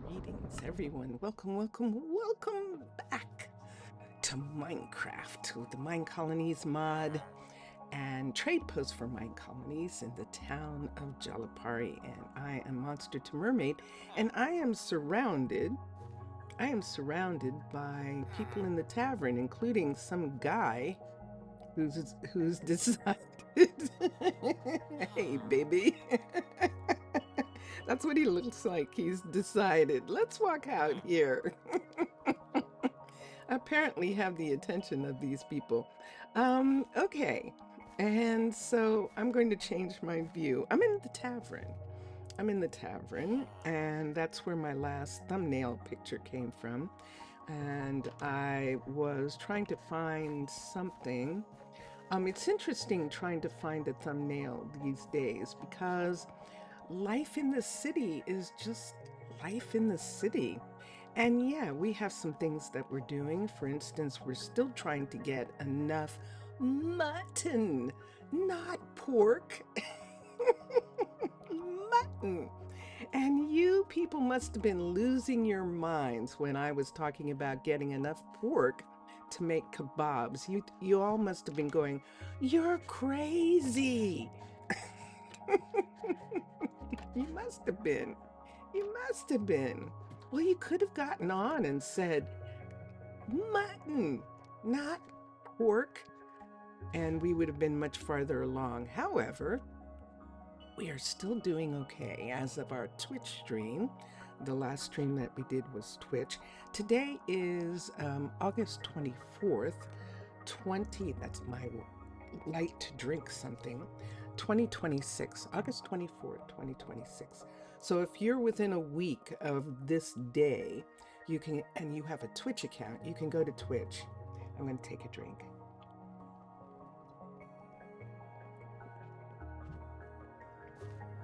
Greetings, everyone. Welcome, welcome, welcome back to Minecraft with the Minecolonies mod and trade post for Minecolonies in the town of Jalapari. And I am Monster to Mermaid, and I am surrounded by people in the tavern, including some guy who's decided. Hey, baby. That's what he looks like. He's decided, let's walk out here. Apparently have the attention of these people. Okay. And so I'm going to change my view. I'm in the tavern, and that's where my last thumbnail picture came from. And I was trying to find something. It's interesting trying to find a thumbnail these days because life in the city is just life in the city. And yeah, we have some things that we're doing. For instance, we're still trying to get enough mutton, not pork. Mutton. And you people must have been losing your minds when I was talking about getting enough pork to make kebabs. You all must have been going, "You're crazy." You must have been. You must have been. Well, you could have gotten on and said, mutton, not pork, and we would have been much farther along. However, we are still doing okay as of our Twitch stream. The last stream that we did was Twitch. Today is August 24th, that's my light to drink something, 2026, August 24th, 2026. So if you're within a week of this day, you can, and you have a Twitch account, you can go to Twitch. I'm going to take a drink.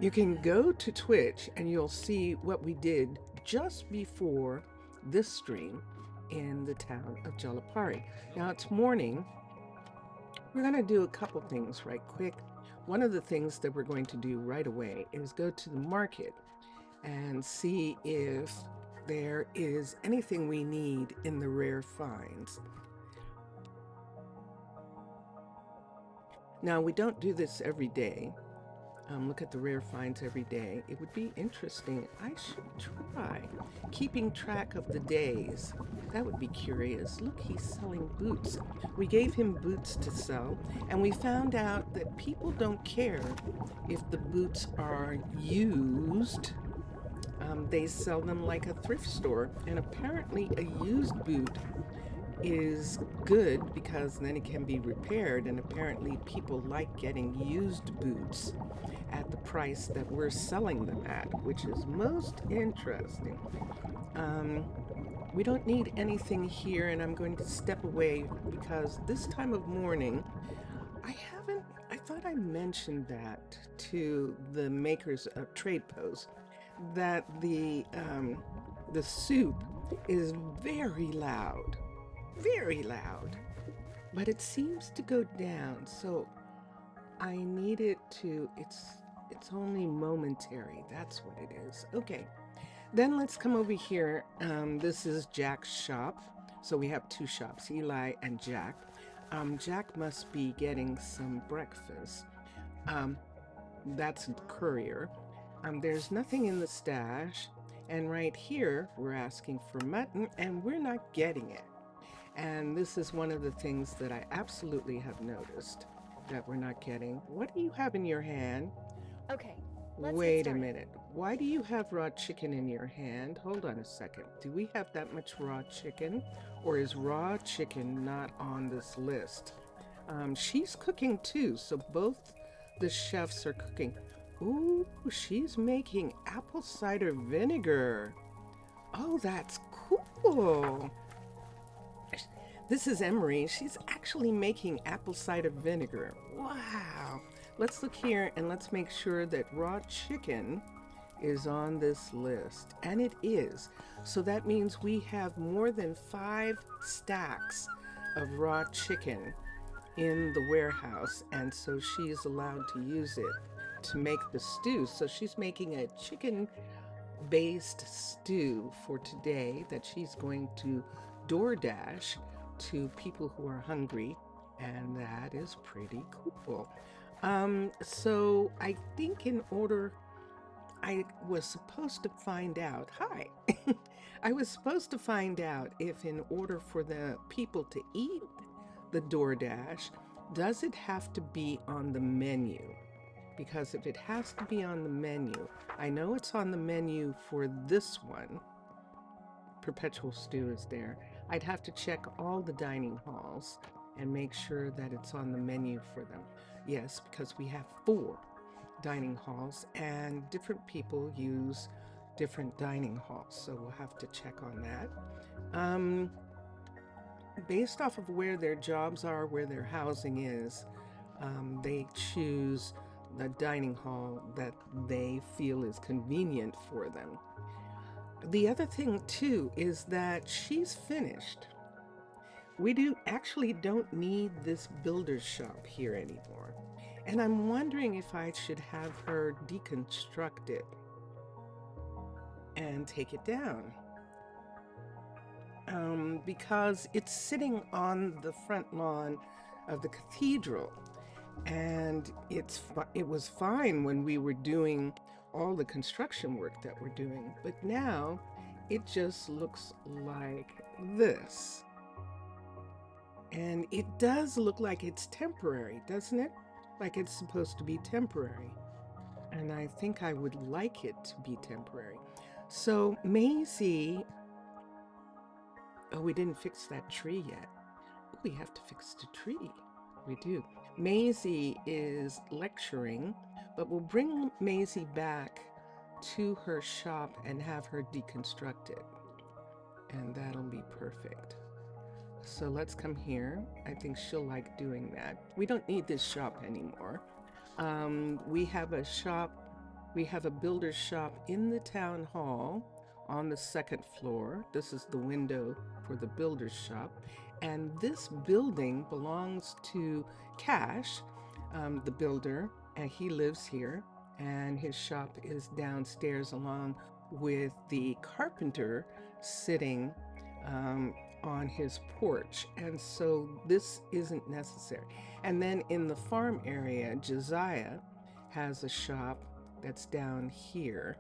You can go to Twitch and you'll see what we did just before this stream in the town of Jalapari. Now it's morning. We're going to do a couple things right quick. One of the things that we're going to do right away is go to the market and see if there is anything we need in the rare finds. Now, we don't do this every day. Look at the rare finds every day. It would be interesting. I should try keeping track of the days. That would be curious. Look, he's selling boots. We gave him boots to sell, and we found out that people don't care if the boots are used. They sell them like a thrift store, and apparently a used boot is good because then it can be repaired, and apparently people like getting used boots at the price that we're selling them at, which is most interesting. We don't need anything here, and I'm going to step away because this time of morning, I thought I mentioned that to the makers of Trade Post, that the soup is very loud, but it seems to go down, so I need it to, it's only momentary. That's what it is. Okay, then let's come over here. This is Jack's shop. So we have two shops, Eli and Jack. Jack must be getting some breakfast. That's courier. There's nothing in the stash. And right here, we're asking for mutton, and we're not getting it. And this is one of the things that I absolutely have noticed that we're not getting. What do you have in your hand? Okay, let's Wait a minute. Why do you have raw chicken in your hand? Hold on a second. Do we have that much raw chicken? Or is raw chicken not on this list? She's cooking too, so both the chefs are cooking. Ooh, she's making apple cider vinegar. Oh, that's cool. This is Emery. She's actually making apple cider vinegar. Wow. Let's look here and let's make sure that raw chicken is on this list. And it is. So that means we have more than 5 stacks of raw chicken in the warehouse. And so she's allowed to use it to make the stew. So she's making a chicken-based stew for today that she's going to DoorDash to people who are hungry, and that is pretty cool. So I think in order, I was supposed to find out, hi, I was supposed to find out if in order for the people to eat the DoorDash, does it have to be on the menu? Because if it has to be on the menu, I know it's on the menu for this one. Perpetual Stew is there. I'd have to check all the dining halls and make sure that it's on the menu for them. Yes, because we have 4 dining halls and different people use different dining halls. So we'll have to check on that. Based off of where their jobs are, where their housing is, they choose the dining hall that they feel is convenient for them. The other thing too is that she's finished. We don't need this builder's shop here anymore. And I'm wondering if I should have her deconstruct it and take it down. Because it's sitting on the front lawn of the cathedral, and it was fine when we were doing all the construction work that we're doing, but now it just looks like this. And it does look like it's temporary, doesn't it? Like it's supposed to be temporary. And I think I would like it to be temporary. So Maisie, oh, we didn't fix that tree yet. We have to fix the tree. We do. Maisie is lecturing, but we'll bring Maisie back to her shop and have her deconstruct it. And that'll be perfect. So let's come here. I think she'll like doing that. We don't need this shop anymore. We have a builder's shop in the town hall on the 2nd floor. This is the window for the builder's shop. And this building belongs to Cash, the builder, and he lives here. And his shop is downstairs along with the carpenter sitting on his porch. And so this isn't necessary. And then in the farm area, Josiah has a shop that's down here.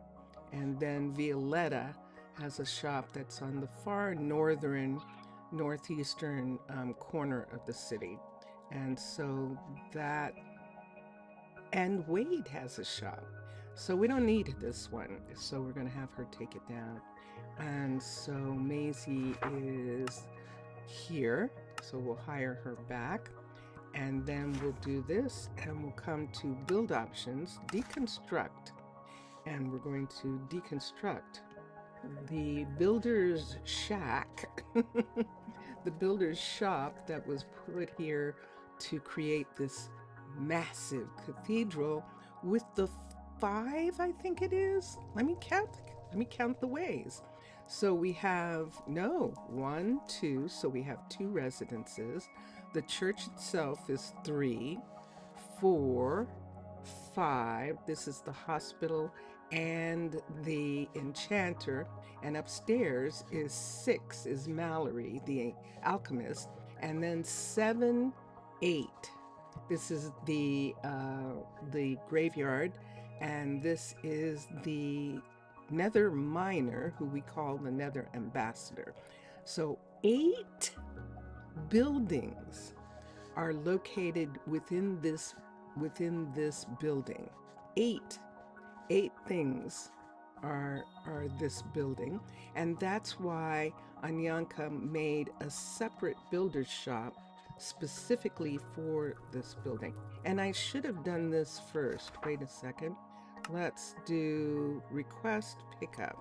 And then Violetta has a shop that's on the far northeastern corner of the city. And so and Wade has a shop. So we don't need this one. So we're going to have her take it down. And so Maisie is here. So we'll hire her back. And then we'll do this and we'll come to build options, deconstruct. And we're going to deconstruct the builder's shack, the builder's shop that was put here to create this massive cathedral with the 5, I think it is. Let me count the ways. So we have 1, 2, so we have 2 residences. The church itself is 3, 4, 5. This is the hospital and the enchanter. And upstairs is 6, is Mallory, the alchemist. And then 7, 8. This is the graveyard. And this is the nether miner, who we call the nether ambassador. So 8 buildings are located within this building. 8 things are this building, and that's why Anyanka made a separate builder's shop specifically for this building. And I should have done this first. Wait a second. Let's do request pickup.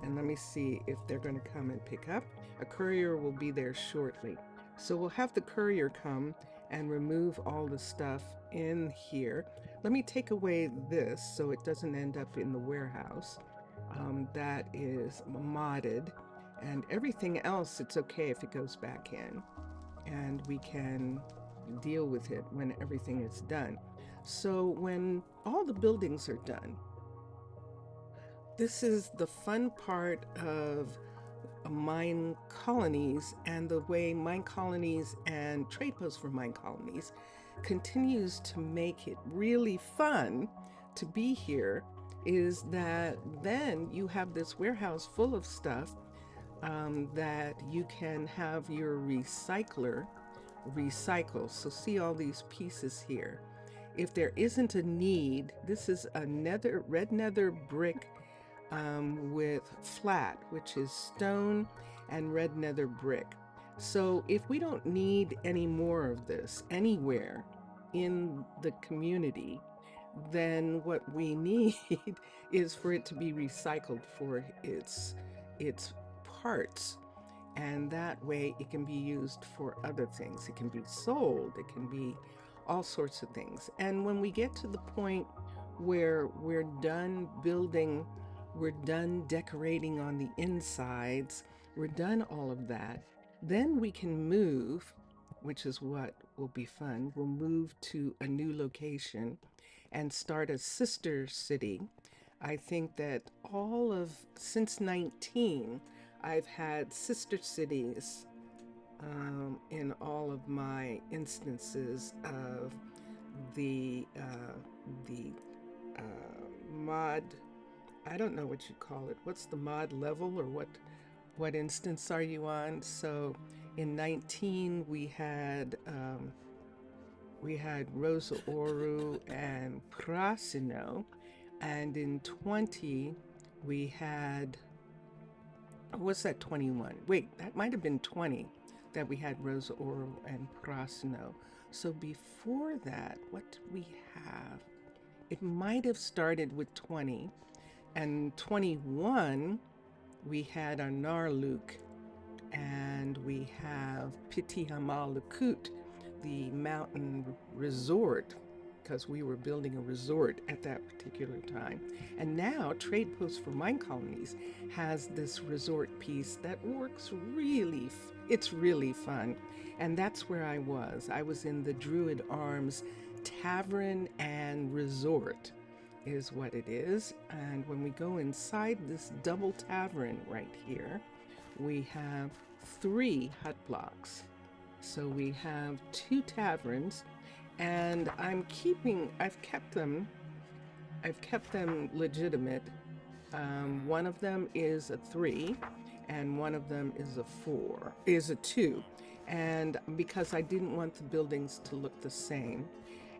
And let me see if they're going to come and pick up. A courier will be there shortly. So we'll have the courier come and remove all the stuff in here. Let me take away this so it doesn't end up in the warehouse. That is modded. And everything else, it's okay if it goes back in. And we can deal with it when everything is done. So when all the buildings are done, this is the fun part of Minecolonies and the way Minecolonies and trade posts for Minecolonies continues to make it really fun to be here, is that then you have this warehouse full of stuff that you can have your recycler recycle. So see all these pieces here. If there isn't a need, this is a red nether brick with flat, which is stone, and red nether brick. So if we don't need any more of this anywhere in the community, then what we need is for it to be recycled for its parts, and that way it can be used for other things. It can be sold, it can be all sorts of things. And when we get to the point where we're done building, we're done decorating on the insides, we're done all of that, then we can move, which is what will be fun. We'll move to a new location and start a sister city. I think that since 19, I've had sister cities in all of my instances of the mod. I don't know what you call it. What's the mod level, or what instance are you on? So in 19 we had Rosa Oru and Prasino, and in 20 we had, what's that, 21? Wait, that might have been 20 that we had Rosa Oru and Prasino. So before that, what did we have? It might have started with 20, and 21 we had Narluk, and we have Piti-Hamalakut, the mountain resort, because we were building a resort at that particular time. And now Trade Post for Minecolonies has this resort piece that works it's really fun. And that's where I was. I was in the Druid Arms Tavern and Resort is what it is. And when we go inside this double tavern right here, we have 3 hut blocks. So we have 2 taverns, and I've kept them legitimate. One of them is a 3, and one of them is a 2. And because I didn't want the buildings to look the same.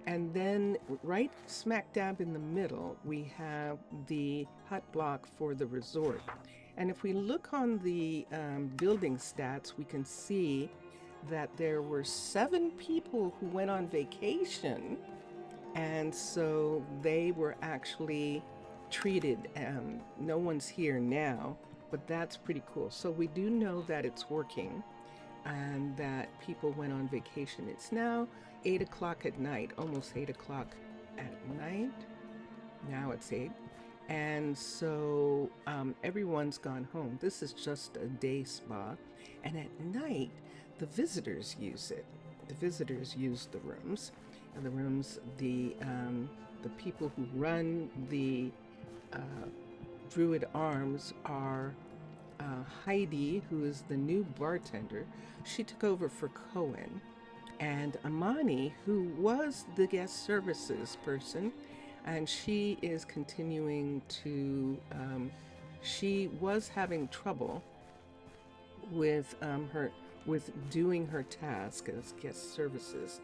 And then right smack dab in the middle, we have the hut block for the resort. And if we look on the building stats, we can see that there were 7 people who went on vacation. And so they were actually treated. No one's here now, but that's pretty cool. So we do know that it's working and that people went on vacation. It's now 8 o'clock at night, almost 8 o'clock at night. Now it's 8. And so everyone's gone home. This is just a day spa. And at night, the visitors use it. The visitors use the rooms. And the people who run the Druid Arms are Heidi, who is the new bartender. She took over for Cohen. And Amani, who was the guest services person, and she is continuing to, she was having trouble with doing her task as guest services.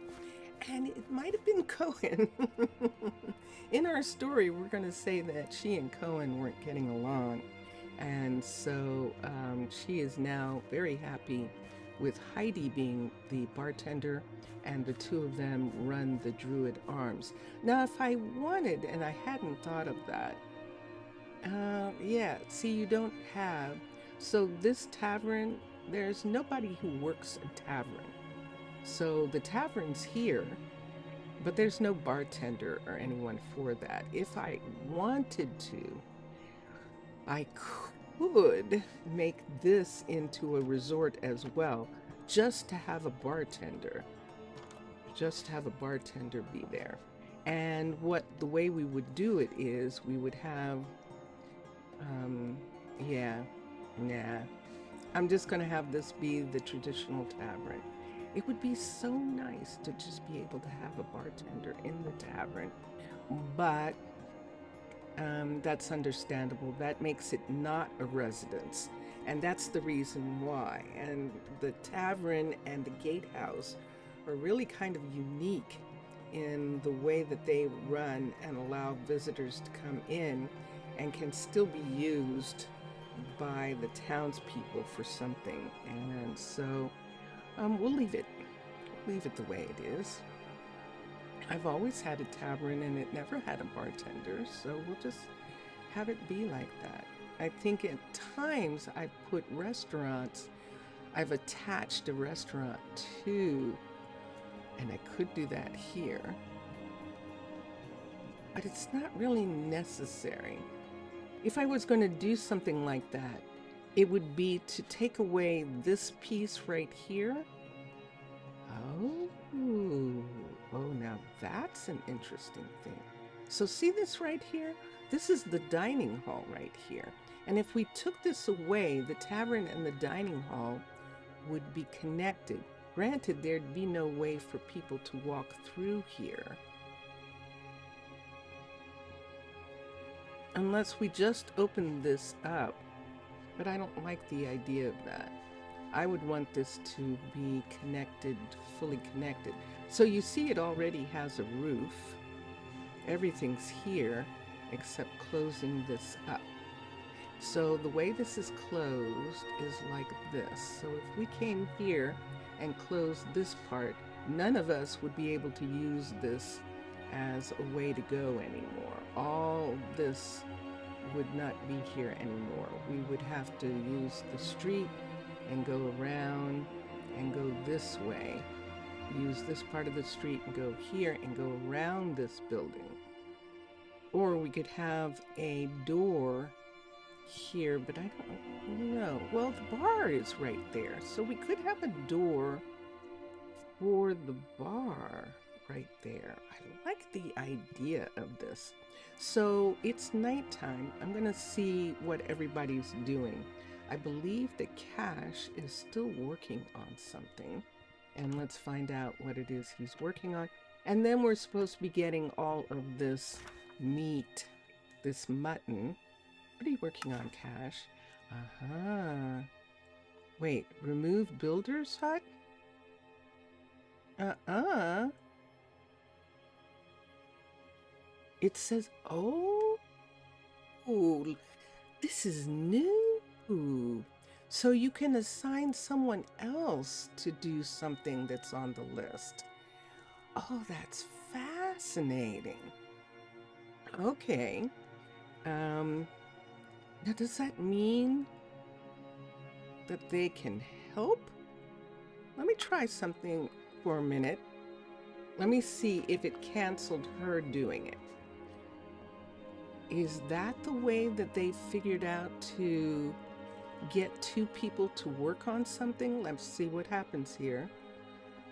And it might have been Cohen. In our story, we're going to say that she and Cohen weren't getting along. And so she is now very happy with Heidi being the bartender, and the 2 of them run the Druid Arms. Now, if I wanted, and I hadn't thought of that, yeah, see, you don't have, so this tavern, there's nobody who works a tavern. So the tavern's here, but there's no bartender or anyone for that. If I wanted to, I could make this into a resort as well, just to have a bartender be there. And the way we would do it is we would have, yeah, nah. I'm just going to have this be the traditional tavern. It would be so nice to just be able to have a bartender in the tavern, but that's understandable. That makes it not a residence, and that's the reason why. And the tavern and the gatehouse are really kind of unique in the way that they run and allow visitors to come in and can still be used by the townspeople for something. And so we'll leave it the way it is. I've always had a tavern and it never had a bartender, so we'll just have it be like that. I think at times I've put restaurants, I've attached a restaurant to, and I could do that here, but it's not really necessary. If I was going to do something like that, it would be to take away this piece right here. Oh, now that's an interesting thing. So see this right here? This is the dining hall right here. And if we took this away, the tavern and the dining hall would be connected. Granted, there'd be no way for people to walk through here, unless we just open this up. But I don't like the idea of that. I would want this to be connected, fully connected. So you see it already has a roof. Everything's here except closing this up. So the way this is closed is like this. So if we came here and closed this part, none of us would be able to use this as a way to go anymore. All this would not be here anymore. We would have to use the street and go around and go this way. Use this part of the street and go here and go around this building. Or we could have a door here, but I don't know. Well, the bar is right there, so we could have a door for the bar right there. I like the idea of this. So it's nighttime. I'm gonna see what everybody's doing. I believe that Cash is still working on something, and let's find out what it is he's working on. And then we're supposed to be getting all of this meat, this mutton. What are you working on, Cash? Wait, remove builder's hut? It says, oh, this is new. So you can assign someone else to do something that's on the list. Oh, that's fascinating. Okay. Now does that mean that they can help? Let me try something for a minute. Let me see if it canceled her doing it. Is that the way that they figured out to get two people to work on something? Let's see what happens here.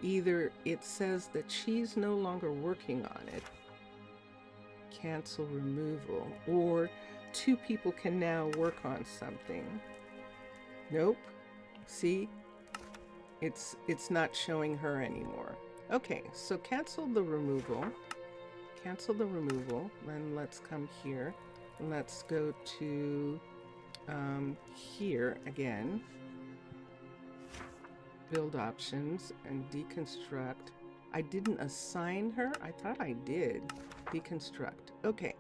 Either it says that she's no longer working on it, cancel removal, or two people can now work on something. Nope. See? It's not showing her anymore. Okay, so cancel the removal. Cancel the removal. Then let's come here. Let's go to here again. Build options and deconstruct. I didn't assign her. I thought I did. Deconstruct. Okay.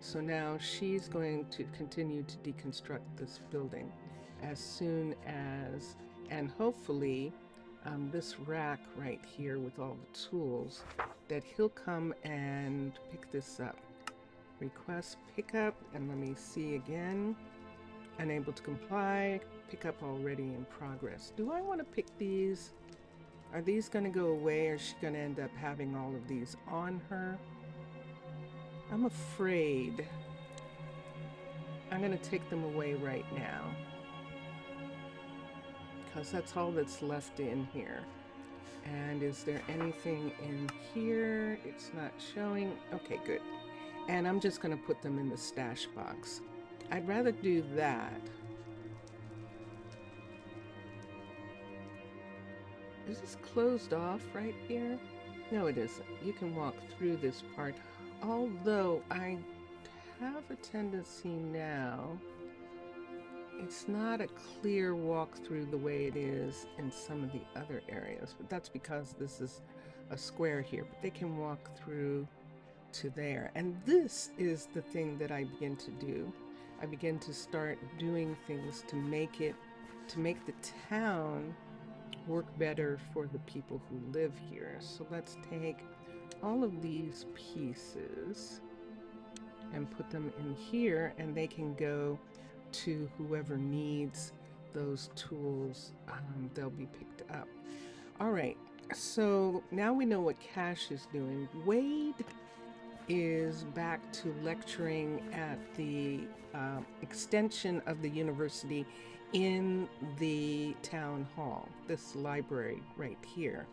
So now she's going to continue to deconstruct this building as soon as, and hopefully this rack right here with all the tools, that he'll come and pick this up. Request pickup, and let me see again. Unable to comply. Pickup already in progress. Do I want to pick these? Are these going to go away, or is she going to end up having all of these on her? I'm afraid I'm going to take them away right now, because that's all that's left in here. And is there anything in here? It's not showing. Okay, good. And I'm just going to put them in the stash box. I'd rather do that. Is this closed off right here? No, it isn't. You can walk through this part. Although I have a tendency now, it's not a clear walkthrough the way it is in some of the other areas, but that's because this is a square here, but they can walk through to there. And this is the thing that I begin to do. I begin to start doing things to make the town work better for the people who live here. So let's take all of these pieces and put them in here, and they can go to whoever needs those tools. They'll be picked up. All right, so now we know what Cash is doing. Wade is back to lecturing at the extension of the university in the town hall. This library right here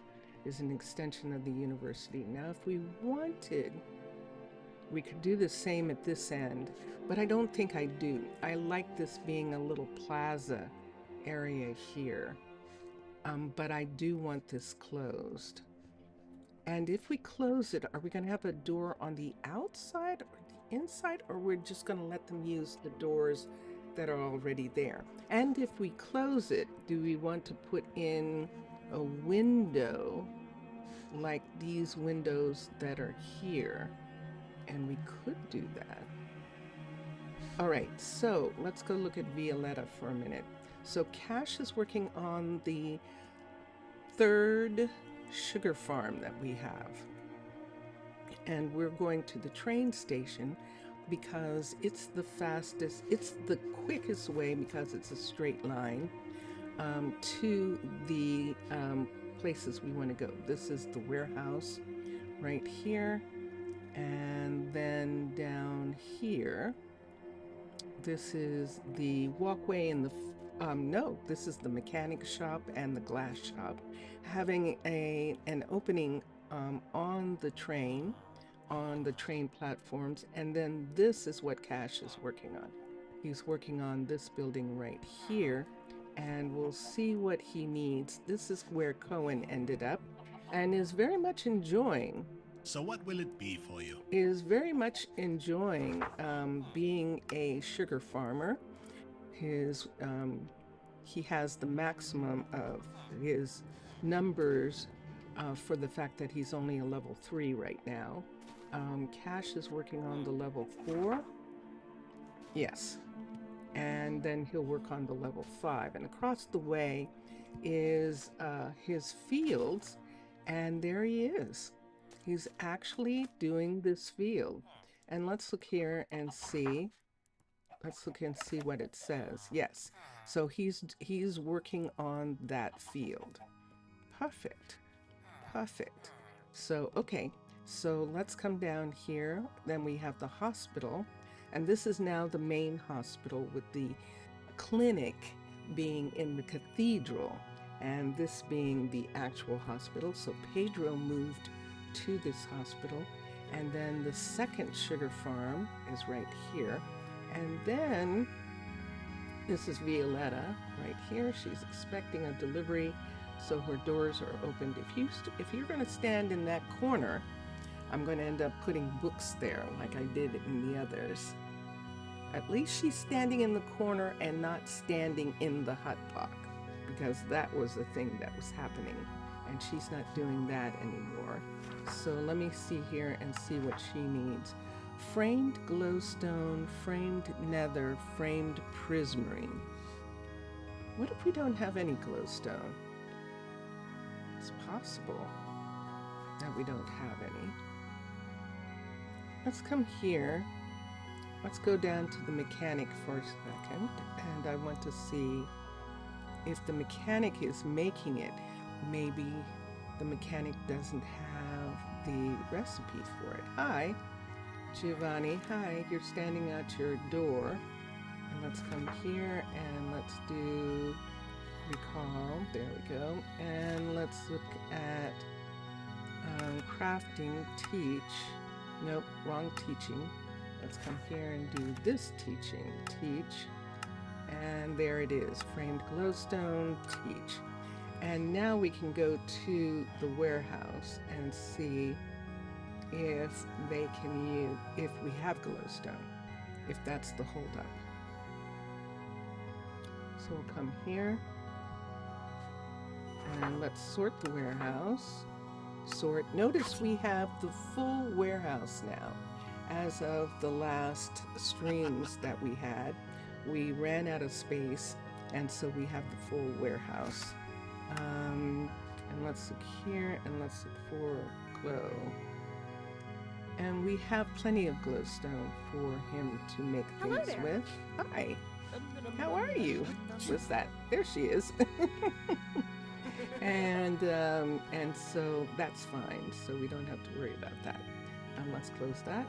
is an extension of the university. Now, if we wanted, we could do the same at this end, but I don't think I do. I like this being a little plaza area here, but I do want this closed. And if we close it, are we going to have a door on the outside or the inside, or we're just going to let them use the doors that are already there? And if we close it, do we want to put in a window like these windows that are here? And we could do that. All right, so let's go look at Violetta for a minute. So Cash is working on the third sugar farm that we have. And we're going to the train station because it's the fastest, it's the quickest way, because it's a straight line to the places we want to go. This is the warehouse right here. And then down here, this is the walkway and the, no, this is the mechanic shop and the glass shop, having an opening on the train platforms. And then this is what Cash is working on. He's working on this building right here, and we'll see what he needs. This is where Cohen ended up and is very much enjoying. So what will it be for you? Is very much enjoying being a sugar farmer. He has the maximum of his numbers for the fact that he's only a level 3 right now. Cash is working on the level 4. Yes. And then he'll work on the level 5. And across the way is his fields, and there he is. He's actually doing this field. And let's look here and see. Let's look and see what it says. Yes. So he's working on that field. Perfect. Perfect. So, okay. So let's come down here. Then we have the hospital. And this is now the main hospital, with the clinic being in the cathedral and this being the actual hospital. So Pedro moved to this hospital, and then the second sugar farm is right here, and then this is Violetta right here. She's expecting a delivery, so her doors are opened. If you're going to stand in that corner, I'm going to end up putting books there like I did in the others. At least she's standing in the corner and not standing in the hot pot, because that was the thing that was happening, and she's not doing that anymore. So let me see here and see what she needs. Framed glowstone, framed nether, framed prismarine. What if we don't have any glowstone? It's possible that we don't have any. Let's come here. Let's go down to the mechanic for a second, and I want to see if the mechanic is making it. Maybe the mechanic doesn't have the recipe for it. Hi, Giovanni. Hi, you're standing at your door. And let's come here and let's do recall. There we go. And let's look at crafting, teach. Nope, wrong teaching. Let's come here and do this teaching, teach. And there it is, framed glowstone, teach. And now we can go to the warehouse and see if they can use, if we have glowstone, if that's the holdup. So we'll come here and let's sort the warehouse. Sort. Notice we have the full warehouse now. As of the last streams that we had, we ran out of space, and so we have the full warehouse. And let's look here and let's look for glow. And we have plenty of glowstone for him to make Hello things there. with. Hi. How are you? What's that? There she is. and so that's fine. So we don't have to worry about that. Let's close that.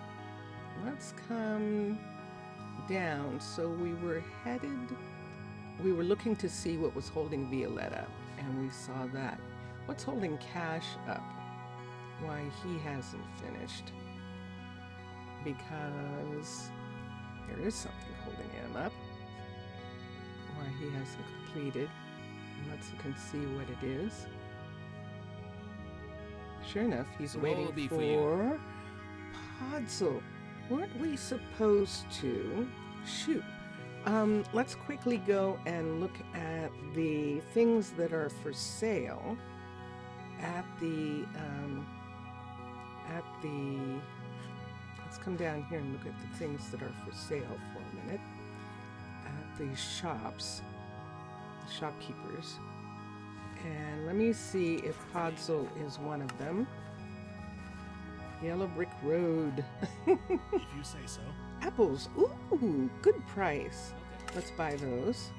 Let's come down. So we were looking to see what was holding Violetta, and we saw that. What's holding Cash up? Why, he hasn't finished. Because there is something holding him up. Why he hasn't completed. Let's look and see what it is. Sure enough, he's So what will waiting it be for for you? Podzol. Weren't we supposed to shoot? Let's quickly go and look at the things that are for sale at the let's come down here and look at the things that are for sale for a minute at the shops, the shopkeepers. And let me see if Podzol is one of them. Yellow Brick Road. If you say so. Apples. Ooh, good price. Let's buy those.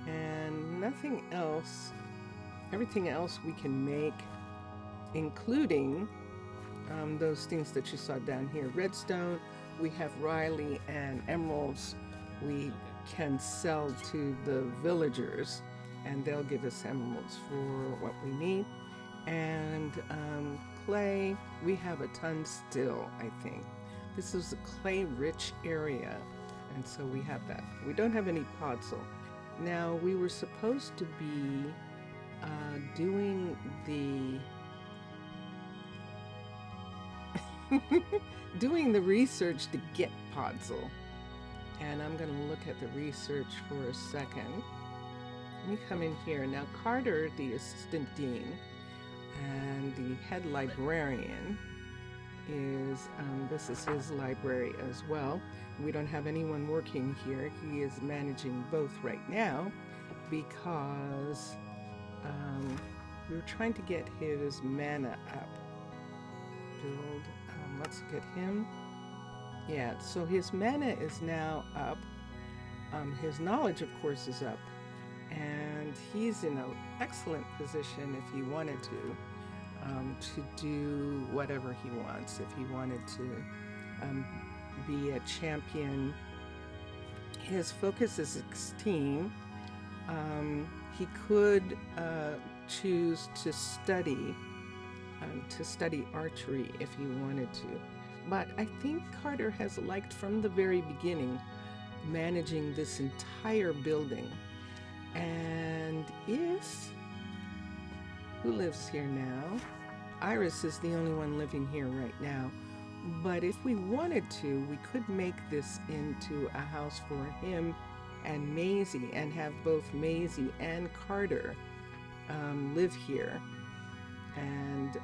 And nothing else. Everything else we can make, including those things that you saw down here. Redstone, we have Riley, and emeralds we can sell to the villagers, and they'll give us emeralds for what we need. And clay, we have a ton still, I think. This is a clay-rich area, and so we have that. We don't have any Podzol. Now, we were supposed to be doing the research to get Podzol. And I'm going to look at the research for a second. Let me come in here. Now, Carter, the assistant dean, and the head librarian is, this is his library as well. We don't have anyone working here. He is managing both right now because we were trying to get his mana up. Build, let's look at him. Yeah, so his mana is now up. His knowledge, of course, is up. And he's in an excellent position if he wanted to do whatever he wants. If he wanted to be a champion. His focus is 16. He could choose to study archery if he wanted to. But I think Carter has liked from the very beginning managing this entire building. And who lives here now? Iris is the only one living here right now. But if we wanted to, we could make this into a house for him and Maisie, and have both Maisie and Carter live here and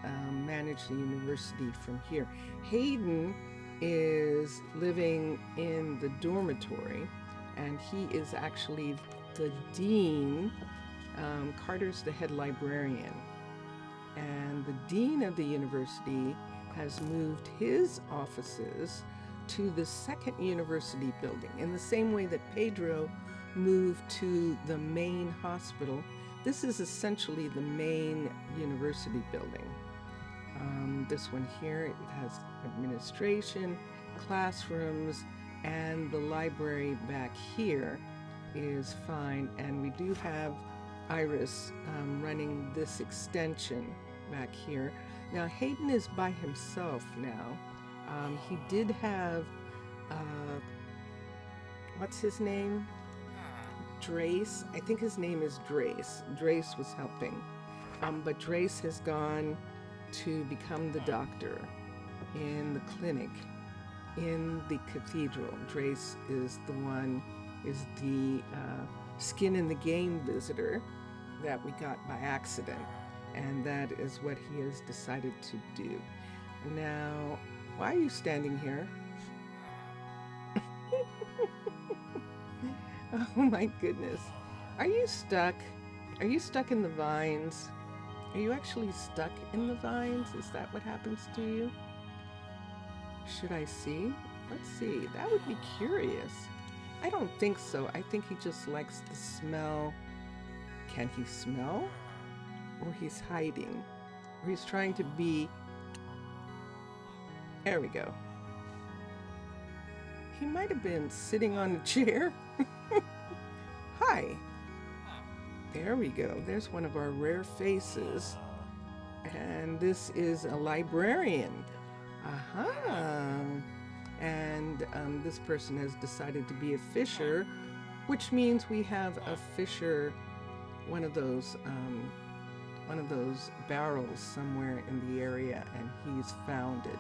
manage the university from here. Hayden is living in the dormitory, and he is actually the dean. Carter's the head librarian, and the dean of the university has moved his offices to the second university building in the same way that Pedro moved to the main hospital. This is essentially the main university building. This one here, it has administration, classrooms, and the library back here is fine. And we do have Iris running this extension back here. Now Hayden is by himself now. He did have, what's his name? Drace. I think his name is Drace. Drace was helping. But Drace has gone to become the doctor in the clinic in the cathedral. Drace is the skin in the game visitor that we got by accident. And that is what he has decided to do. Now, why are you standing here? Oh my goodness. Are you stuck? Are you stuck in the vines? Are you actually stuck in the vines? Is that what happens to you? Should I see? Let's see. That would be curious. I don't think so. I think he just likes the smell. Can he smell? Or he's hiding? Or he's trying to be... There we go. He might have been sitting on a chair. Hi. There we go. There's one of our rare faces. And this is a librarian. Aha. And this person has decided to be a fisher, which means we have a fisher, one of those barrels somewhere in the area, and he's found it,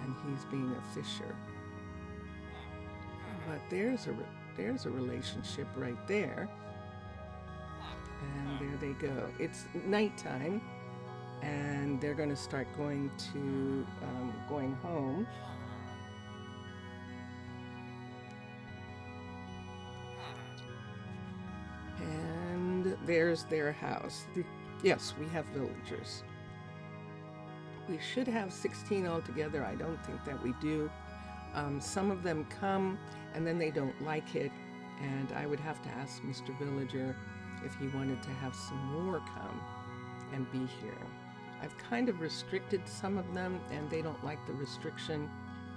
and he's being a fisher. But there's a relationship right there. And there they go. It's nighttime, and they're going to start going home. And there's their house. Yes, we have villagers. We should have 16 altogether. I don't think that we do. Some of them come, and then they don't like it, and I would have to ask Mr. Villager if he wanted to have some more come and be here. I've kind of restricted some of them, and they don't like the restriction,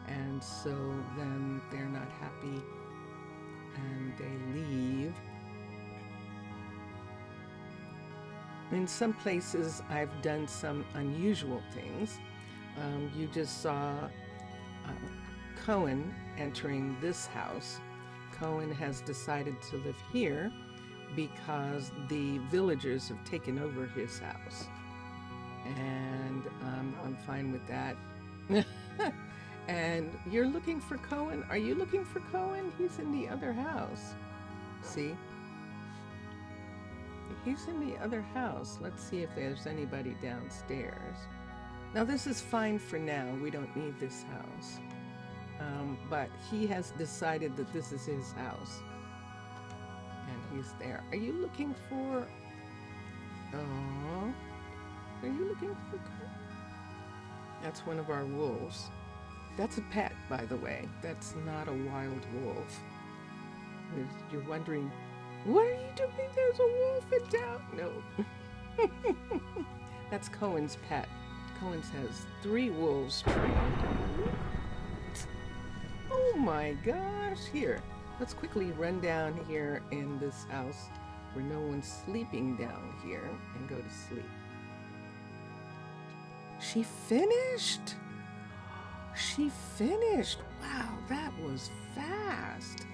and so then they're not happy and they leave. In some places I've done some unusual things. You just saw Cohen entering this house. Cohen has decided to live here because the villagers have taken over his house, and I'm fine with that. And you're looking for Cohen? Are you looking for Cohen? He's in the other house. See? He's in the other house. Let's see if there's anybody downstairs. Now this is fine for now. We don't need this house. But he has decided that this is his house. And he's there. Are you looking for... Oh, are you looking for... That's one of our wolves. That's a pet, by the way. That's not a wild wolf. You're wondering, what are you doing? There's a wolf in town. No. That's Cohen's pet. Cohen's has 3 wolves trained. Oh my gosh. Here, let's quickly run down here in this house where no one's sleeping down here and go to sleep. She finished. She finished. Wow, that was fast.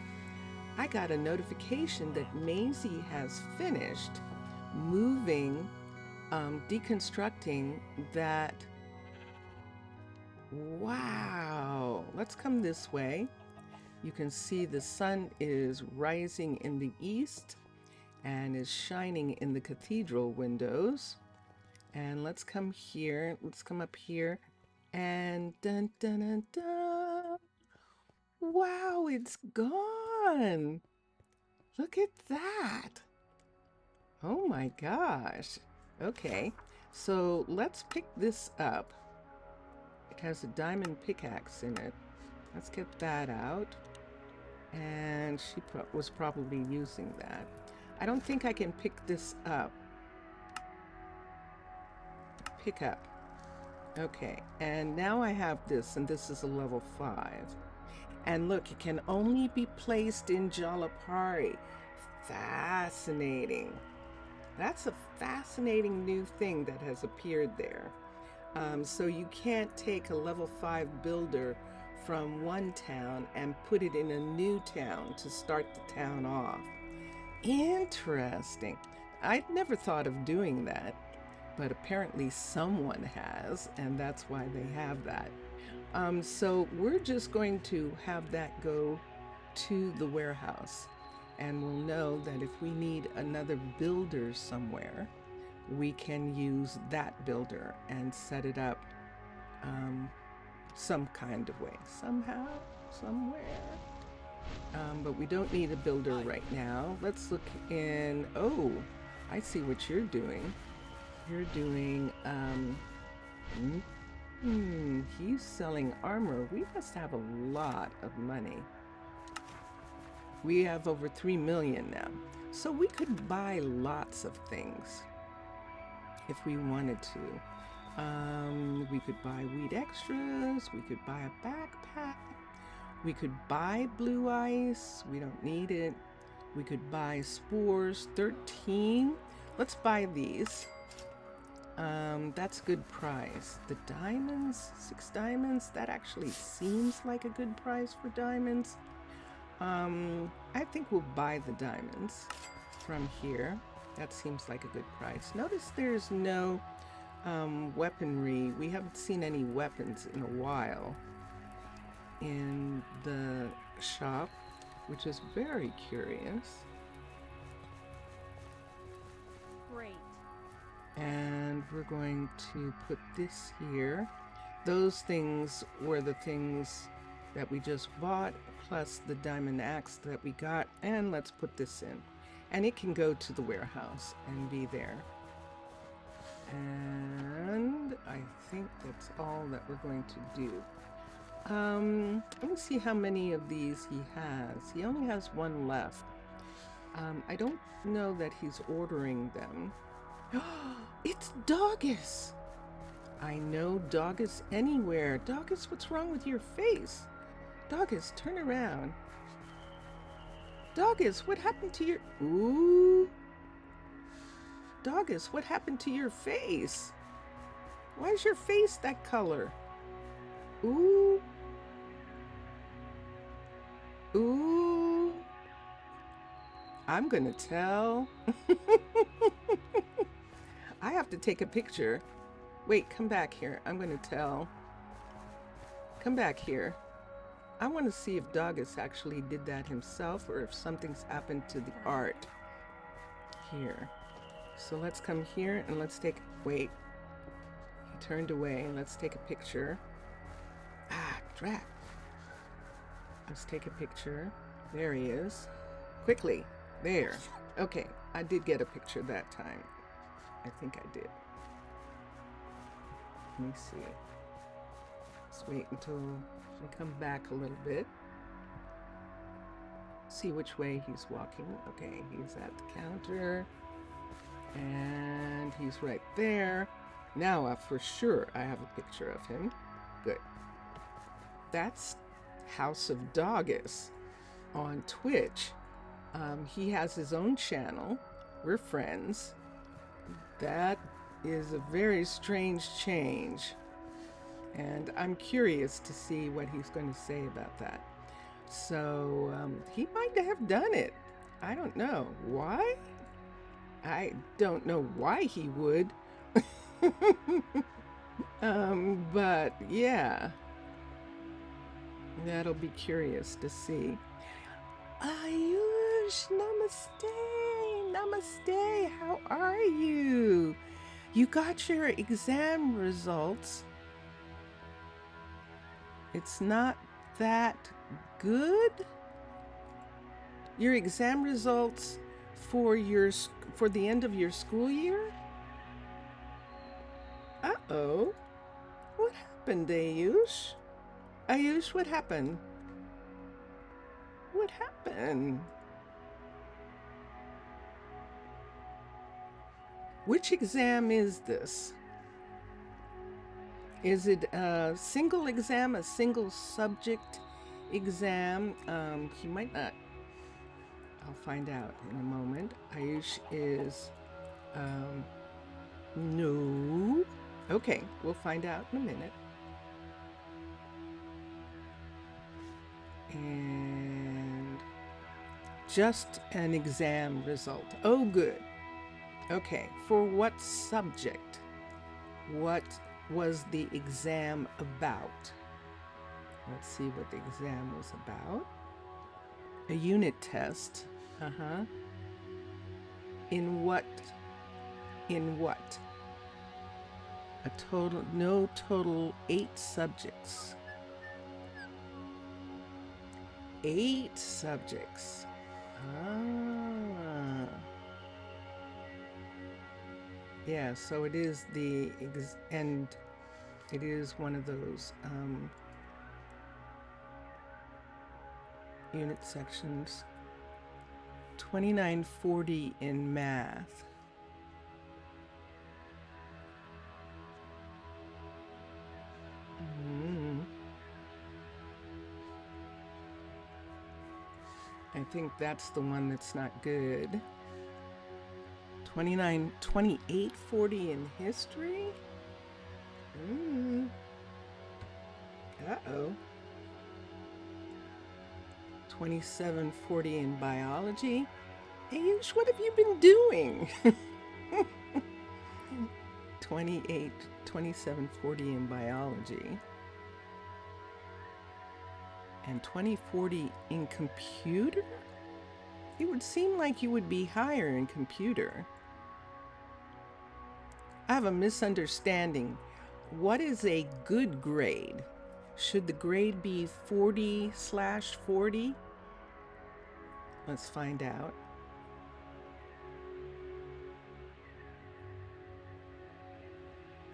I got a notification that Maisie has finished moving, deconstructing that. Wow. Let's come this way. You can see the sun is rising in the east and is shining in the cathedral windows. And let's come here. Let's come up here. And dun dun dun dun. Wow, it's gone. Look at that. Oh my gosh. Okay, so let's pick this up. It has a diamond pickaxe in it. Let's get that out. And she was probably using that. I don't think I can pick this up. Pick up. Okay, and now I have this, and this is a level 5. And look, it can only be placed in Jalapari. Fascinating. That's a fascinating new thing that has appeared there. So you can't take a level 5 builder from one town and put it in a new town to start the town off. Interesting. I'd never thought of doing that, but apparently someone has, and that's why they have that. So we're just going to have that go to the warehouse, and we'll know that if we need another builder somewhere, we can use that builder and set it up some kind of way, somehow, somewhere. But we don't need a builder right now. Let's look in. Oh, I see what you're doing. You're doing, he's selling armor. We must have a lot of money. We have over 3 million now. So we could buy lots of things if we wanted to. We could buy wheat extras. We could buy a backpack. We could buy blue ice. We don't need it. We could buy spores, 13. Let's buy these. That's a good price. The diamonds, 6 diamonds. That actually seems like a good price for diamonds. I think we'll buy the diamonds from here. That seems like a good price. Notice there's no weaponry. We haven't seen any weapons in a while in the shop, which is very curious. Great. And we're going to put this here. Those things were the things that we just bought, plus the diamond axe that we got. And let's put this in. And it can go to the warehouse and be there. And I think that's all that we're going to do. Let me see how many of these he has. He only has 1 left. I don't know that he's ordering them. It's Doggus! I know Doggus anywhere. Doggus, what's wrong with your face? Doggus, turn around. Doggus, what happened to your... Ooh. Doggus, what happened to your face? Why is your face that color? Ooh. Ooh. I'm gonna tell. I have to take a picture. Wait, come back here. I'm gonna tell. Come back here. I want to see if Doggus actually did that himself or if something's happened to the art. Here. So let's come here and let's take... Wait. He turned away. Let's take a picture. Ah, drat. Let's take a picture. There he is. Quickly. There. Okay. I did get a picture that time. I think I did. Let me see. Let's wait until we come back a little bit. See which way he's walking. Okay, he's at the counter. And he's right there. Now, for sure, I have a picture of him. Good. That's House of Doggus on Twitch. He has his own channel. We're friends. That is a very strange change. And I'm curious to see what he's going to say about that. So he might have done it. I don't know. Why? I don't know why he would. But yeah. That'll be curious to see. Ayush, namaste. Namaste. How are you? You got your exam results. It's not that good? Your exam results for the end of your school year? Uh-oh. What happened, Ayush? Ayush, what happened? What happened? Which exam is this? Is it a single exam, a single subject exam. He might not. I'll find out in a moment. Ayush is, no. Okay, we'll find out in a minute. And just an exam result. Oh, good. Okay, for what subject? What was the exam about? Let's see what the exam was about. A unit test. Uh-huh. In what? In what? A total, no total 8 subjects. 8 subjects. Ah. Yeah, so it is and it is one of those unit sections. 2940 in math. I think that's the one that's not good. 2840 in history? Uh-oh. 2740 in biology? Ayush, what have you been doing? 2740 in biology. And 2040 in computer? It would seem like you would be higher in computer. I have a misunderstanding. What is a good grade? Should the grade be 40/40? Let's find out.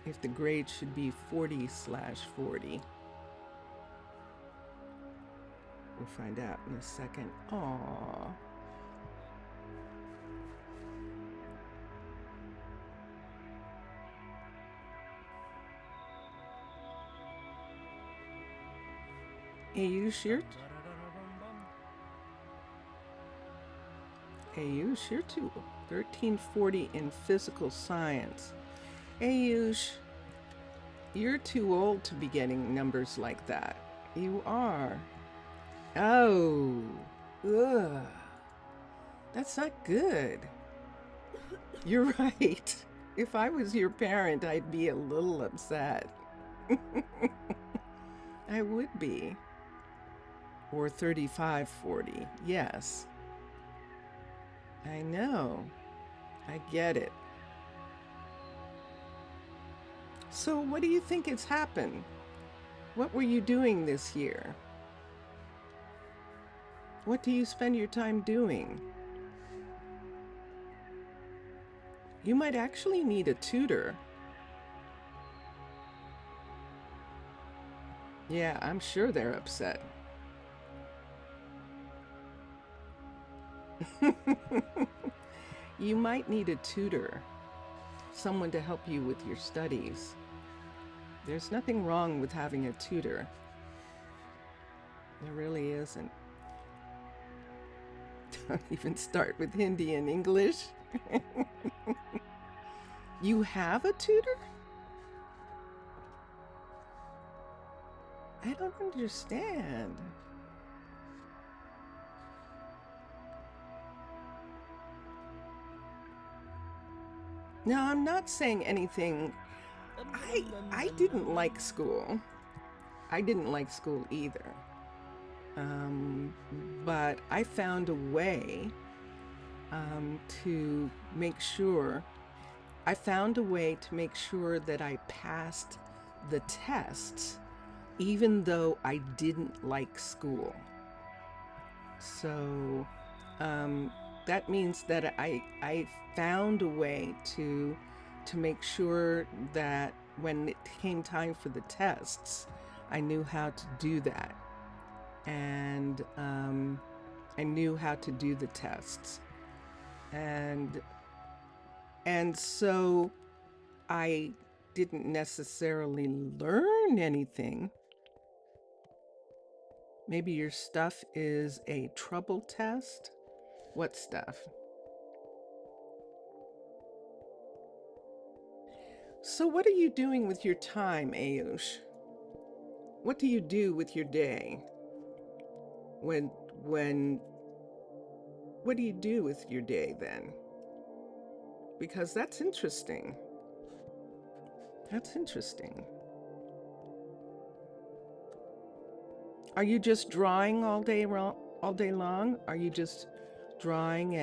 If the grade should be 40/40. We'll find out in a second. Aww. Ayush, you're too. 1340 in physical science. Ayush, you're too old to be getting numbers like that. You are. Oh. Ugh. That's not good. You're right. If I was your parent, I'd be a little upset. I would be. Or 3540. Yes. I know. I get it. So what do you think has happened? What were you doing this year? What do you spend your time doing? You might actually need a tutor. Yeah, I'm sure they're upset. You might need a tutor, someone to help you with your studies. There's nothing wrong with having a tutor. There really isn't. Don't even start with Hindi and English. You have a tutor? I don't understand. No, I'm not saying anything. I didn't like school. I didn't like school either. But I found a way to make sure that I passed the tests, even though I didn't like school. So that means that I found a way to make sure that when it came time for the tests, I knew how to do that. And I knew how to do the tests. And so I didn't necessarily learn anything, Maybe your stuff is a trouble test. What stuff? So what are you doing with your time, Ayush? What do you do with your day? When what do you do with your day then? Because that's interesting. That's interesting. Are you just drawing all day long? Are you just drawing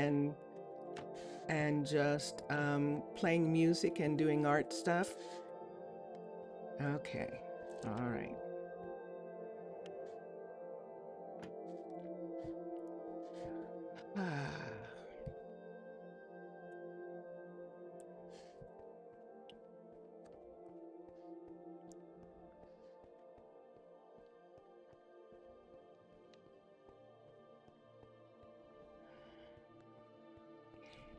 and just playing music and doing art stuff? Okay. All right.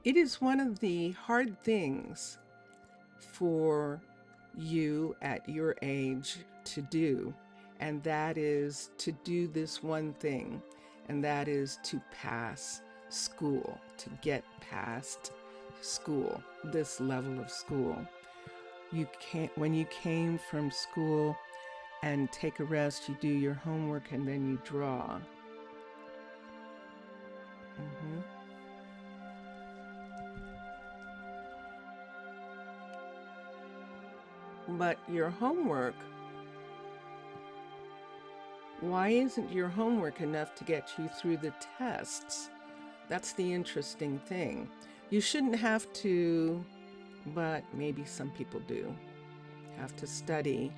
It is one of the hard things for you at your age to do, and that is to do this one thing, and that is to pass school, to get past school, this level of school. You can't, when you came from school and take a rest, you do your homework and then you draw. But your homework, why isn't your homework enough to get you through the tests? That's the interesting thing. You shouldn't have to, but maybe some people do, have to study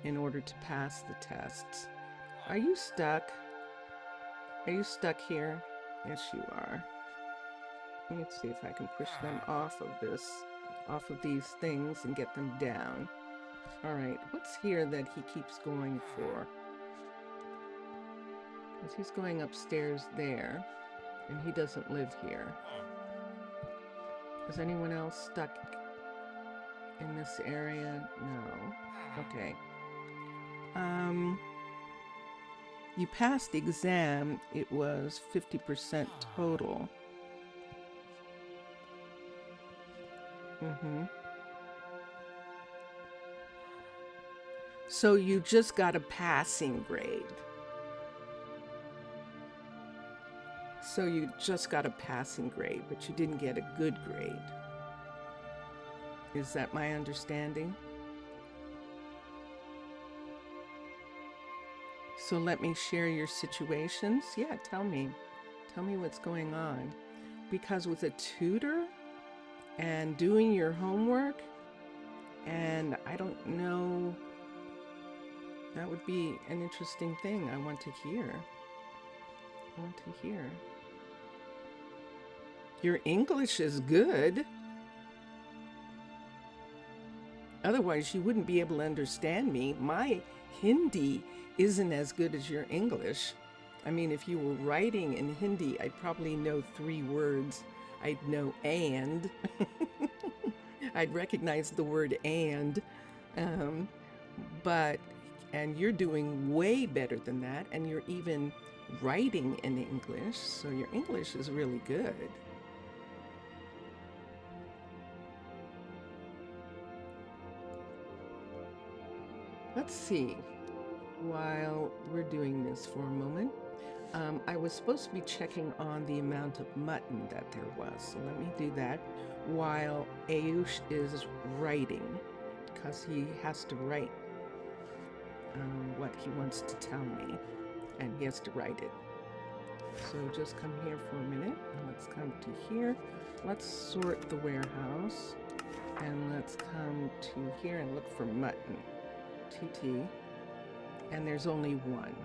in order to pass the tests. Are you stuck? Are you stuck here? Yes, you are. Let me see if I can push them off of these things and get them down. All right, what's here that he keeps going for? Because he's going upstairs there, and he doesn't live here. Is anyone else stuck in this area? No. Okay. You passed the exam. It was 50% total. So you just got a passing grade. So you just got a passing grade, but you didn't get a good grade. Is that my understanding? So let me share your situations. Yeah, tell me. Tell me what's going on. Because with a tutor and doing your homework, and I don't know, that would be an interesting thing I want to hear. Your English is good. Otherwise, you wouldn't be able to understand me. My Hindi isn't as good as your English. I mean, if you were writing in Hindi, I'd probably know 3 words. I'd know and. I'd recognize the word and. And you're doing way better than that. And you're even writing in English. So your English is really good. Let's see, while we're doing this for a moment, I was supposed to be checking on the amount of mutton that there was. So let me do that while Ayush is writing, because he has to write what he wants to tell me, and he has to write it. So just come here for a minute, and let's come to here. Let's sort the warehouse, and let's come to here and look for mutton. TT, and there's only one.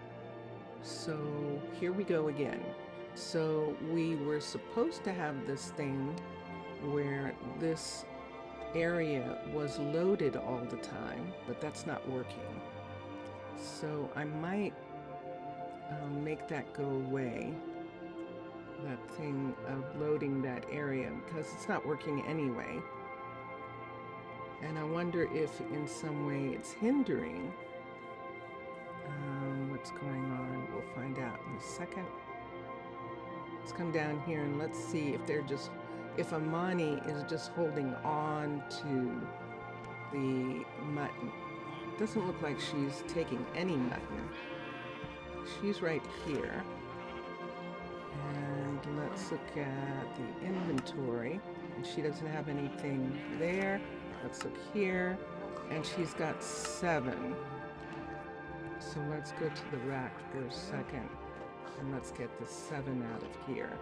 So here we go again. So we were supposed to have this thing where this area was loaded all the time, but that's not working. So I might make that go away, that thing of loading that area, because it's not working anyway. And I wonder if in some way it's hindering what's going on. We'll a second. Let's come down here and let's see if Amani is just holding on to the mutton. Doesn't look like she's taking any mutton. She's right here. And let's look at the inventory. And she doesn't have anything there. Let's look here. And she's got 7. So let's go to the rack for a second. And let's get the 7 out of here.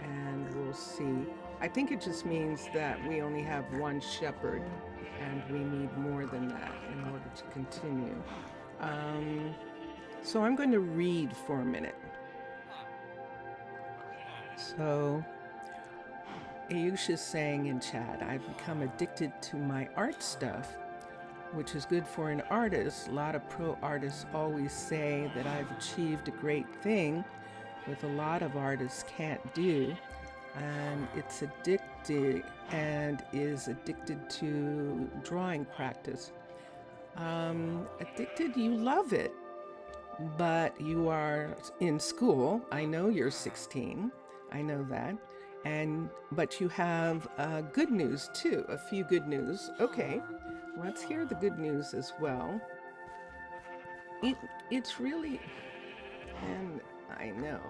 And we'll see. I think it just means that we only have 1 shepherd. And we need more than that in order to continue. So I'm going to read for a minute. So, Ayush is saying in chat, I've become addicted to my art stuff, which is good for an artist. A lot of pro artists always say that I've achieved a great thing, with a lot of artists can't do. And it's addicted and is addicted to drawing practice. Addicted, you love it, but you are in school. I know you're 16. I know that. But you have good news too, a few good news. Okay, let's hear the good news as well. It's really, and I know,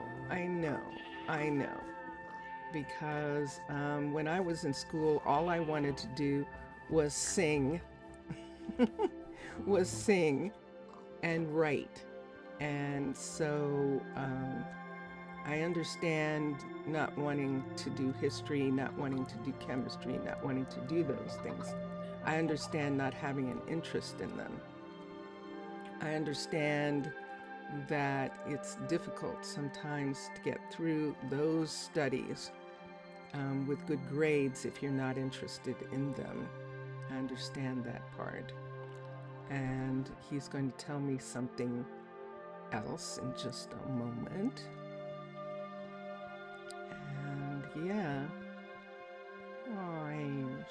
because when I was in school, all I wanted to do was sing, and write. And so I understand not wanting to do history, not wanting to do chemistry, not wanting to do those things. I understand not having an interest in them. I understand that it's difficult sometimes to get through those studies with good grades if you're not interested in them. I understand that part. And he's going to tell me something else in just a moment. And yeah. Oh, Ayush.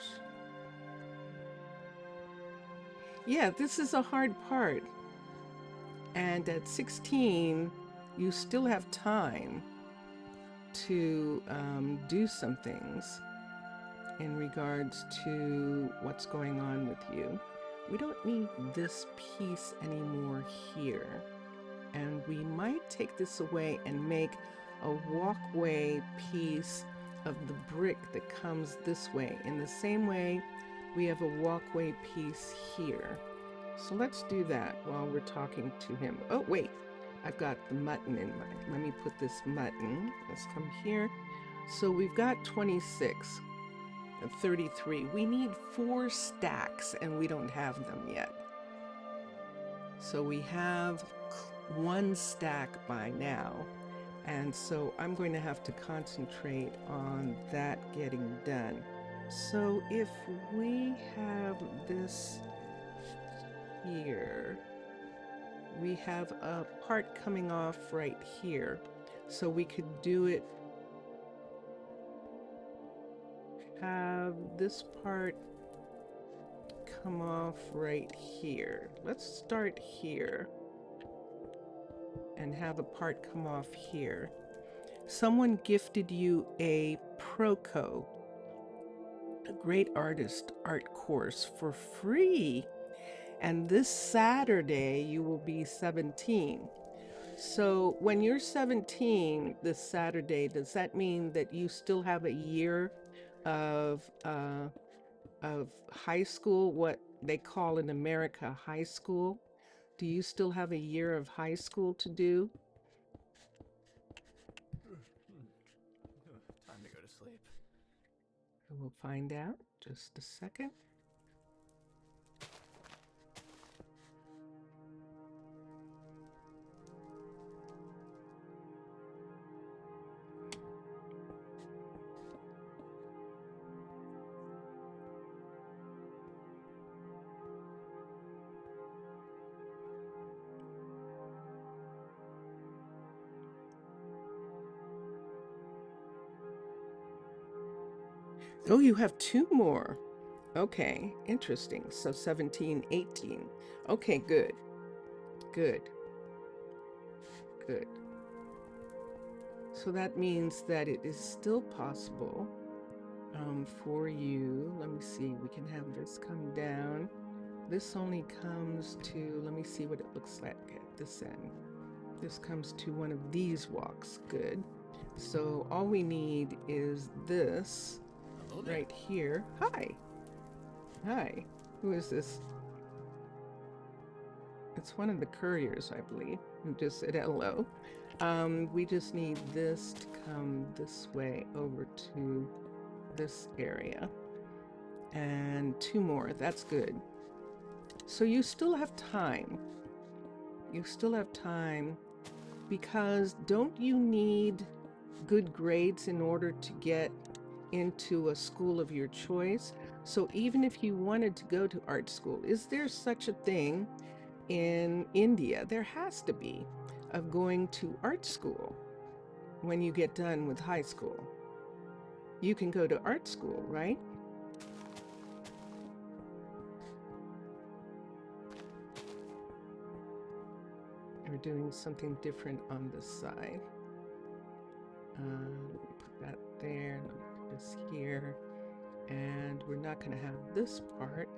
Yeah, this is a hard part. And at 16, you still have time to do some things in regards to what's going on with you. We don't need this piece anymore here. And we might take this away and make a walkway piece of the brick that comes this way. In the same way, we have a walkway piece here. So let's do that while we're talking to him. Oh, wait, I've got the mutton in mind. Let me put this mutton. Let's come here. So we've got 26 and 33. We need 4 stacks and we don't have them yet. So we have 1 stack by now. And so I'm going to have to concentrate on that getting done. So if we have this here, we have a part coming off right here. So we could do it, have this part come off right here. Let's start here and have a part come off here. Someone gifted you a Proco, a great artist art course, for free. And this Saturday, you will be 17. So when you're 17 this Saturday, does that mean that you still have a year of high school, what they call in America high school? Do you still have a year of high school to do? Time to go to sleep. We'll find out. Just a second. Oh, you have 2 more. Okay, interesting. So 17, 18. Okay, good. Good. Good. So that means that it is still possible for you. Let me see, we can have this come down. This only comes to, let me see what it looks like at this end. This comes to one of these walks. Good. So all we need is this Hello there. right here. Hi. Hi. Who is this? It's one of the couriers, I believe, who just said hello. We just need this to come this way over to this area. And 2 more. That's good. So you still have time. You still have time because don't you need good grades in order to get into a school of your choice? So even if you wanted to go to art school, is there such a thing in India? There has to be, of going to art school when you get done with high school. You can go to art school, right? We're doing something different on this side. Let me put that there, let me put this here. And we're not going to have this part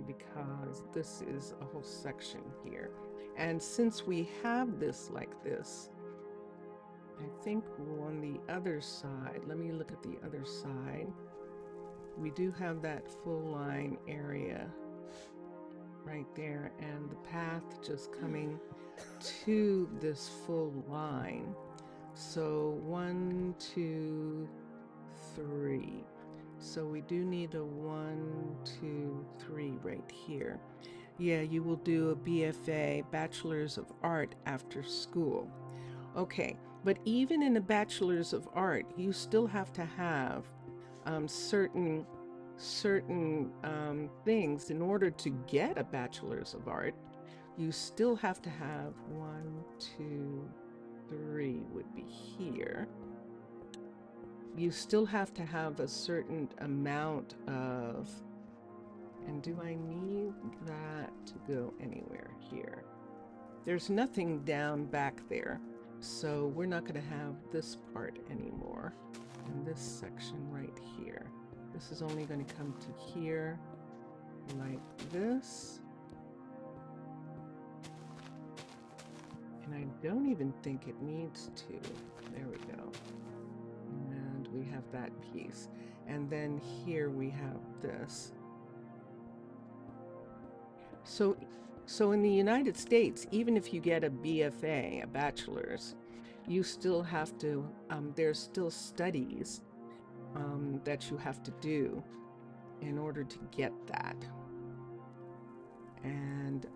because this is a whole section here. And since we have this like this, I think on the other side, let me look at the other side. We do have that full line area right there, and the path just coming to this full line. So 1, 2, 3. So we do need a 1, 2, 3 right here. Yeah, you will do a BFA, Bachelor's of Art, after school. Okay, but even in a Bachelor's of Art, you still have to have certain things in order to get a Bachelor's of Art. You still have to have 1, 2, 3 would be here. You still have to have a certain amount of, and do I need that to go anywhere here? There's nothing down back there, so we're not going to have this part anymore. And this section right here. This is only going to come to here, like this. And I don't even think it needs to. There we go. And we have that piece. And then here we have this. So in the United States, even if you get a BFA, a bachelor's, you still have to, there's still studies that you have to do in order to get that. And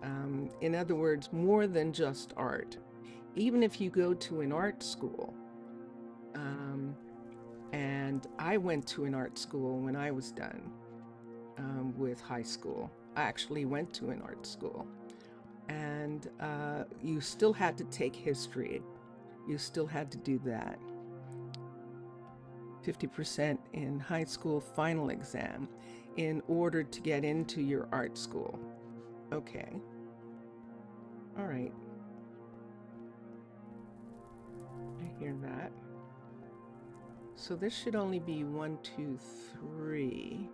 in other words, more than just art. Even if you go to an art school, and I went to an art school when I was done with high school. I actually went to an art school, and you still had to take history. You still had to do that. 50% in high school final exam in order to get into your art school. Okay. All right. I hear that. So this should only be 1, 2, 3.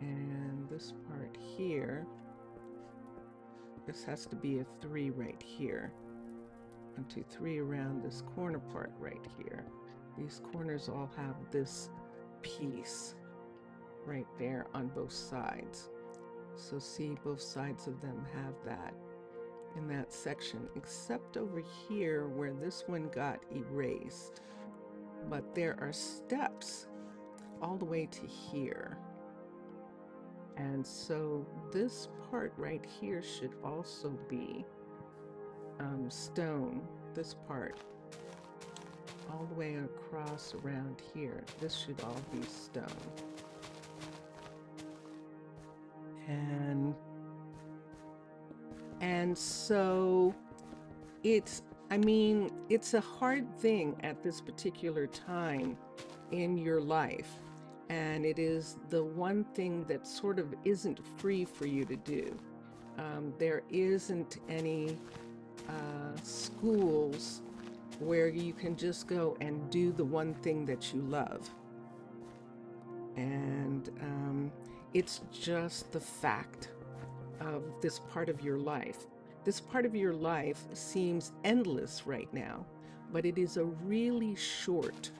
And this part here, this has to be a 3 right here. 1, 2, 3 around this corner part right here. These corners all have this piece right there on both sides. So see, both sides of them have that in that section, except over here where this one got erased. But there are steps all the way to here. And so this part right here should also be stone. This part all the way across around here, this should all be stone. And so it's, I mean, it's a hard thing at this particular time in your life. And it is the one thing that sort of isn't free for you to do. There isn't any schools where you can just go and do the one thing that you love. And it's just the fact of this part of your life. This part of your life seems endless right now, but it is a really short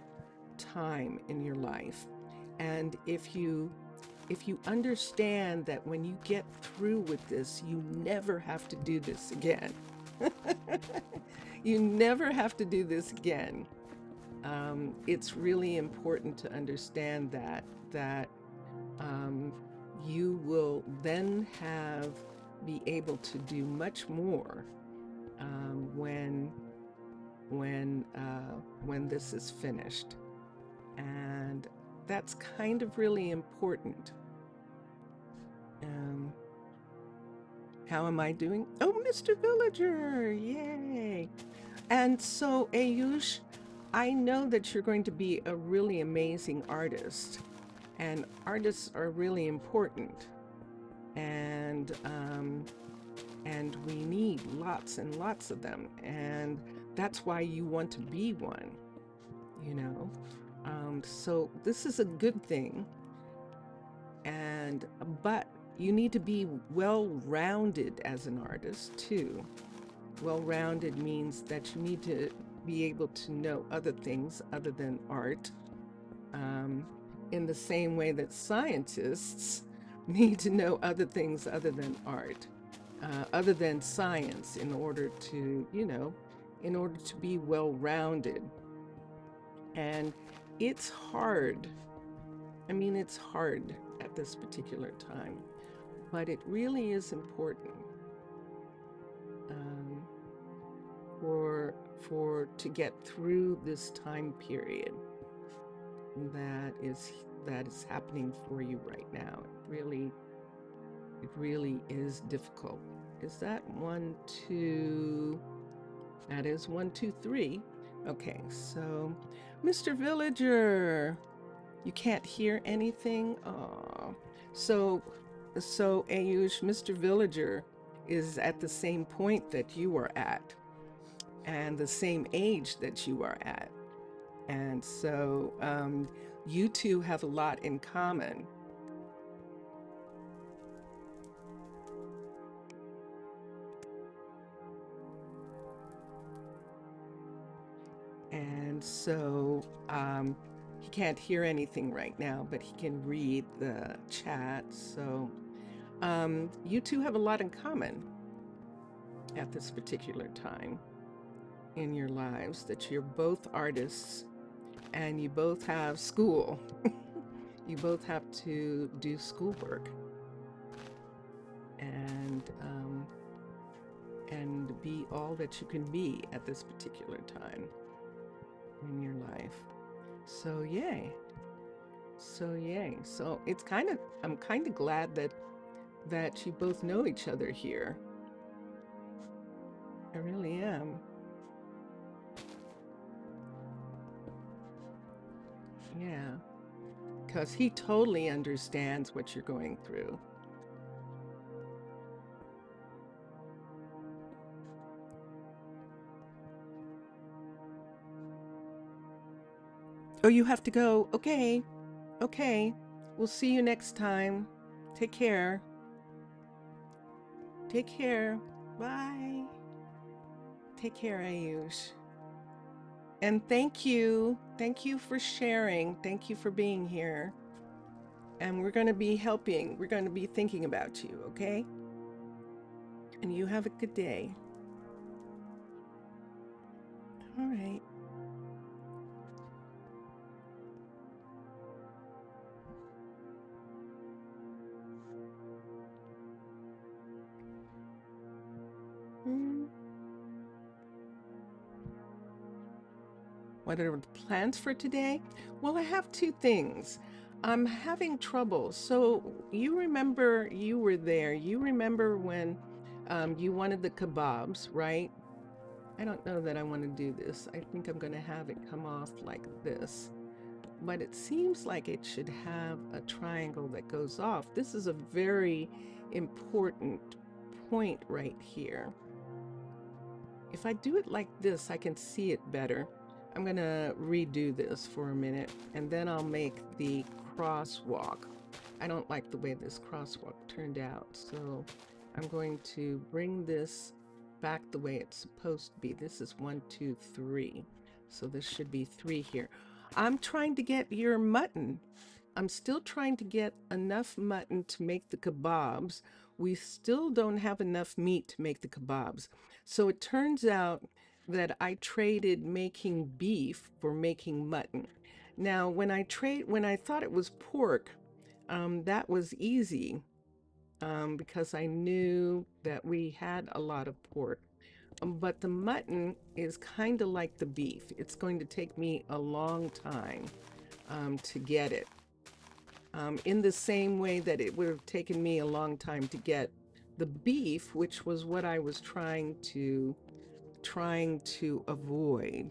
time in your life. And if you understand that when you get through with this, you never have to do this again. You never have to do this again. It's really important to understand that you will then be able to do much more when this is finished, and that's kind of really important. How am I doing? Oh, Mr. Villager, yay! And so, Ayush, I know that you're going to be a really amazing artist, and artists are really important, and we need lots and lots of them, and that's why you want to be one, you know. So this is a good thing, but you need to be well-rounded as an artist too. Well-rounded means that you need to be able to know other things other than art, in the same way that scientists need to know other things other than art, other than science, in order to be well-rounded. And it's hard. I mean, it's hard at this particular time, but it really is important to get through this time period that is happening for you right now. It really is difficult. Is that 1, 2? That is 1, 2, 3. Okay, so Mr. Villager, you can't hear anything? Oh, so Ayush, Mr. Villager is at the same point that you are at, and the same age that you are at. And so you two have a lot in common. And so he can't hear anything right now, but he can read the chat. So you two have a lot in common at this particular time in your lives, that you're both artists and you both have school. You both have to do schoolwork and be all that you can be at this particular time in your life. So yay. So it's I'm kind of glad that you both know each other here. I really am. Yeah, because he totally understands what you're going through. Oh, you have to go. Okay. We'll see you next time. Take care. Bye. Take care, Ayush. And thank you for sharing. Thank you for being here. And we're going to be helping. We're going to be thinking about you, okay? And you have a good day. All right. What are the plans for today? Well, I have 2 things. I'm having trouble. So you remember, you were there. You remember when you wanted the kebabs, right? I don't know that I want to do this. I think I'm going to have it come off like this. But it seems like it should have a triangle that goes off. This is a very important point right here. If I do it like this, I can see it better. I'm gonna redo this for a minute, and then I'll make the crosswalk. I don't like the way this crosswalk turned out, so I'm going to bring this back the way it's supposed to be. This is 1, 2, 3. So this should be 3 here. I'm trying to get your mutton. I'm still trying to get enough mutton to make the kebabs. We still don't have enough meat to make the kebabs. So it turns out that I traded making beef for making mutton. Now, when I thought it was pork, that was easy because I knew that we had a lot of pork. But the mutton is kind of like the beef. It's going to take me a long time to get it. In the same way that it would have taken me a long time to get the beef, which was what I was trying to avoid.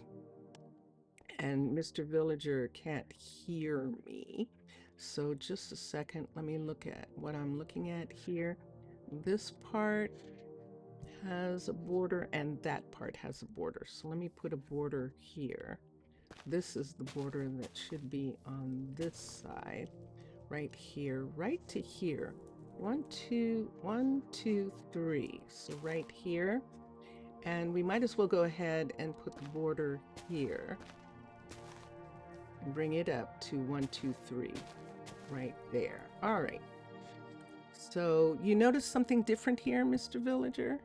And Mr. Villager can't hear me. So just a second, let me look at what I'm looking at here. This part has a border and that part has a border. So let me put a border here. This is the border that should be on this side, right here, right to here. 1, 2, 1, 2, 3. So right here. And we might as well go ahead and put the border here. And bring it up to 1, 2, 3. Right there. All right. So you notice something different here, Mr. Villager?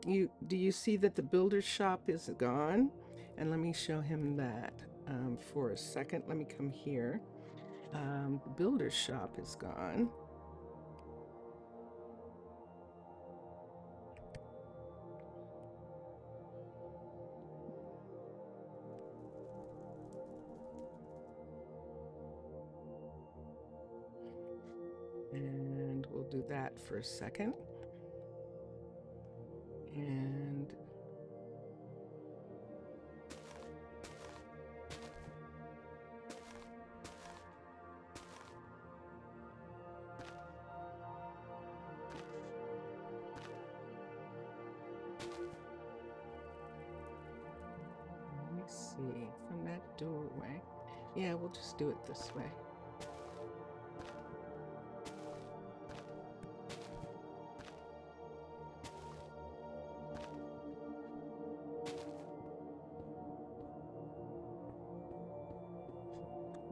Do you see that the builder's shop is gone? And let me show him that for a second. Let me come here. The builder's shop is gone. And we'll do that for a second. And let me see from that doorway. Yeah, we'll just do it this way.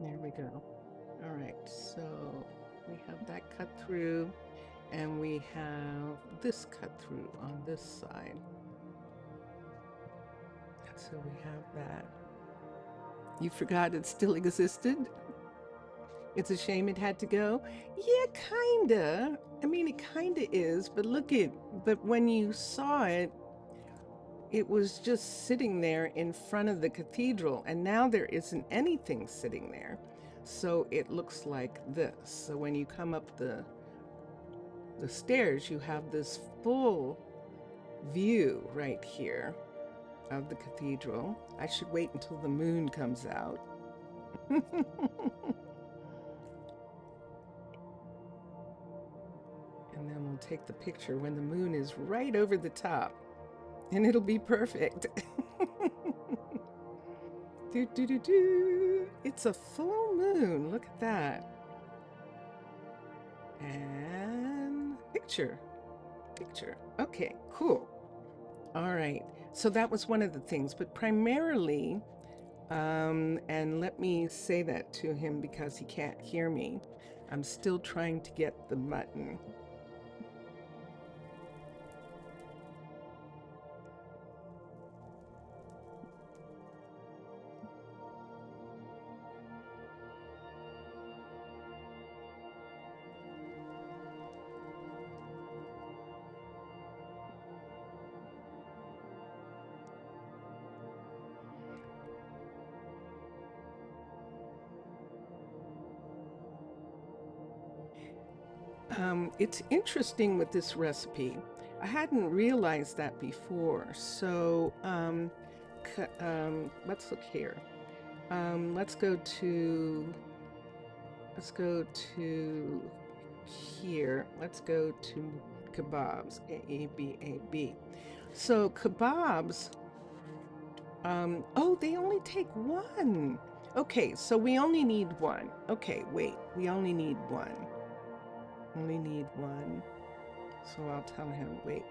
There we go. All right, so we have that cut through and we have this cut through on this side. So we have that. You forgot it still existed? It's a shame it had to go? Yeah, kinda. I mean, it kinda is, but but when you saw it, it was just sitting there in front of the cathedral, and now there isn't anything sitting there. So it looks like this. So when you come up the stairs, you have this full view right here of the cathedral. I should wait until the moon comes out. And then we'll take the picture when the moon is right over the top, and it'll be perfect. Do, do, do, do. It's a full moon. Look at that. And picture. Okay, cool. All right. So that was one of the things, but primarily, and let me say that to him because he can't hear me. I'm still trying to get the mutton. It's interesting with this recipe. I hadn't realized that before. So let's look here. Let's go to here. Let's go to kebabs, A-E-B-A-B. So kebabs, oh, they only take one. Okay, so we only need one. Okay, wait, we only need one. Only need one. So I'll tell him, wait.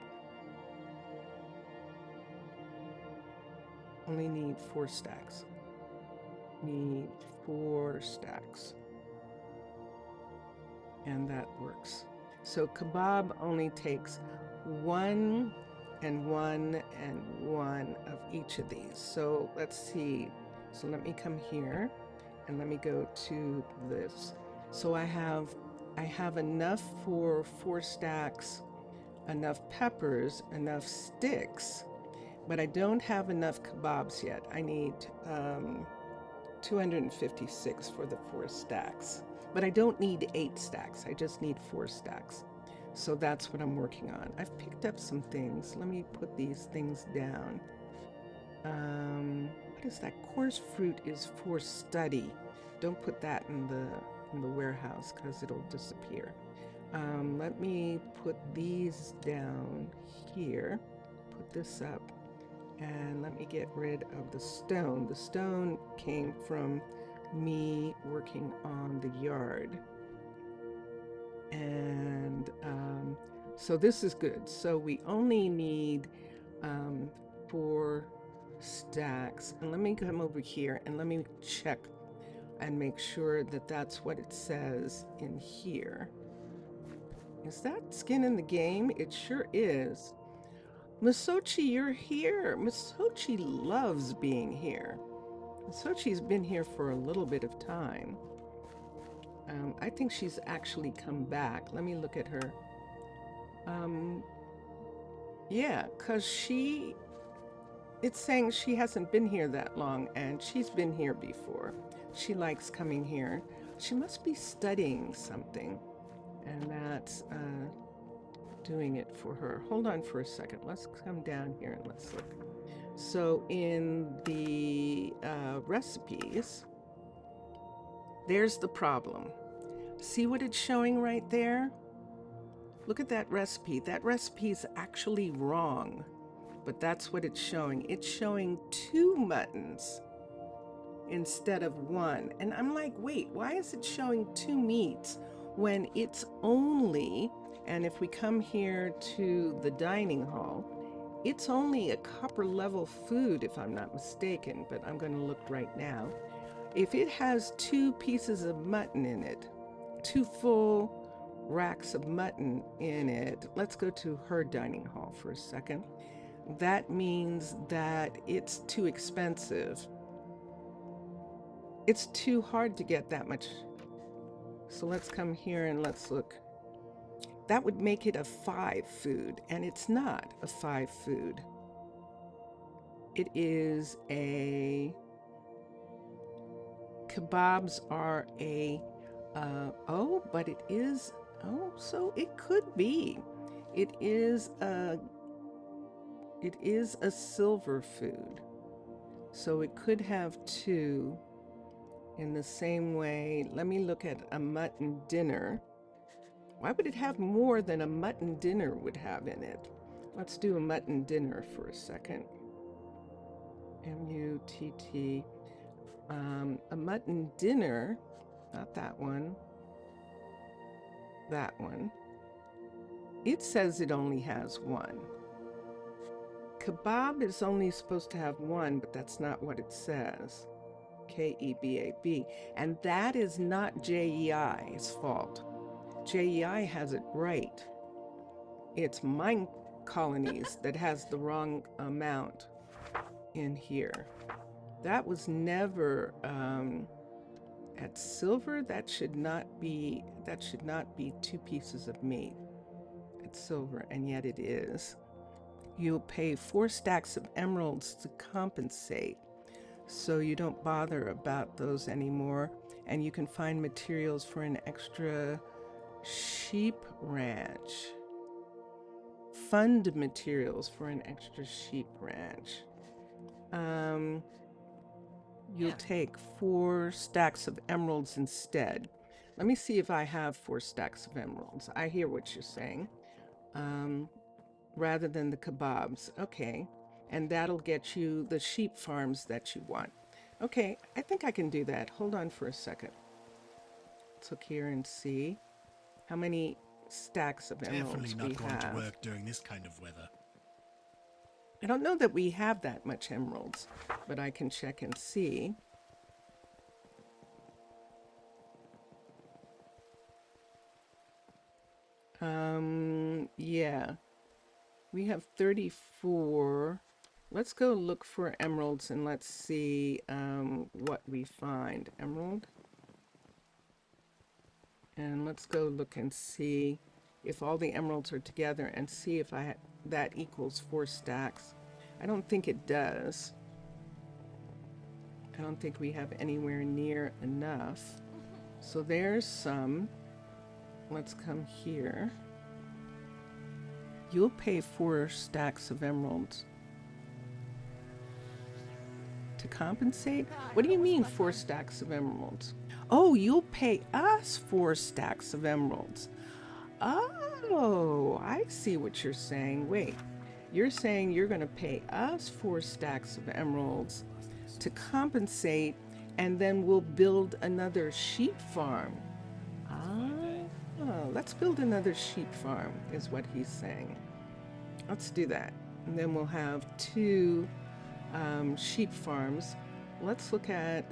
Only need 4 stacks. Need 4 stacks. And that works. So kebab only takes 1 and 1 and 1 of each of these. So let's see. So let me come here and let me go to this. So I have enough for 4 stacks, enough peppers, enough sticks, but I don't have enough kebabs yet. I need 256 for the 4 stacks. But I don't need 8 stacks. I just need 4 stacks. So that's what I'm working on. I've picked up some things. Let me put these things down. What is that? Coarse fruit is for study. Don't put that in the warehouse because it'll disappear. Let me put these down here. Put this up. And let me get rid of the stone. The stone came from me working on the yard. And so this is good. So we only need 4 stacks. And let me come over here and let me check and make sure that that's what it says in here. Is that skin in the game? It sure is. Masochi, you're here. Masochi loves being here. Masochi's been here for a little bit of time. I think she's actually come back. Let me look at her. Yeah, because it's saying she hasn't been here that long, and she's been here before. She likes coming here. She must be studying something, and that's doing it for her. Hold on for a second. Let's come down here and let's look. So in the recipes, there's the problem. See what it's showing right there? Look at that recipe. That recipe is actually wrong, but that's what it's showing. It's showing 2 muttons instead of 1. And I'm like, wait, why is it showing 2 meats when it's only, and if we come here to the dining hall, it's only a copper level food, if I'm not mistaken, but I'm going to look right now. If it has 2 pieces of mutton in it, 2 full racks of mutton in it, let's go to her dining hall for a second. That means that it's too expensive. It's too hard to get that much. So let's come here and let's look. That would make it a 5 food, and it's not a 5 food. It is a, kebabs are a, oh, but it is, oh, so it could be. It is a silver food. So it could have 2 in the same way. Let me look at a mutton dinner. Why would it have more than a mutton dinner would have in it? Let's do a mutton dinner for a second. M-U-T-T. A mutton dinner, not that one. That one. It says it only has 1. Kebab is only supposed to have 1, but that's not what it says. K-E-B-A-B. And that is not JEI's fault. JEI has it right. It's Minecolonies that has the wrong amount in here. That was never at silver. That should not be 2 pieces of meat at silver, and yet it is. You'll pay 4 stacks of emeralds to compensate, so you don't bother about those anymore, and you can find materials for an extra sheep ranch. Fund materials for an extra sheep ranch. You'll take 4 stacks of emeralds instead. Let me see if I have 4 stacks of emeralds. I hear what you're saying. rather than the kebabs. Okay. And that'll get you the sheep farms that you want. Okay, I think I can do that. Hold on for a second. Let's look here and see how many stacks of emeralds Definitely we not going to have. work during this kind of weather. I don't know that we have that much emeralds, but I can check and see. Yeah. We have 34. Let's go look for emeralds and let's see what we find. Emerald. And let's go look and see if all the emeralds are together and see if that equals 4 stacks. I don't think it does. I don't think we have anywhere near enough. So there's some. Let's come here. You'll pay 4 stacks of emeralds to compensate? What do you mean 4 stacks of emeralds? Oh, you'll pay us 4 stacks of emeralds. Oh, I see what you're saying. Wait, you're saying you're going to pay us 4 stacks of emeralds to compensate, and then we'll build another sheep farm. Let's build another sheep farm, is what he's saying. Let's do that. And then we'll have 2 sheep farms. Let's look at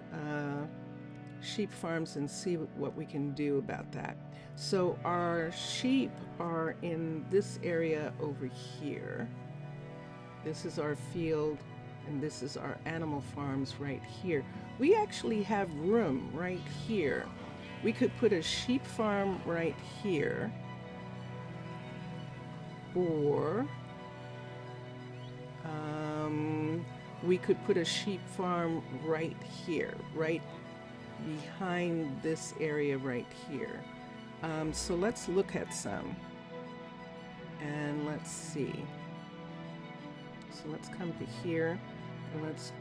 sheep farms and see what we can do about that. So our sheep are in this area over here. This is our field, and this is our animal farms right here. We actually have room right here. We could put a sheep farm right here, or we could put a sheep farm right here, right behind this area right here. So let's look at some and let's see. So let's come to here and let's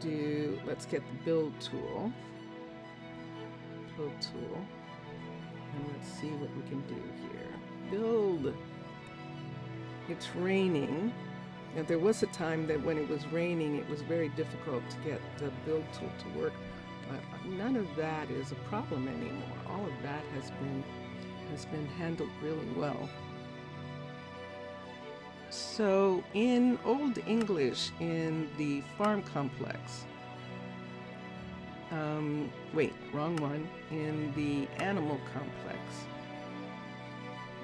get the build tool. And let's see what we can do here. Build. It's raining. Now, there was a time that when it was raining, it was very difficult to get the build tool to work. But none of that is a problem anymore. All of that has been handled really well. So in Old English, in the farm complex, wait, wrong one, in the animal complex.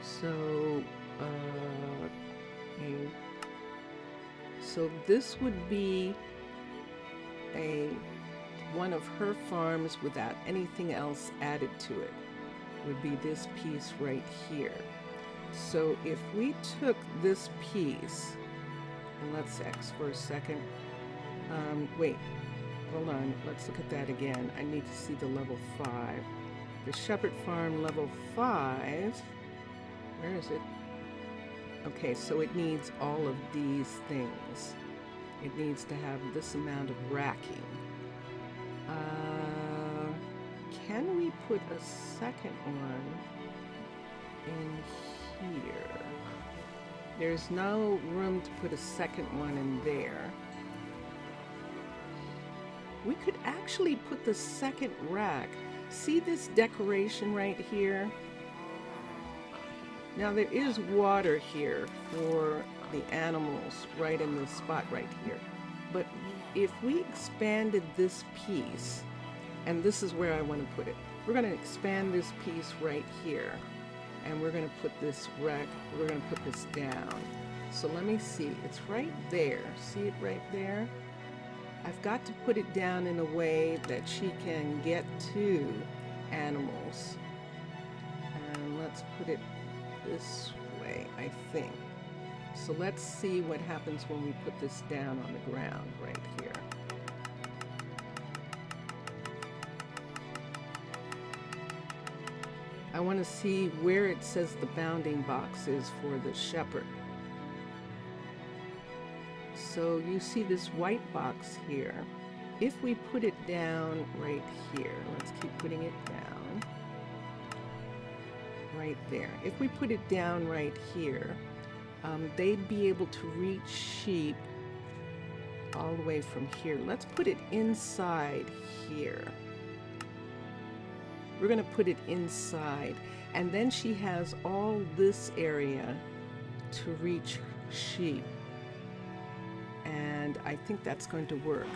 So this would be one of her farms without anything else added to it. Would be this piece right here. So if we took this piece, and let's X for a second. Wait, hold on, let's look at that again. I need to see the level 5. The shepherd farm level 5, where is it? Okay, so it needs all of these things. It needs to have this amount of racking. Can we put a second one in here? There's no room to put a second one in there. We could actually put the second rack. See this decoration right here? Now there is water here for the animals right in this spot right here. But if we expanded this piece, and this is where I want to put it, we're going to expand this piece right here. And we're going to put this rack, we're going to put this down. So let me see, it's right there. See it right there? I've got to put it down in a way that she can get to animals. And let's put it this way, I think. So let's see what happens when we put this down on the ground right here. I want to see where it says the bounding box is for the shepherd. So you see this white box here. If we put it down right here, let's keep putting it down. Right there. If we put it down right here, they'd be able to reach sheep all the way from here. Let's put it inside here. We're going to put it inside. And then she has all this area to reach sheep. And I think that's going to work.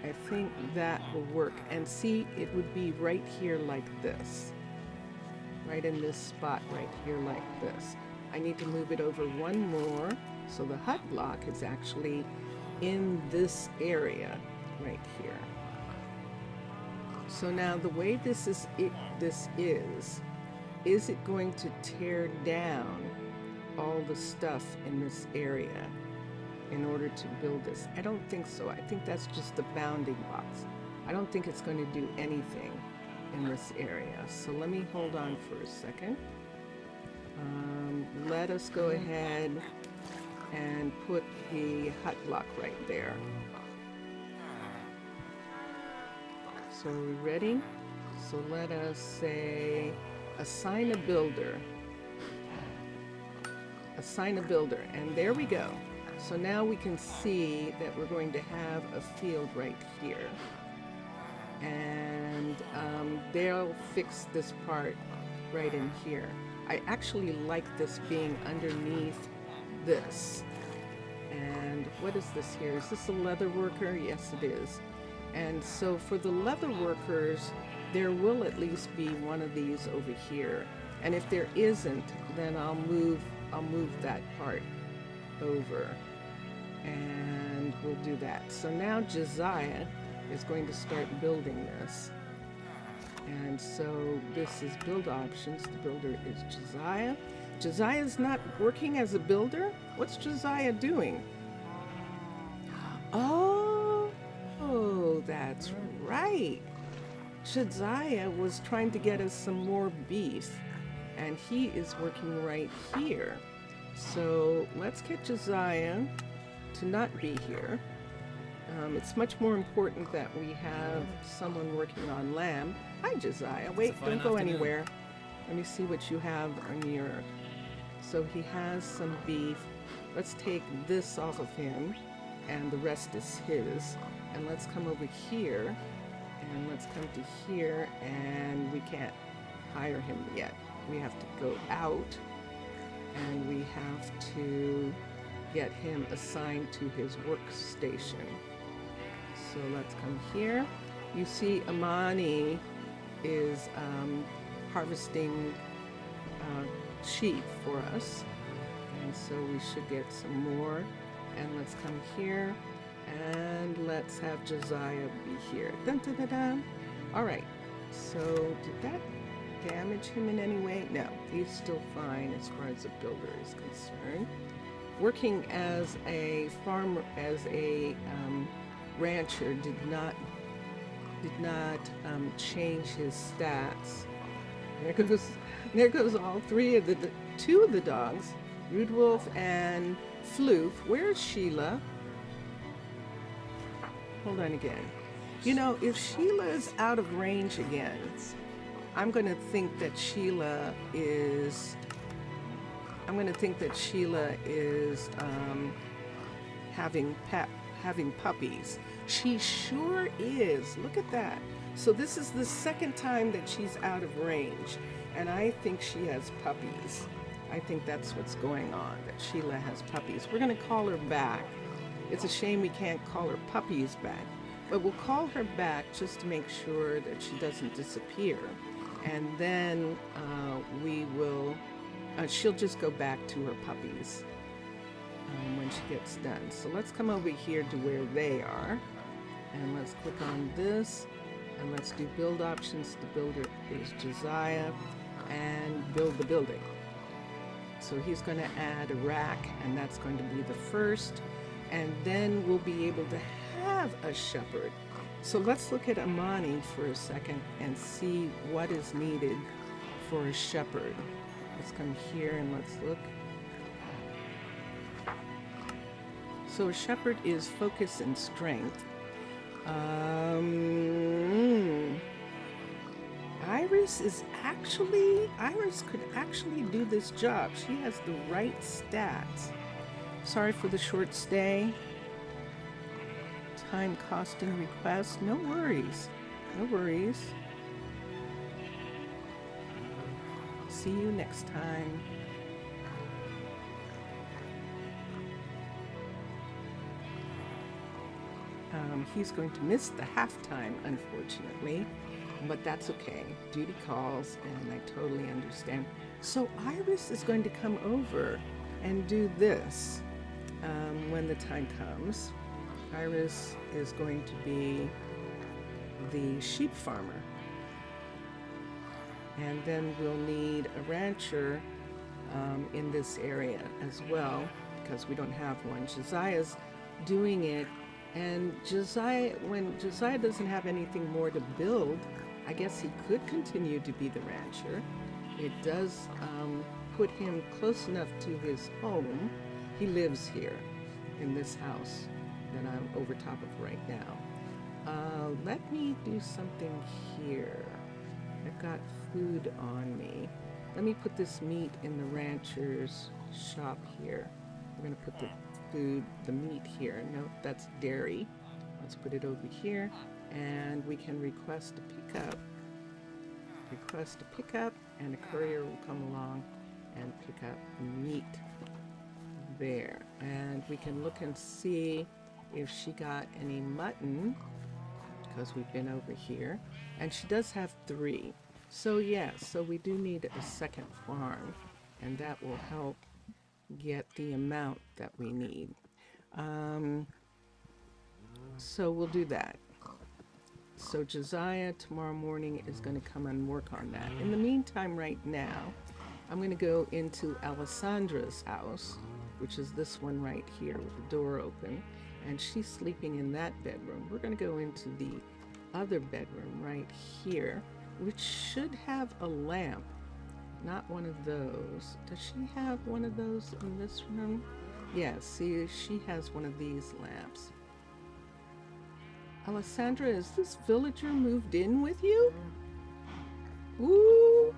I think that will work. And see, it would be right here like this. Right in this spot right here like this. I need to move it over one more. So the hut block is actually in this area right here. So now the way this is it going to tear down all the stuff in this area in order to build this? I don't think so. I think that's just the bounding box. I don't think it's going to do anything in this area. So let me hold on for a second. Let us go ahead and put the hut block right there. So are we ready? So let us say assign a builder. Assign a builder, and there we go. So now we can see that we're going to have a field right here. And they'll fix this part right in here. I actually like this being underneath this. And what is this here? Is this a leather worker? Yes, it is. And so for the leather workers, there will at least be one of these over here. And if there isn't, then I'll move that part over. And we'll do that. So now Josiah is going to start building this. And so this is build options. The builder is Josiah. Josiah's not working as a builder? What's Josiah doing? Oh, that's right. Josiah was trying to get us some more beef, and he is working right here. So let's get Josiah to not be here. It's much more important that we have someone working on lamb. Hi, Josiah. Wait, don't go anywhere. Let me see what you have on your... So he has some beef. Let's take this off of him, and the rest is his. And let's come over here, and let's come to here, and we can't hire him yet. We have to go out, and we have to get him assigned to his workstation. So let's come here. You see Amani is harvesting sheep for us, and so we should get some more. And let's come here, and let's have Josiah be here. Dun, dun, dun, dun. All right, so did that damage him in any way? No, he's still fine as far as the builder is concerned. Working as a farmer, as a rancher, did not change his stats. There goes all two of the dogs, Rudolph and Floof. Where's Sheila? Hold on again. You know, if Sheila is out of range again, I'm going to think that Sheila is having puppies. She sure is. Look at that. So this is the second time that she's out of range, and I think she has puppies. I think that's what's going on, that Sheila has puppies. We're going to call her back. It's a shame we can't call her puppies back, but we'll call her back just to make sure that she doesn't disappear. And then she'll just go back to her puppies when she gets done. So let's come over here to where they are, and let's click on this, and let's do build options. The builder is Josiah, and build the building. So he's going to add a rack, and that's going to be the first, and then we'll be able to have a shepherd. So let's look at Amani for a second and see what is needed for a shepherd. Let's come here and let's look. So a shepherd is focus and strength. Iris could actually do this job. She has the right stats. Sorry for the short stay. Time costing request. No worries. No worries. See you next time. He's going to miss the halftime, unfortunately, but that's okay. Duty calls, and I totally understand. So Iris is going to come over and do this when the time comes. Iris is going to be the sheep farmer. And then we'll need a rancher in this area as well, because we don't have one. Josiah's doing it, and when Josiah doesn't have anything more to build, I guess he could continue to be the rancher. It does put him close enough to his home. He lives here in this house that I'm over top of right now. Let me do something here. I've got food on me. Let me put this meat in the rancher's shop here. We're going to put the meat here. No, that's dairy. Let's put it over here, and we can request a pickup. Request a pickup, and a courier will come along and pick up meat there. And we can look and see if she got any mutton, because we've been over here, and she does have 3. So yes, so we do need a second farm, and that will help get the amount that we need. So we'll do that. So Josiah tomorrow morning is going to come and work on that. In the meantime, right now, I'm going to go into Alessandra's house, which is this one right here with the door open, and she's sleeping in that bedroom. We're going to go into the other bedroom right here, which should have a lamp, not one of those. Does she have one of those in this room? Yes, see, she has one of these lamps. Alessandra, is this villager moved in with you? Ooh,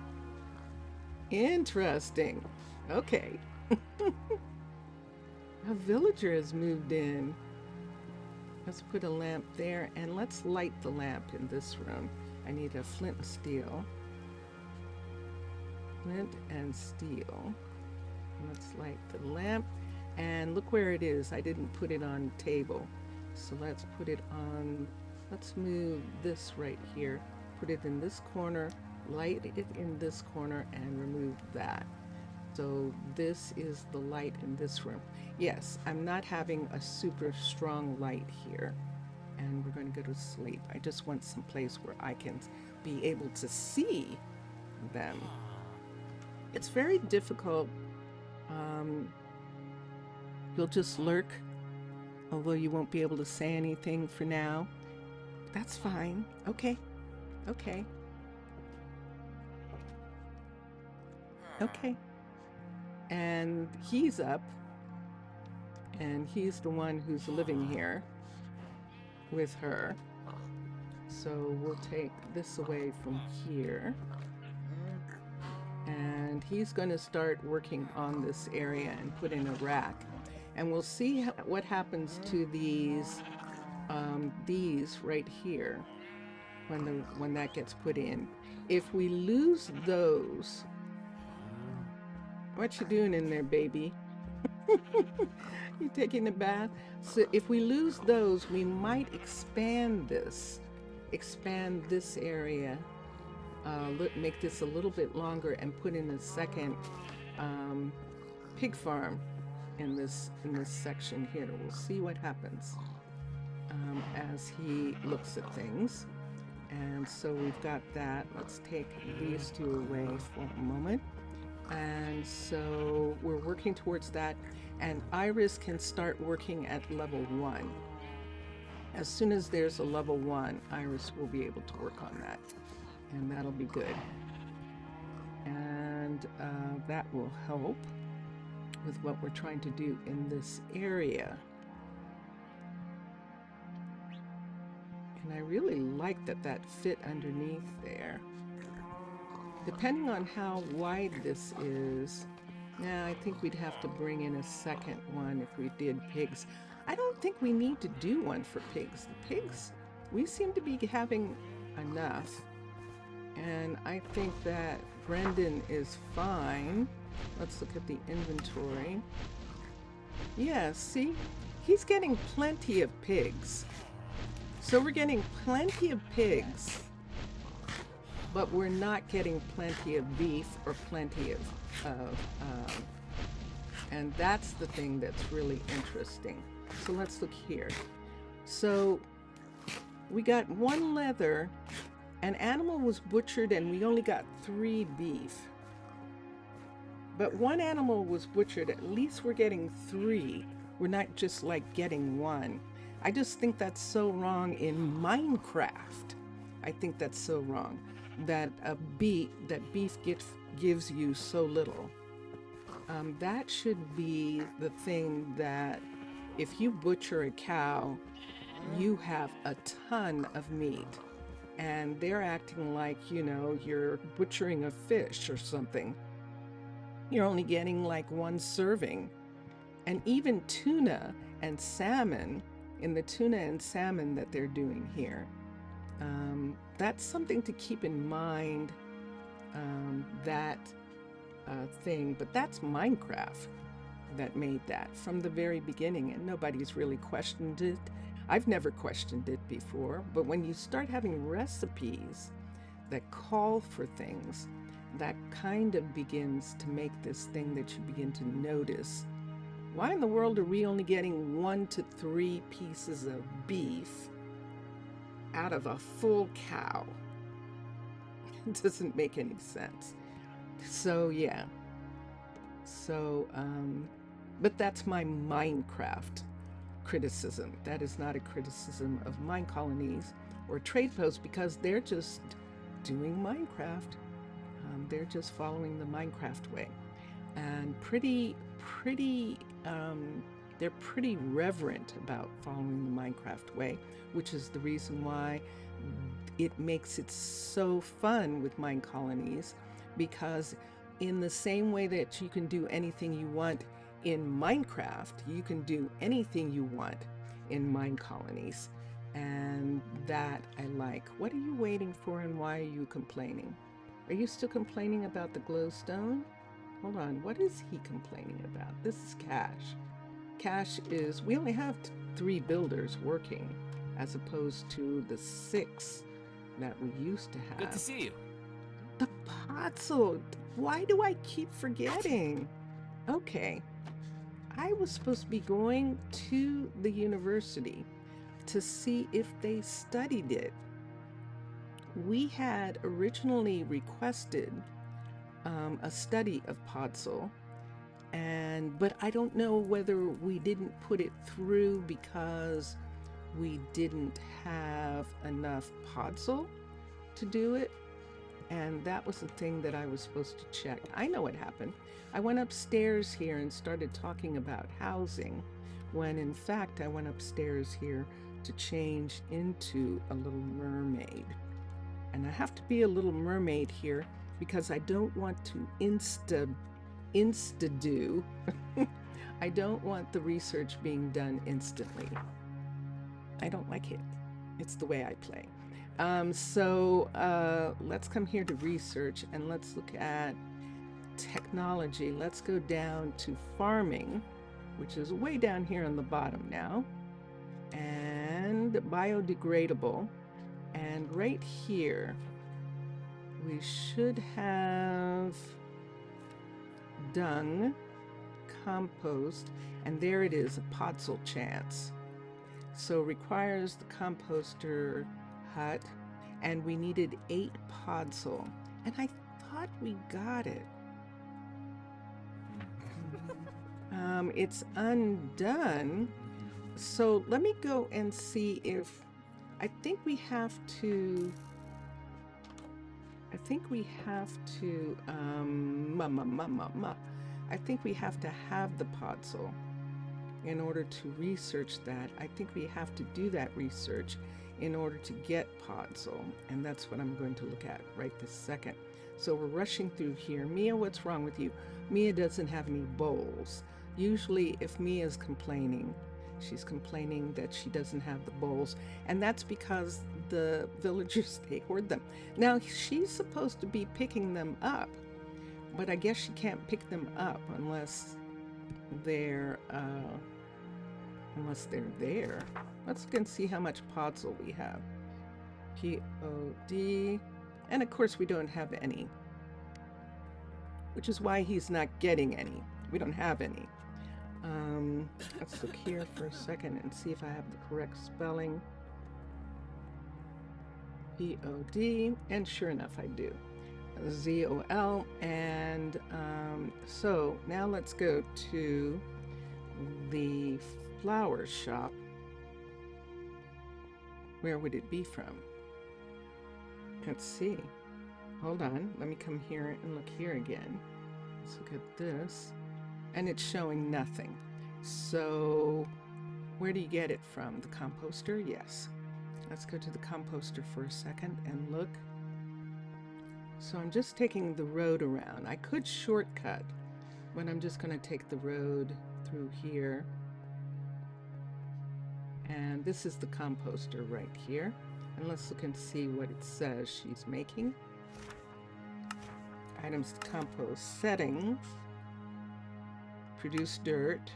interesting. Okay. A villager has moved in. Let's put a lamp there, and let's light the lamp in this room. I need a flint and steel. Flint and steel. Let's light the lamp, and look where it is. I didn't put it on table. So let's put it on, let's move this right here, put it in this corner, light it in this corner, and remove that. So this is the light in this room. Yes, I'm not having a super strong light here, and we're going to go to sleep. I just want some place where I can be able to see them. It's very difficult. You'll just lurk, although you won't be able to say anything for now. That's fine. Okay. Okay. Okay. And he's up, and he's the one who's living here with her. So we'll take this away from here. And he's going to start working on this area and put in a rack. And we'll see what happens to these right here when that gets put in. If we lose those, what you doing in there, baby? You taking a bath? So if we lose those, we might expand this area, make this a little bit longer, and put in a second pig farm in this section here. We'll see what happens as he looks at things. And so we've got that. Let's take these two away for a moment. And so we're working towards that, and Iris can start working at level 1. As soon as there's a level 1, Iris will be able to work on that, and that'll be good. And that will help with what we're trying to do in this area. And I really like that fit underneath there. Depending on how wide this is, now I think we'd have to bring in a second one if we did pigs. I don't think we need to do one for pigs. The pigs, we seem to be having enough. And I think that Brendan is fine. Let's look at the inventory. Yeah, see? He's getting plenty of pigs. So we're getting plenty of pigs, but we're not getting plenty of beef or plenty of and that's the thing that's really interesting. So let's look here. So we got 1 leather, an animal was butchered, and we only got 3 beef. But 1 animal was butchered, at least we're getting 3. We're not just like getting 1. I just think that's so wrong in Minecraft. I think that's so wrong that beef gives you so little. That should be the thing that if you butcher a cow, you have a ton of meat. And they're acting like, you know, you're butchering a fish or something. You're only getting like 1 serving. And even tuna and salmon, in the tuna and salmon that they're doing here, that's something to keep in mind, that thing. But that's Minecraft that made that from the very beginning, and nobody's really questioned it. I've never questioned it before, but when you start having recipes that call for things, that kind of begins to make this thing that you begin to notice. Why in the world are we only getting 1 to 3 pieces of beef out of a full cow? It doesn't make any sense. So yeah. So, but that's my Minecraft criticism. That is not a criticism of Minecolonies or Trade Post, because they're just doing Minecraft. They're just following the Minecraft way, and they're pretty reverent about following the Minecraft way, which is the reason why it makes it so fun with Minecolonies, because in the same way that you can do anything you want in Minecraft, you can do anything you want in Minecolonies. And that I like. What are you waiting for, and why are you complaining? Are you still complaining about the glowstone? Hold on, what is he complaining about? This is Cash. Cash is, we only have 3 builders working, as opposed to the 6 that we used to have. Good to see you. The Potzel. Why do I keep forgetting? Okay. I was supposed to be going to the university to see if they studied it. We had originally requested a study of Potzel, but I don't know whether we didn't put it through because we didn't have enough Potzel to do it. And that was the thing that I was supposed to check. I know what happened. I went upstairs here and started talking about housing, when in fact I went upstairs here to change into a little mermaid. And I have to be a little mermaid here because I don't want to insta-do. I don't want the research being done instantly. I don't like it. It's the way I play. Let's come here to research, and let's look at technology. Let's go down to farming, which is way down here on the bottom now, and biodegradable. And right here, we should have dung, compost, and there it is, a Potzel chance. So requires the composter hut, and we needed 8 Potzel, and I thought we got it. It's undone. So let me go and see if I think we have to I think we have to have the Potzel in order to research that. I think we have to do that research in order to get Potzel, and that's what I'm going to look at right this second. So we're rushing through here. Mia, what's wrong with you? Mia doesn't have any bowls. Usually if Mia's complaining, she's complaining that she doesn't have the bowls. And that's because the villagers, they hoard them. Now, she's supposed to be picking them up, but I guess she can't pick them up unless they're there. Let's look and see how much podzol we have. P-O-D. And of course we don't have any, which is why he's not getting any. We don't have any. Let's look here for a second and see if I have the correct spelling. P-O-D, and sure enough I do. Z-O-L, and so now let's go to the flower shop. Where would it be from? Let's see. Hold on, let me come here and look here again. Let's look at this, and it's showing nothing. So where do you get it from? The composter? Yes. Let's go to the composter for a second and look. So I'm just taking the road around. I could shortcut, but I'm just going to take the road through here. And this is the composter right here. And let's look and see what it says she's making. Items to compost. Settings. Produce dirt.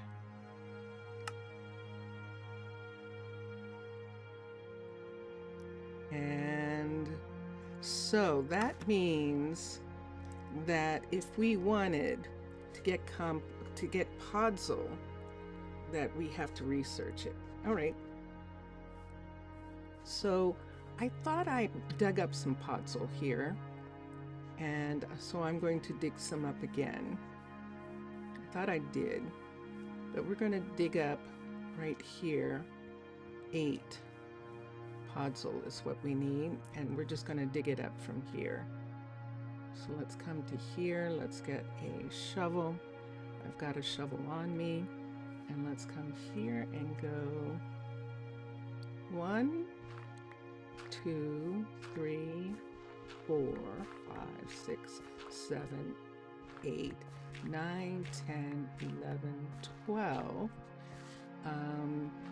And so that means that if we wanted to get podzol, that we have to research it. All right. So I thought I dug up some podzol here, and so I'm going to dig some up again. I thought I did, but we're going to dig up right here. 8 podzol is what we need, and we're just going to dig it up from here. So let's come to here. Let's get a shovel. I've got a shovel on me, and let's come here and go 1, 2, 3, 4, 5, 6, 7, 8, 9, 10, 11, 12,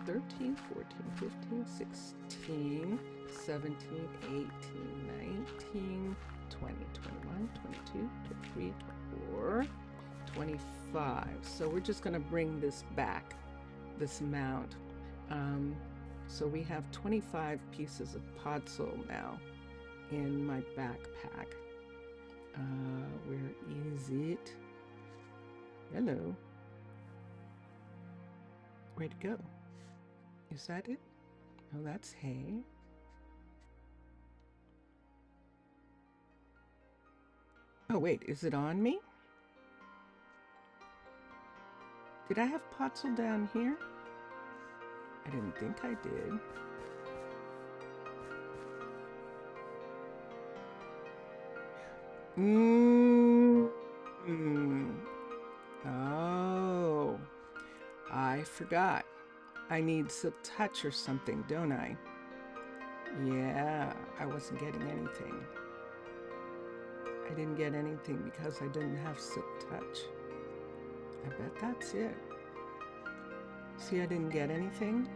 13, 14, 15, 16, 17, 18, 19, 20, 21, 22, 23, 24, 25. So we're just going to bring this back, this amount. So we have 25 pieces of podzol now in my backpack. Where is it? Hello. Where'd it go? Is that it? Oh, that's hay. Oh, wait, is it on me? Did I have podzol down here? I didn't think I did. Oh, I forgot. I need silk touch or something, don't I? Yeah, I wasn't getting anything. I didn't get anything because I didn't have silk touch. I bet that's it. See, I didn't get anything.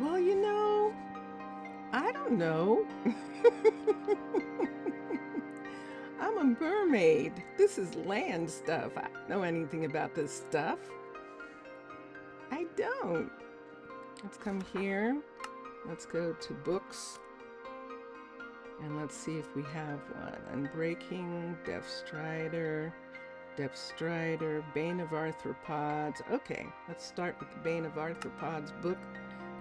Well, you know, I don't know. I'm a mermaid. This is land stuff. I don't know anything about this stuff. I don't. Let's come here. Let's go to books. And let's see if we have one. Unbreaking, Death Strider, Bane of Arthropods. Okay, let's start with the Bane of Arthropods book.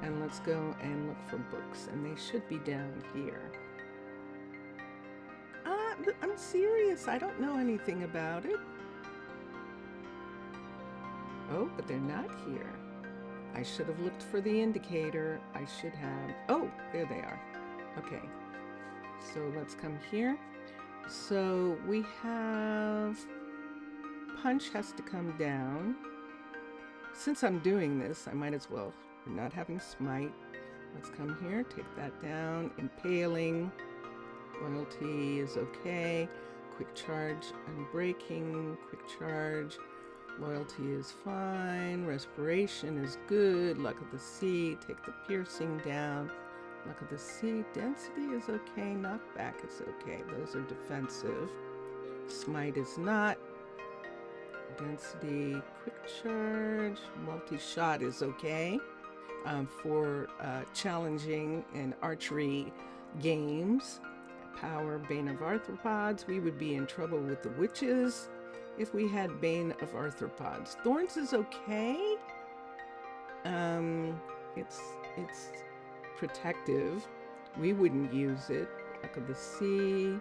And let's go and look for books. And they should be down here. I'm serious. I don't know anything about it. Oh, but they're not here. I should have looked for the indicator. I should have. Oh, there they are. Okay. So let's come here. So we have Punch has to come down. Since I'm doing this, I might as well. We're not having Smite. Let's come here, take that down. Impaling. Loyalty is okay. Quick charge, unbreaking, quick charge. Loyalty is fine. Respiration is good. Luck of the sea, take the piercing down. Luck of the sea, density is okay. Knockback is okay. Those are defensive. Smite is not. Density, quick charge, multi-shot is okay for challenging and archery games. Power, Bane of Arthropods. We would be in trouble with the witches if we had Bane of Arthropods. Thorns is okay. It's protective. We wouldn't use it. Luck of the Sea,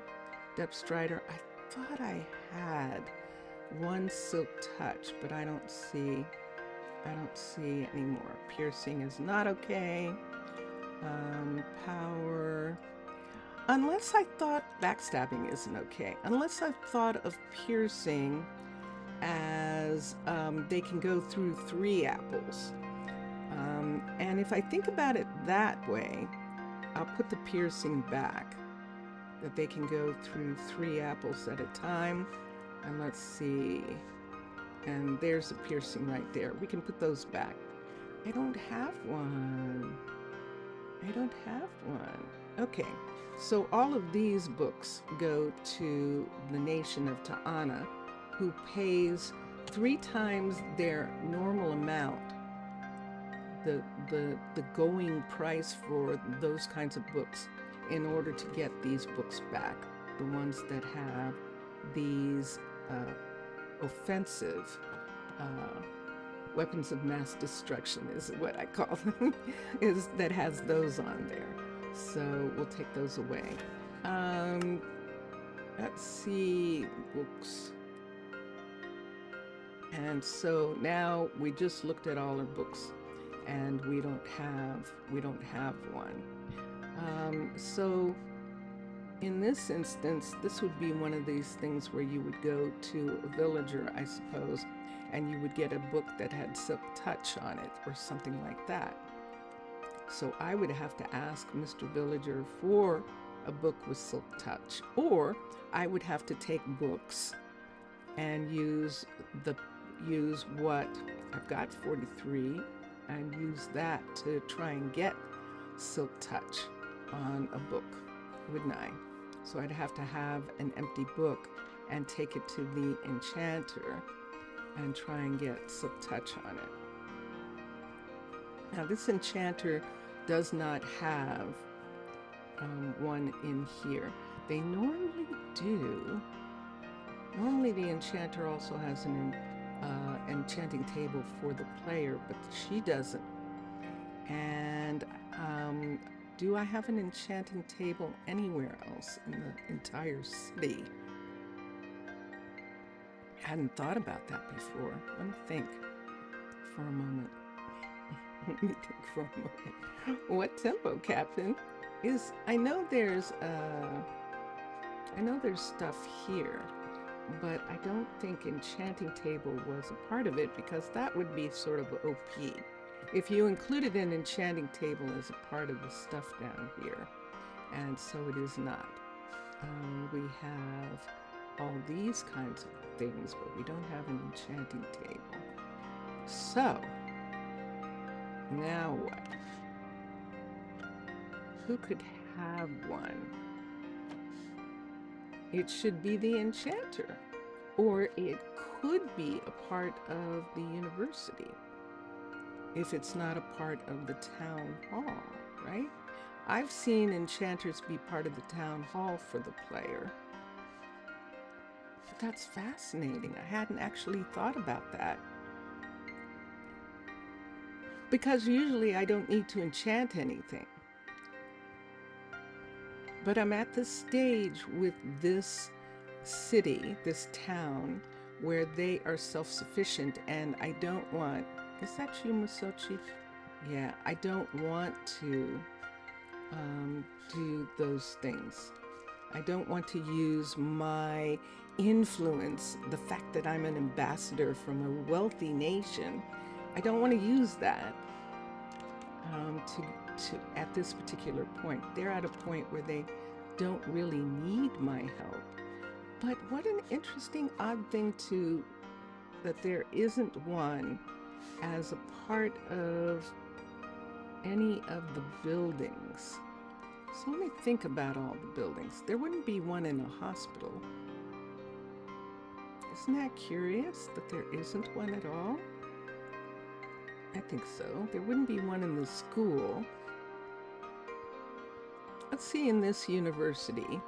Depth Strider. I thought I had one Silk Touch, but I don't see anymore. Piercing is not okay. Power. Unless I thought backstabbing isn't okay. Unless I thought of piercing as they can go through 3 apples. And if I think about it that way, I'll put the piercing back. That they can go through 3 apples at a time. And let's see. And there's a piercing right there. We can put those back. I don't have one. Okay. So all of these books go to the nation of Ta'ana, who pays 3 times their normal amount, the going price for those kinds of books, in order to get these books back. The ones that have these offensive weapons of mass destruction is what I call them, is that has those on there. So we'll take those away. Let's see, books. And so now we just looked at all our books, and we don't have one. So in this instance, this would be one of these things where you would go to a villager, I suppose, and you would get a book that had Silk Touch on it or something like that. So I would have to ask Mr. Villager for a book with Silk Touch, or I would have to take books and use what I've got, 43, and use that to try and get Silk Touch on a book, wouldn't I? So I'd have to have an empty book and take it to the enchanter and try and get Silk Touch on it. Now this enchanter does not have one in here. They normally do. Normally the enchanter also has an enchanting table for the player, but she doesn't. And do I have an enchanting table anywhere else in the entire city? I hadn't thought about that before. Let me think for a moment. What tempo, Captain? I know there's stuff here, but I don't think enchanting table was a part of it, because that would be sort of OP if you included an enchanting table as a part of the stuff down here, and so it is not. We have all these kinds of things, but we don't have an enchanting table. So now what? Who could have one? It should be the enchanter, or it could be a part of the university if it's not a part of the town hall, right? I've seen enchanters be part of the town hall for the player. But that's fascinating. I hadn't actually thought about that. Because usually I don't need to enchant anything. But I'm at this stage with this city, this town, where they are self-sufficient, and I don't want... Is that you, Masochi? Yeah, I don't want to do those things. I don't want to use my influence, the fact that I'm an ambassador from a wealthy nation. I don't want to use that to at this particular point. They're at a point where they don't really need my help. But what an interesting, odd thing that there isn't one as a part of any of the buildings. So let me think about all the buildings. There wouldn't be one in a hospital. Isn't that curious that there isn't one at all? I think so. There wouldn't be one in the school. Let's see in this university,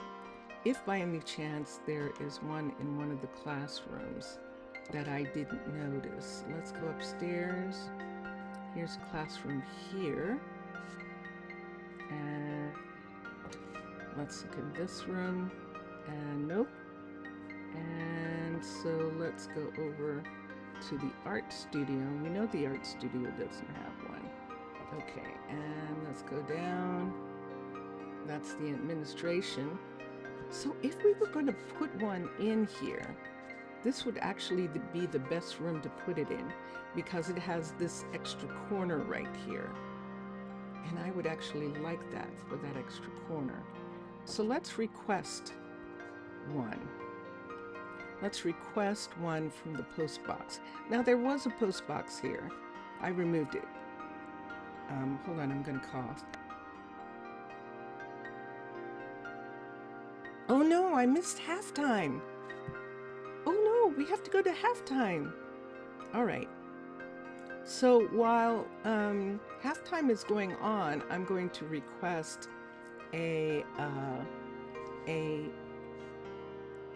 if by any chance there is one in one of the classrooms that I didn't notice. Let's go upstairs. Here's a classroom here. And let's look in this room. And nope. And so let's go over to the art studio. We know the art studio doesn't have one. Okay, and let's go down. That's the administration. So if we were going to put one in here, this would actually be the best room to put it in because it has this extra corner right here. And I would actually like that for that extra corner. So let's request one. Let's request one from the post box. Now there was a post box here. I removed it. Hold on, I'm gonna cough. Oh no, I missed halftime. Oh no, we have to go to halftime. All right. So while halftime is going on, I'm going to request an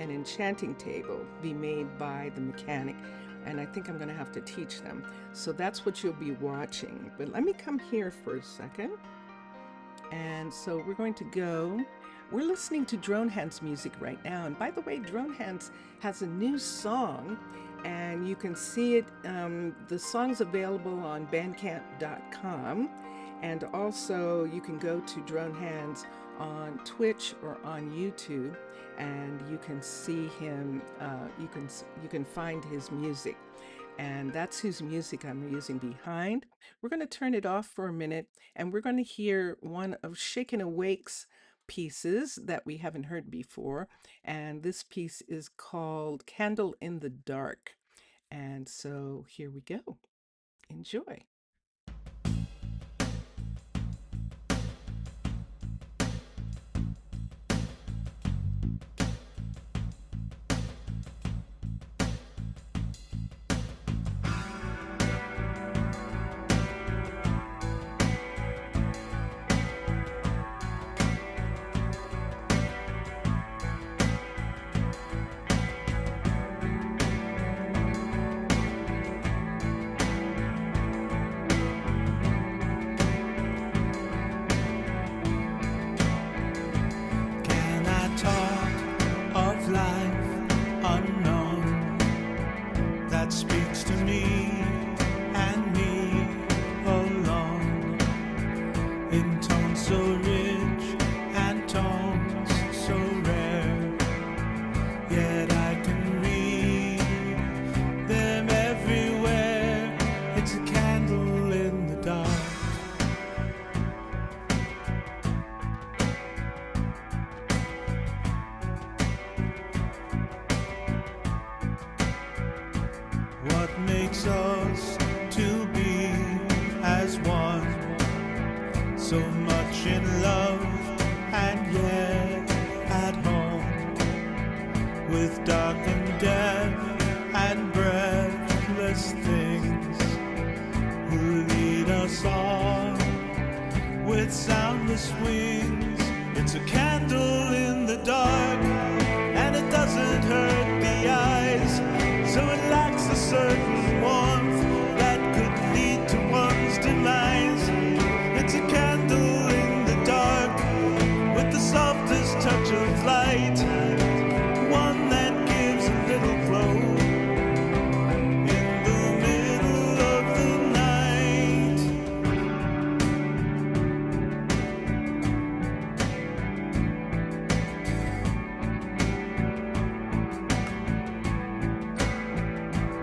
enchanting table be made by the mechanic, and I think I'm going to have to teach them. So that's what you'll be watching. But let me come here for a second. And so we're going to go. We're listening to Drone Hands music right now. And by the way, Drone Hands has a new song, and you can see it. The song's available on bandcamp.com. And also you can go to Drone Hands on Twitch or on YouTube, and you can see him. You can find his music. And that's whose music I'm using behind. We're going to turn it off for a minute, and we're going to hear one of Shaken Awake's pieces that we haven't heard before. And this piece is called Candle in the Dark. And so here we go. Enjoy. Us to be as one, so much in love and yet at home, with dark and death and breathless things who lead us on with soundless wings. It's a candle in the dark, and it doesn't hurt the eyes, so it lacks a certain warmth that could lead to one's demise. It's a candle in the dark with the softest touch of light, one that gives a little glow in the middle of the night.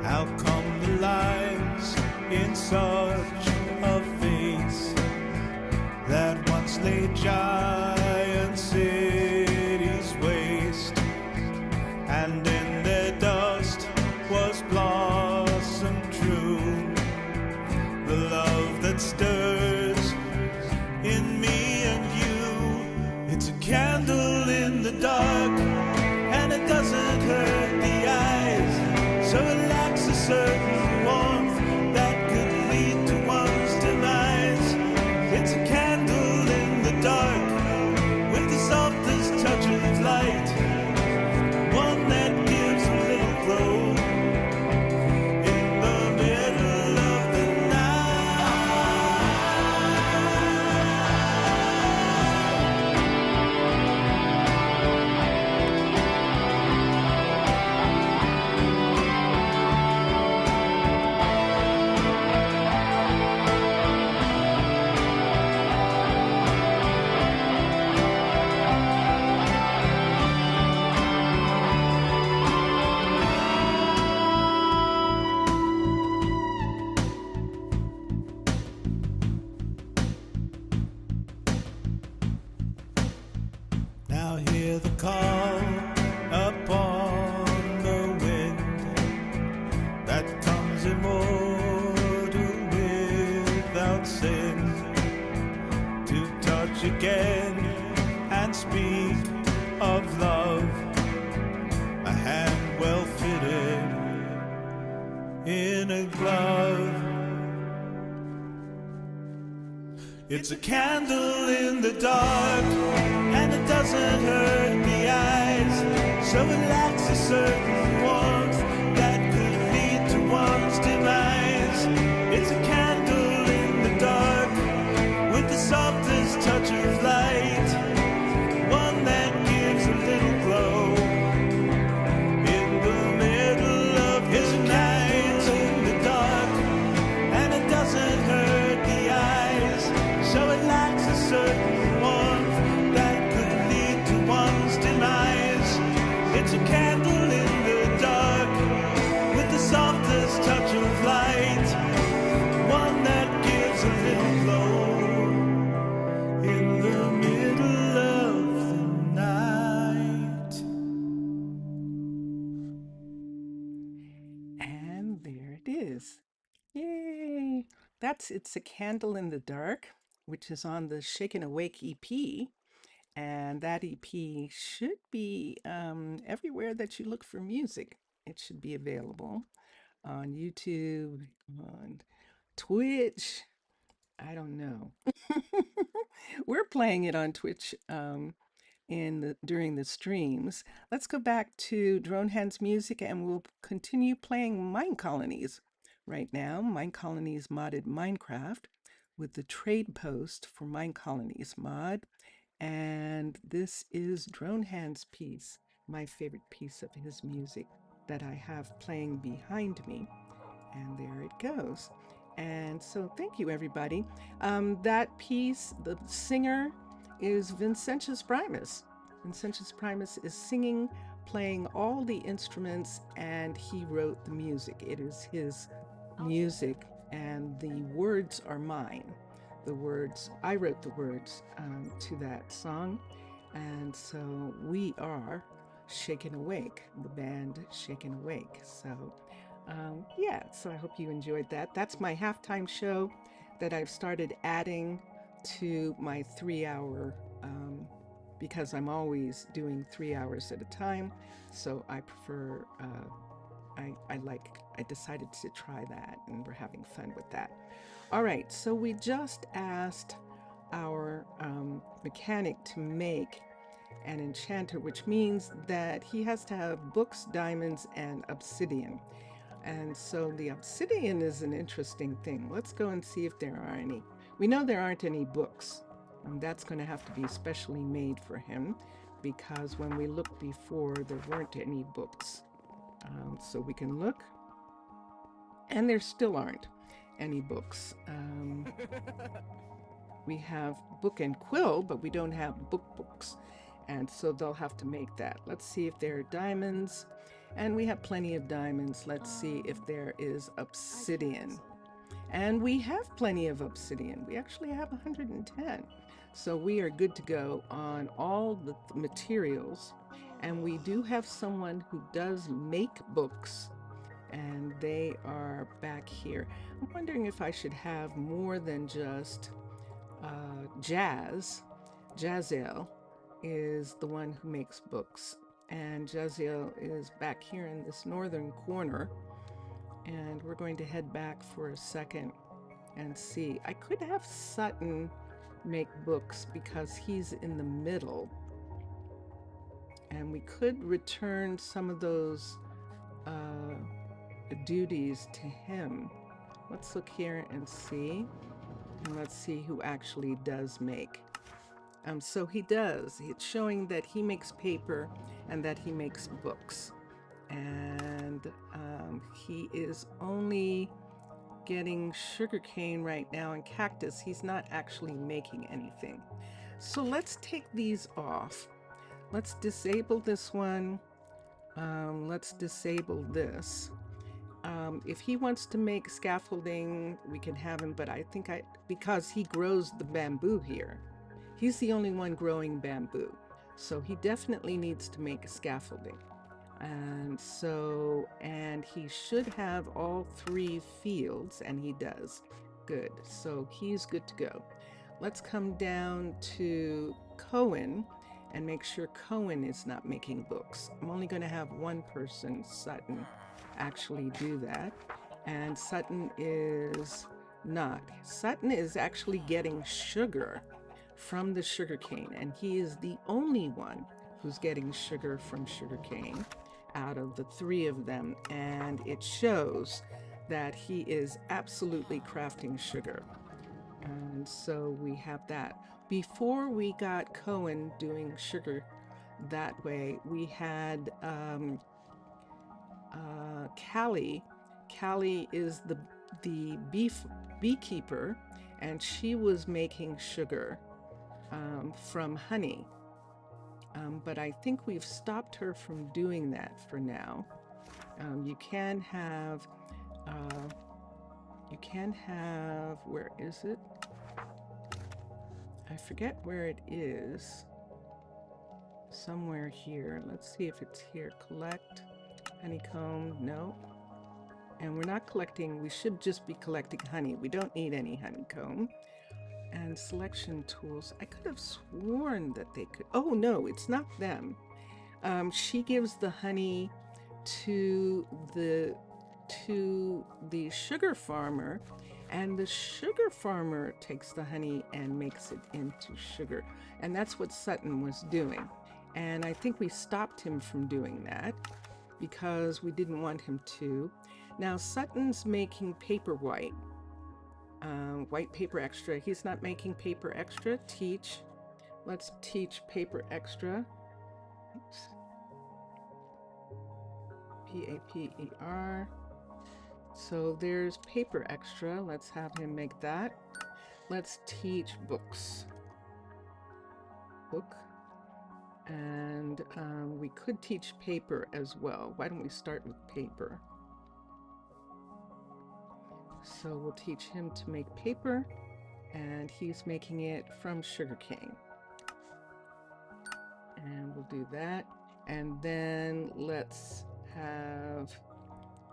How come the lives in such a face that once lay giants in stirs in me and you. It's a candle in the dark, and it doesn't hurt the eyes, so it lacks a certain warmth that could lead to one's demise. It's a candle in the dark with the softest touch of light, one that gives a little glow in the middle of the night. Now hear the call upon the wind that comes immortal without sin, to touch again and speak of love, a hand well fitted in a glove. It's a candle in the dark, and it doesn't hurt the eyes, so it lacks a certain warmth that could lead to one's demise. It's a candle in the dark with the softest touch of light, one that gives a little glow in the middle of the night. In the dark, and it doesn't hurt the eyes, so it lacks a certain warmth that could lead to one's demise. It's a candle in the dark with the softest touch of light, one that gives a little glow in the middle of the night. And there it is. Yay! That's It's a Candle in the Dark, which is on the Shaken Awake EP. And that EP should be everywhere that you look for music. It should be available on YouTube, on Twitch. I don't know. We're playing it on Twitch during the streams. Let's go back to Drone Hands Music, and we'll continue playing Minecolonies. Right now, Minecolonies modded Minecraft with the trade post for Minecolonies mod. And this is Drone Hand's piece, my favorite piece of his music that I have playing behind me. And there it goes. And so thank you, everybody. That piece, the singer is Vincentius Primus. Vincentius Primus is singing, playing all the instruments, and he wrote the music. It is his music, and the words are mine. I wrote the words to that song. And so we are Shaken Awake, the band Shaken Awake. So so I hope you enjoyed that. That's my halftime show that I've started adding to my 3-hour, because I'm always doing 3 hours at a time. So I prefer, I decided to try that, and we're having fun with that. All right, so we just asked our mechanic to make an enchanter, which means that he has to have books, diamonds, and obsidian. And so the obsidian is an interesting thing. Let's go and see if there are any. We know there aren't any books. That's going to have to be specially made for him, because when we looked before, there weren't any books. So we can look, and there still aren't any books. We have book and quill, but we don't have books. And so they'll have to make that. Let's see if there are diamonds. And we have plenty of diamonds. Let's see if there is obsidian. And we have plenty of obsidian. We actually have 110. So we are good to go on all the materials. And we do have someone who does make books and they are back here. I'm wondering if I should have more than just Jazz. Jaziel is the one who makes books, and Jaziel is back here in this northern corner, and we're going to head back for a second and see. I could have Sutton make books because he's in the middle, and we could return some of those duties to him. Let's look here and see, and let's see who actually does make. So he does. It's showing that he makes paper and that he makes books, and he is only getting sugarcane right now and cactus. He's not actually making anything. So let's take these off. Let's disable this one. Let's disable this. If he wants to make scaffolding, we can have him, but I think because he grows the bamboo here, he's the only one growing bamboo. So he definitely needs to make scaffolding. And he should have all 3 fields, and he does. Good. So he's good to go. Let's come down to Cohen and make sure Cohen is not making books. I'm only going to have one person, Sutton, actually do that. And Sutton is not. Sutton is actually getting sugar from the sugarcane, and he is the only one who's getting sugar from sugarcane out of the 3 of them, and it shows that he is absolutely crafting sugar. And so we have that. Before we got Cohen doing sugar that way, we had Callie. Callie is the beekeeper, and she was making sugar from honey. But I think we've stopped her from doing that for now. You can have, where is it? I forget where it is. Somewhere here. Let's see if it's here. Collect honeycomb. No. And we're not collecting. We should just be collecting honey. We don't need any honeycomb. And selection tools. I could have sworn that they could. Oh no, it's not them. She gives the honey to the sugar farmer, and the sugar farmer takes the honey and makes it into sugar. And that's what Sutton was doing. And I think we stopped him from doing that because we didn't want him to. Now Sutton's making paper white. White paper extra. He's not making paper extra. Teach. Let's teach paper extra. Oops. Paper. So there's paper extra. Let's have him make that. Let's teach books. Book. And we could teach paper as well. Why don't we start with paper? So we'll teach him to make paper, and he's making it from sugarcane. And we'll do that. And then let's have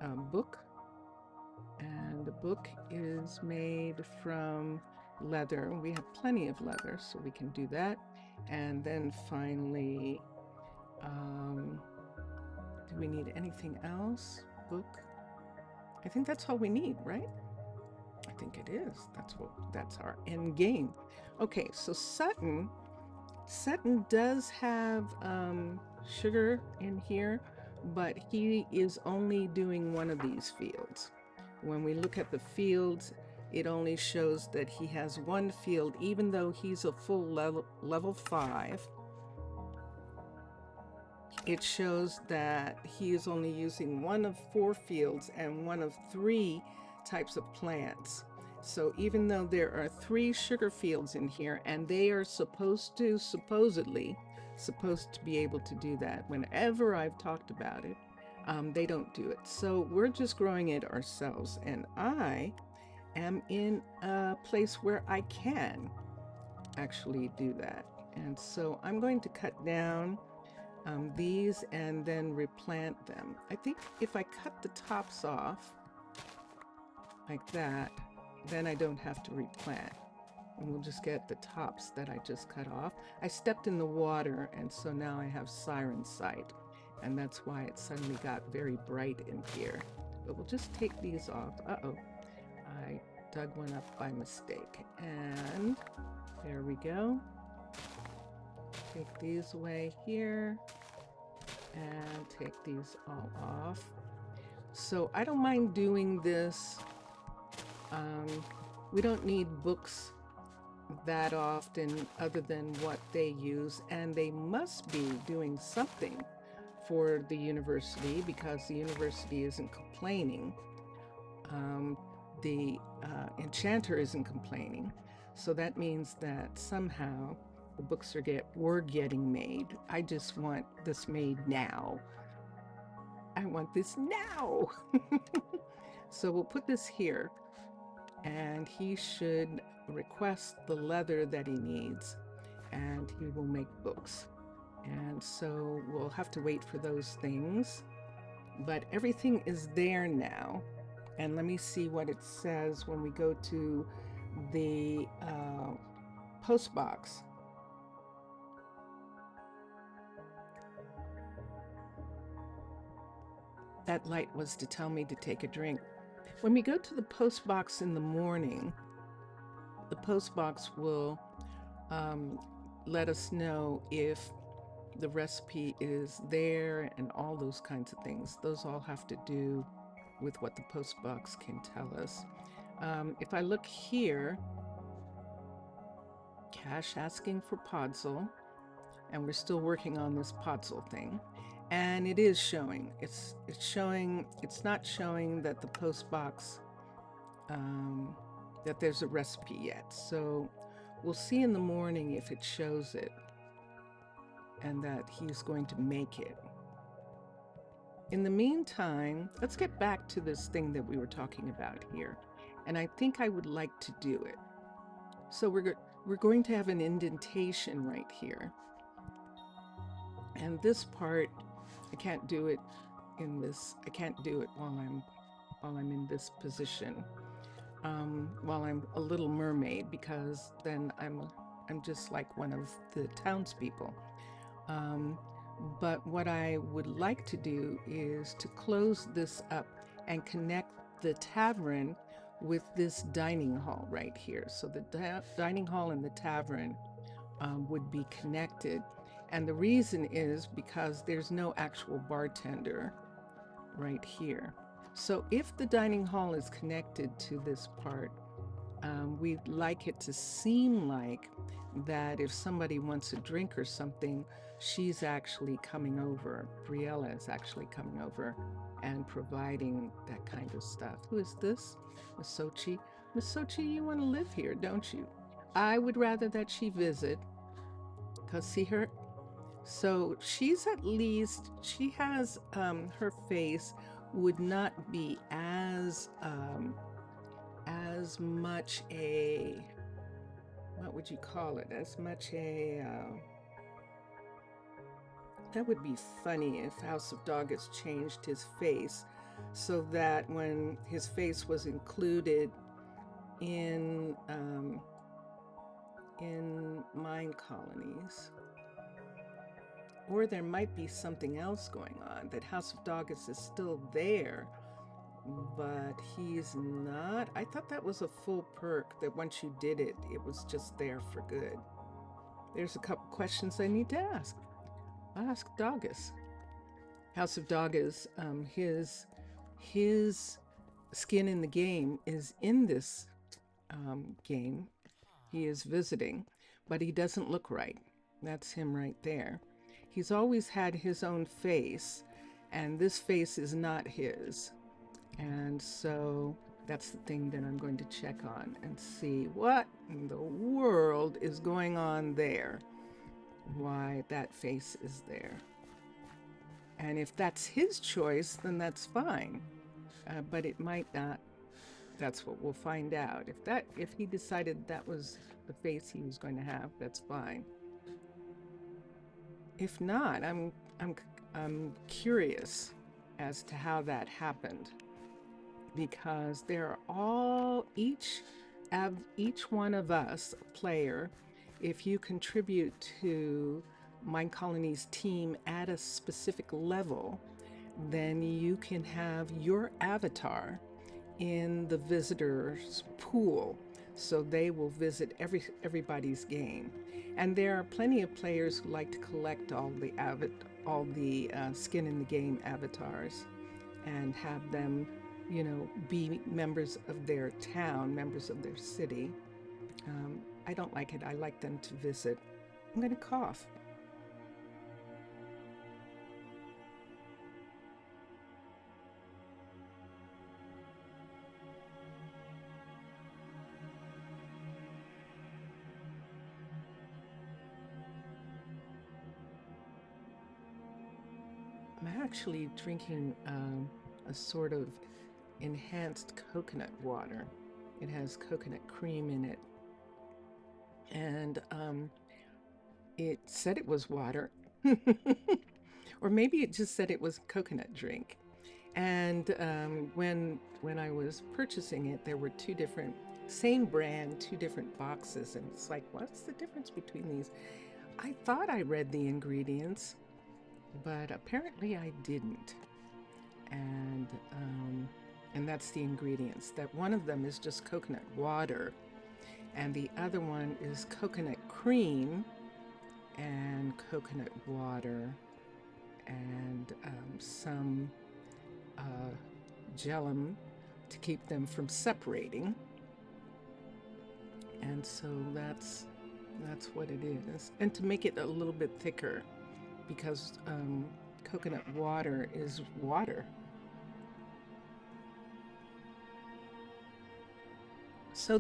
a book. And the book is made from leather. We have plenty of leather, so we can do that. And then finally, do we need anything else? Book. I think that's all we need, right? I think it is. That's our end game. Okay, so Sutton does have sugar in here, but he is only doing one of these fields. When we look at the fields, it only shows that he has one field, even though he's a full level 5. It shows that he is only using one of 4 fields and one of 3 types of plants. So even though there are 3 sugar fields in here, and they are supposedly supposed to be able to do that, whenever I've talked about it, they don't do it. So we're just growing it ourselves, and I am in a place where I can actually do that. And so I'm going to cut down these and then replant them. I think if I cut the tops off like that, then I don't have to replant. And we'll just get the tops that I just cut off. I stepped in the water, and so now I have siren sight, and that's why it suddenly got very bright in here. But we'll just take these off. Uh-oh, I dug one up by mistake. And there we go. Take these away here and take these all off. So I don't mind doing this. We don't need books that often other than what they use, and they must be doing something for the university because the university isn't complaining. The enchanter isn't complaining, so that means that somehow the books were getting made. I just want this made now. I want this now. So we'll put this here, and he should request the leather that he needs, and he will make books. And so we'll have to wait for those things, but everything is there now. And let me see what it says when we go to the post box. That light was to tell me to take a drink. When we go to the post box in the morning, the post box will let us know if the recipe is there and all those kinds of things. Those all have to do with what the post box can tell us. If I look here, Cash asking for Podzol, and we're still working on this Podzol thing. And it is showing. It's showing. It's not showing that the post box that there's a recipe yet. So we'll see in the morning if it shows it and that he's going to make it. In the meantime, let's get back to this thing that we were talking about here. And I think I would like to do it. So we're going to have an indentation right here. And this part, I can't do it in this. I can't do it while I'm in this position. While I'm a little mermaid, because then I'm just like one of the townspeople. But what I would like to do is to close this up and connect the tavern with this dining hall right here. So the dining hall and the tavern would be connected. And the reason is because there's no actual bartender right here. So if the dining hall is connected to this part, we'd like it to seem like that if somebody wants a drink or something, she's actually coming over. Briella is actually coming over and providing that kind of stuff. Who is this? Miss Sochi. Miss Sochi, you want to live here, don't you? I would rather that she visit, because see her? So she's at least, she has, her face would not be as much a, what would you call it? As much a, that would be funny if House of Doggis changed his face so that when his face was included in Minecolonies, or there might be something else going on, that House of Doggis is still there, but he's not. I thought that was a full perk, that once you did it, it was just there for good. There's a couple questions I need to ask. I'll ask Doggis. House of Doggis, his skin in the game is in this game. He is visiting, but he doesn't look right. That's him right there. He's always had his own face, and this face is not his. And so that's the thing that I'm going to check on and see what in the world is going on there, why that face is there. And if that's his choice, then that's fine. But it might not. That's what we'll find out. If he decided that was the face he was going to have, that's fine. If not, I'm I'm curious as to how that happened, because they're all each one of us, player, if you contribute to Minecolonies team at a specific level, then you can have your avatar in the visitors pool, so they will visit everybody's game. And there are plenty of players who like to collect all the skin in the game avatars and have them, you know, be members of their town, members of their city. I don't like it. I like them to visit. I'm going to cough. I'm actually drinking a sort of enhanced coconut water. It has coconut cream in it. And it said it was water. Or maybe it just said it was coconut drink. And when I was purchasing it, there were two different, same brand, two different boxes. And it's like, what's the difference between these? I thought I read the ingredients, but apparently I didn't. And that's the ingredients. That one of them is just coconut water, and the other one is coconut cream and coconut water and some gelum to keep them from separating. And so that's what it is. And to make it a little bit thicker, because coconut water is water. So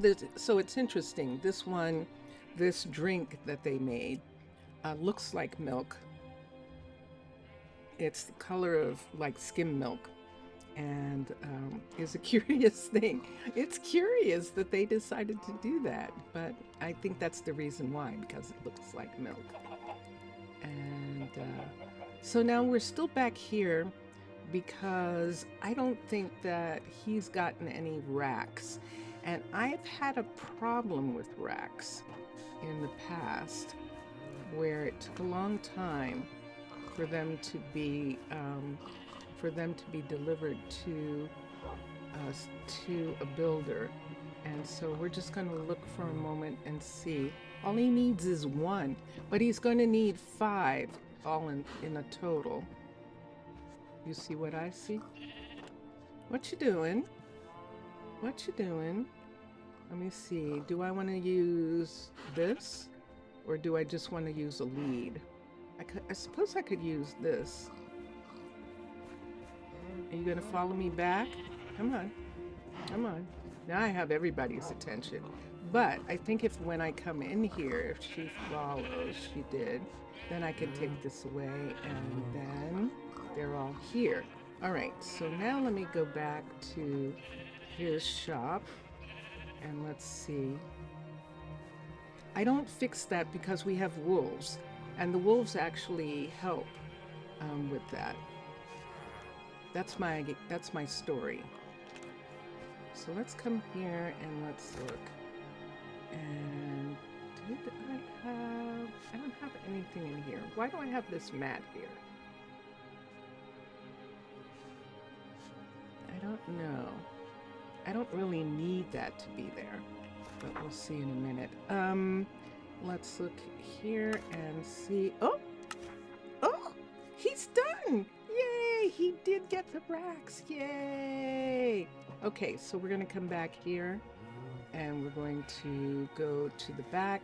it's interesting. This drink that they made looks like milk. It's the color of like skim milk, and is a curious thing. It's curious that they decided to do that, but I think that's the reason why, because it looks like milk. And so now we're still back here because I don't think that he's gotten any racks. And I've had a problem with racks in the past where it took a long time for them to be delivered to a builder. And so we're just going to look for a moment and see. All he needs is one, but he's going to need 5 all in a total. You see what I see? What you doing? What you doing? Let me see. Do I want to use this, or do I just want to use a lead? I suppose I could use this. Are you gonna follow me back? Come on. Come on. Now I have everybody's attention. But I think when I come in here, if she follows, she did, then I can take this away, and then they're all here. All right, so now let me go back to his shop, and let's see. I don't fix that because we have wolves, and the wolves actually help with that. That's my story. So let's come here and let's look. And I don't have anything in here. Why do I have this mat here? I don't know. I don't really need that to be there, but we'll see in a minute. Let's look here and see. Oh, he's done. Yay, he did get the racks. Yay. Okay, so we're going to come back here and we're going to go to the back.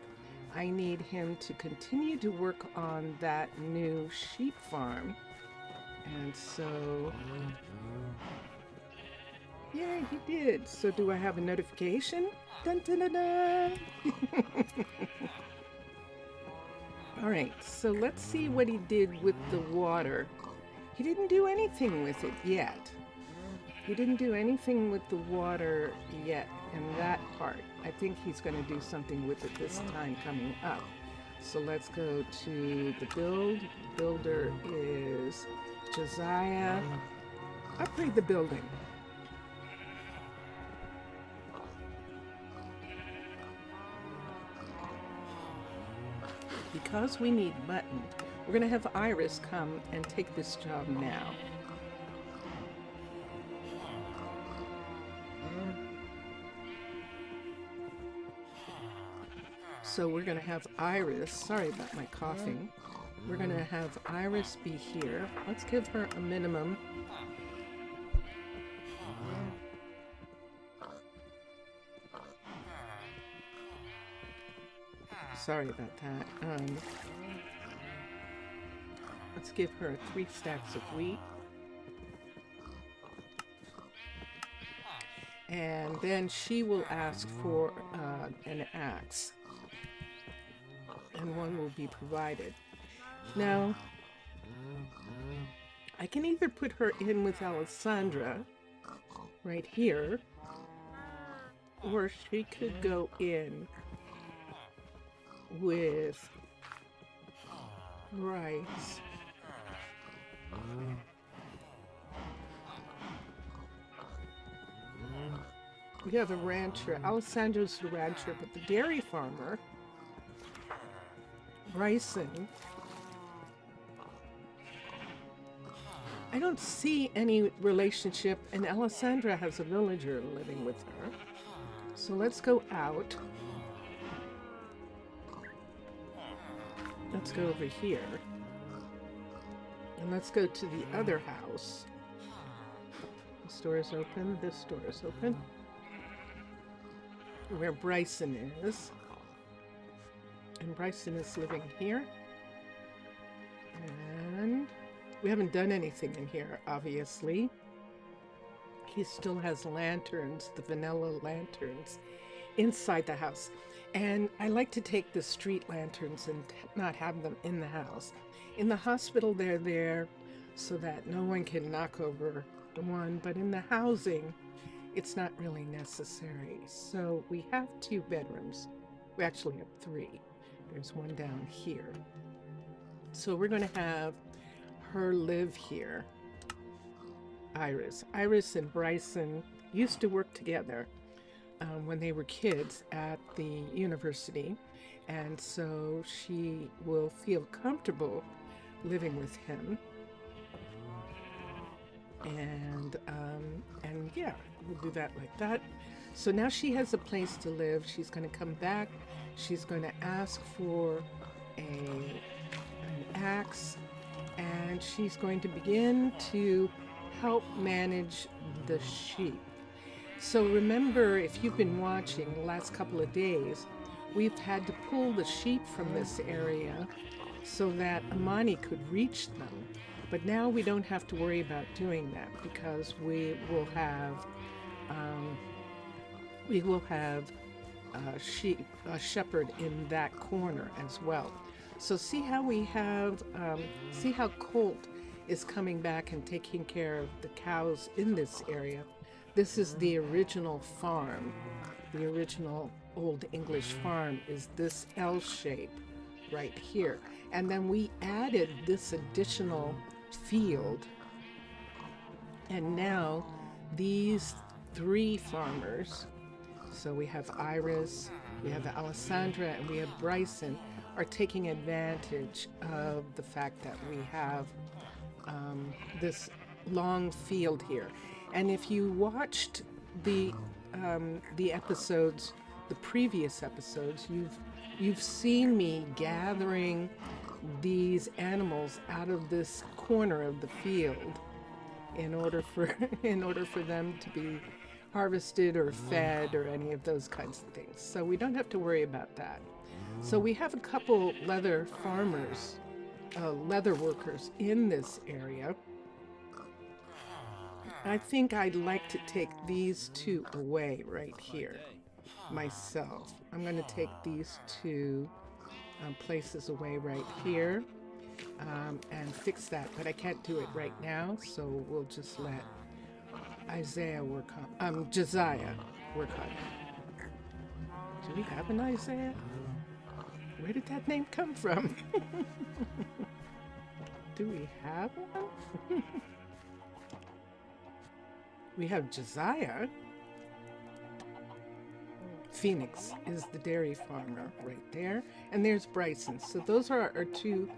I need him to continue to work on that new sheep farm. And so, yeah, he did. So do I have a notification? Dun, dun, dun, dun. All right, so let's see what he did with the water. He didn't do anything with it yet. He didn't do anything with the water yet in that part. I think he's going to do something with it this time coming up. So let's go to the build. Builder is Josiah. Upgrade the building. Because we need mutton, we're going to have Iris come and take this job now. So we're going to have Iris, sorry about my coughing, we're going to have Iris be here. Let's give her a minimum. Sorry about that. Let's give her 3 stacks of wheat. And then she will ask for an axe. And one will be provided. Now, I can either put her in with Alessandra, right here, or she could go in with Bryce. We have a rancher. Alessandra's the rancher, but the dairy farmer, Bryson, I don't see any relationship, and Alessandra has a villager living with her. So let's go out. Let's go over here. And let's go to the other house. This door is open. This door is open. Where Bryson is. And Bryson is living here. And we haven't done anything in here, obviously. He still has lanterns, the vanilla lanterns, inside the house. And I like to take the street lanterns and not have them in the house. In the hospital, they're there so that no one can knock over the one, but in the housing, it's not really necessary. So we have 2 bedrooms. We actually have 3. There's one down here. So we're going to have her live here. Iris. Iris and Bryson used to work together when they were kids at the university, and so she will feel comfortable living with him. And yeah, we'll do that like that. So now she has a place to live. She's going to come back. She's going to ask for an axe, and she's going to begin to help manage the sheep. So remember, if you've been watching the last couple of days, we've had to pull the sheep from this area so that Amani could reach them. But now we don't have to worry about doing that because we will have a shepherd in that corner as well. So see how we have, see how Colt is coming back and taking care of the cows in this area. This is the original farm. The original Old English farm is this L shape right here. And then we added this additional field. And now these 3 farmers, so we have Iris, we have Alessandra, and we have Bryson, are taking advantage of the fact that we have this long field here. And if you watched the episodes, the previous episodes, you've seen me gathering these animals out of this corner of the field in order for them to be harvested or fed or any of those kinds of things. So we don't have to worry about that. So we have a couple leather farmers, leather workers in this area. I think I'd like to take these 2 away right here myself. I'm going to take these 2 places away right here and fix that, but I can't do it right now, so we'll just let Josiah work on it. Do we have an Isaiah? Where did that name come from? Do we have one? We have Josiah. Phoenix is the dairy farmer right there. And there's Bryson. So those are our two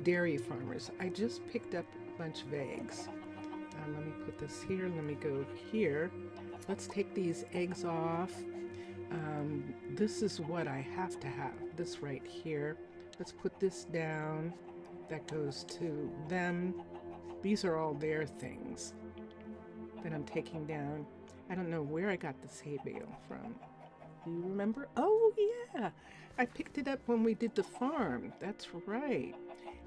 dairy farmers. I just picked up a bunch of eggs. Let me put this here. Let me go here. Let's take these eggs off. This is what I have to have. This right here. Let's put this down. That goes to them. These are all their things that I'm taking down. I don't know where I got this hay bale from. Do you remember? Oh, yeah. I picked it up when we did the farm. That's right.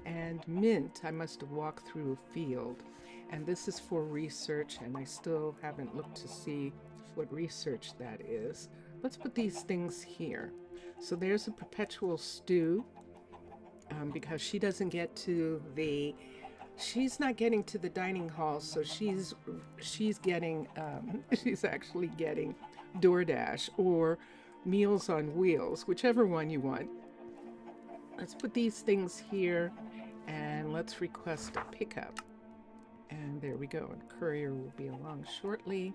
And mint, I must have walked through a field. And this is for research, and I still haven't looked to see what research that is. Let's put these things here. So there's a perpetual stew, because she doesn't get to the, she's not getting to the dining hall, so she's getting, she's actually getting DoorDash or Meals on Wheels, whichever one you want. Let's put these things here, and let's request a pickup. And there we go. And courier will be along shortly,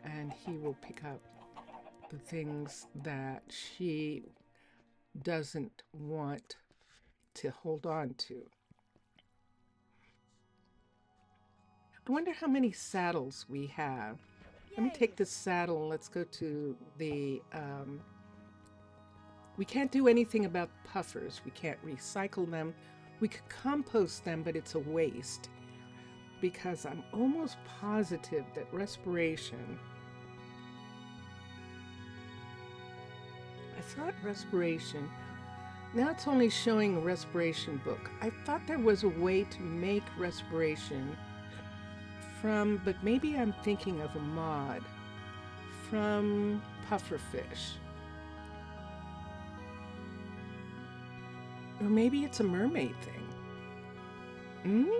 and he will pick up the things that she doesn't want to hold on to. I wonder how many saddles we have. Let me take this saddle and let's go to the, we can't do anything about puffers. We can't recycle them. We could compost them, but it's a waste, because I'm almost positive that respiration, I thought respiration, now it's only showing a respiration book. I thought there was a way to make respiration from, but maybe I'm thinking of a mod from pufferfish. Or maybe it's a mermaid thing.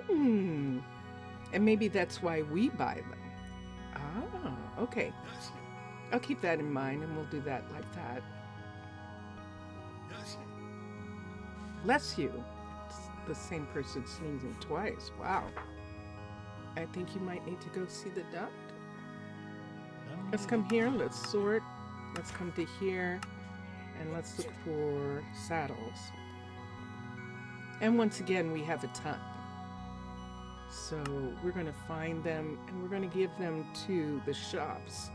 And maybe that's why we buy them. Ah, okay. I'll keep that in mind, and we'll do that like that. Bless you. It's the same person sneezing twice. Wow. I think you might need to go see the doctor. Let's come here. Let's sort. Let's come to here. And let's look for saddles. And once again, we have a ton. So we're going to find them, and we're going to give them to the shops.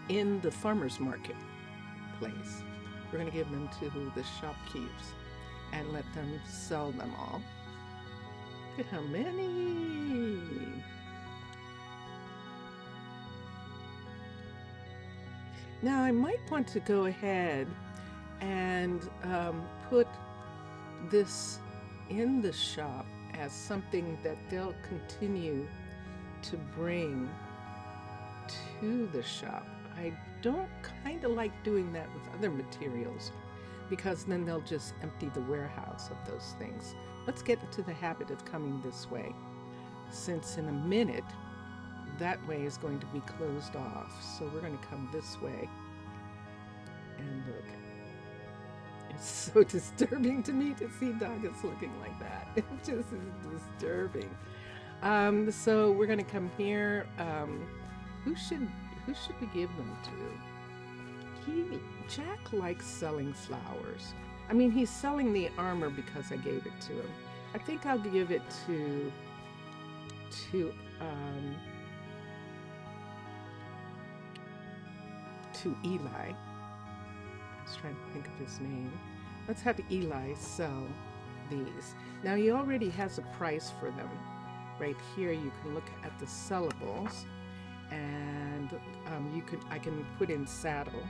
In the farmer's market place. We're going to give them to the shopkeepers and let them sell them all. Look at how many. Now I might want to go ahead and put this in the shop as something that they'll continue to bring to the shop. I don't kind of like doing that with other materials, because then they'll just empty the warehouse of those things. Let's get into the habit of coming this way, since in a minute that way is going to be closed off. So we're going to come this way, and look, it's so disturbing to me to see Doggett looking like that. It just is disturbing. So we're going to come here. Who should we give them to? Jack likes selling flowers. I mean, he's selling the armor because I gave it to him. I think I'll give it to Eli. I was trying to think of his name. Let's have Eli sell these. Now he already has a price for them. Right here you can look at the sellables, and I can put in saddle,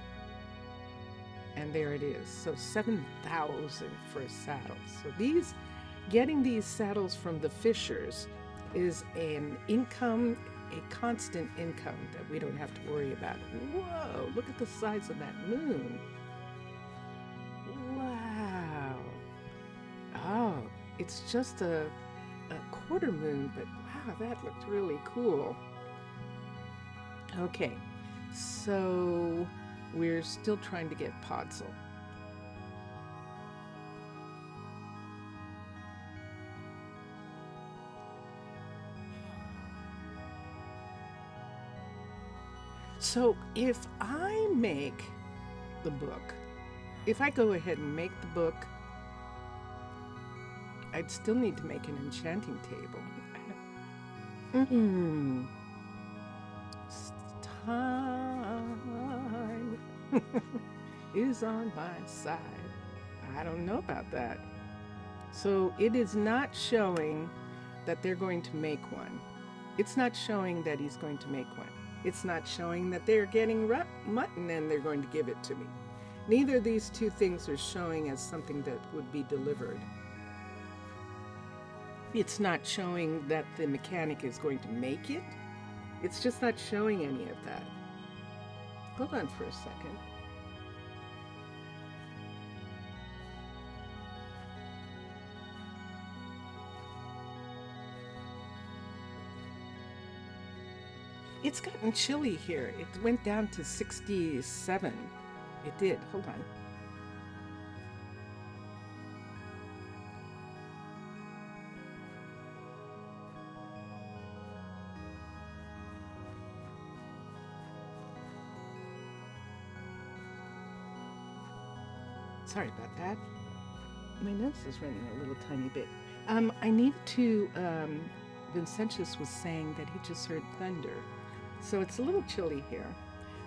and there it is. So 7,000 for a saddle. So getting these saddles from the fishers is an income, a constant income that we don't have to worry about. Whoa, look at the size of that moon. Wow. Oh, it's just a quarter moon, but wow, that looked really cool. Okay, So we're still trying to get Podzol. So if I make the book, if I go ahead and make the book, I'd still need to make an enchanting table. Time is on my side. I don't know about that. So it is not showing that they're going to make one. It's not showing that he's going to make one. It's not showing that they're getting mutton and they're going to give it to me. Neither of these two things are showing as something that would be delivered. It's not showing that the mechanic is going to make it. It's just not showing any of that. Hold on for a second. It's gotten chilly here. It went down to 67. It did. Hold on. Sorry about that. My nose is running a little tiny bit. I need to, Vincentius was saying that he just heard thunder. So it's a little chilly here.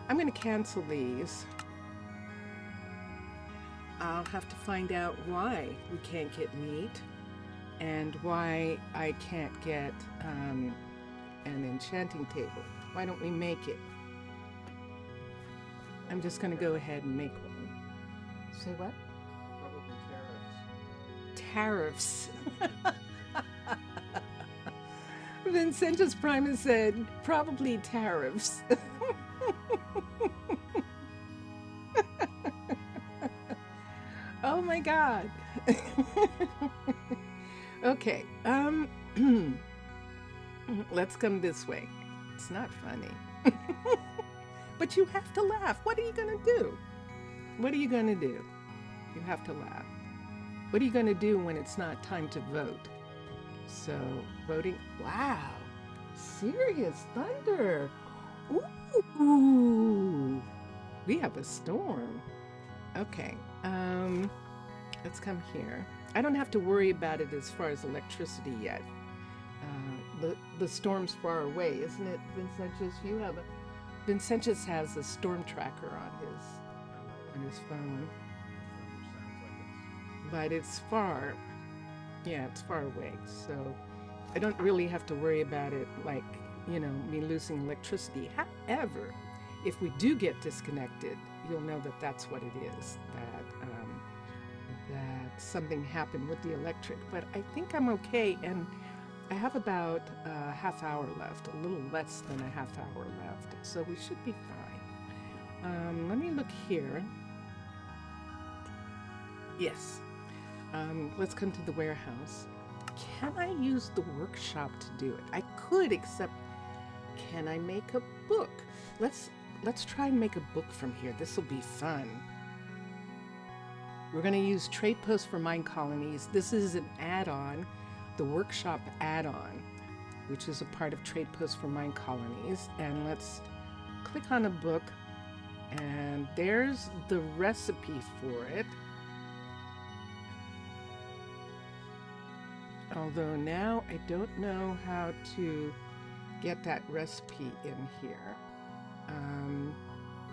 I'm going to cancel these. I'll have to find out why we can't get meat and why I can't get an enchanting table. Why don't we make it? I'm just going to go ahead and make one. Say what? Probably Tariffs. Vincentius Primus said, probably tariffs. Oh my God. Okay, let's come this way. It's not funny. But you have to laugh. What are you gonna do? What are you gonna do? You have to laugh. What are you gonna do when it's not time to vote? So, voting, wow, serious thunder. Ooh, we have a storm. Okay, let's come here. I don't have to worry about it as far as electricity yet. The storm's far away, isn't it, Vincentius? Vincentius has a storm tracker on his phone. But it's far. Yeah, it's far away, so I don't really have to worry about it like, me losing electricity. However, if we do get disconnected, you'll know that that's what it is, that something happened with the electric. But I think I'm okay, and I have about a half hour left, a little less than a half hour left, so we should be fine. Let me look here. Yes. Let's come to the warehouse. Can I use the workshop to do it? I could, except can I make a book? Let's try and make a book from here. This will be fun. We're going to use Trade Post for Minecolonies. This is an add-on, the workshop add-on, which is a part of Trade Post for Minecolonies. And let's click on a book, and there's the recipe for it. Although now I don't know how to get that recipe in here.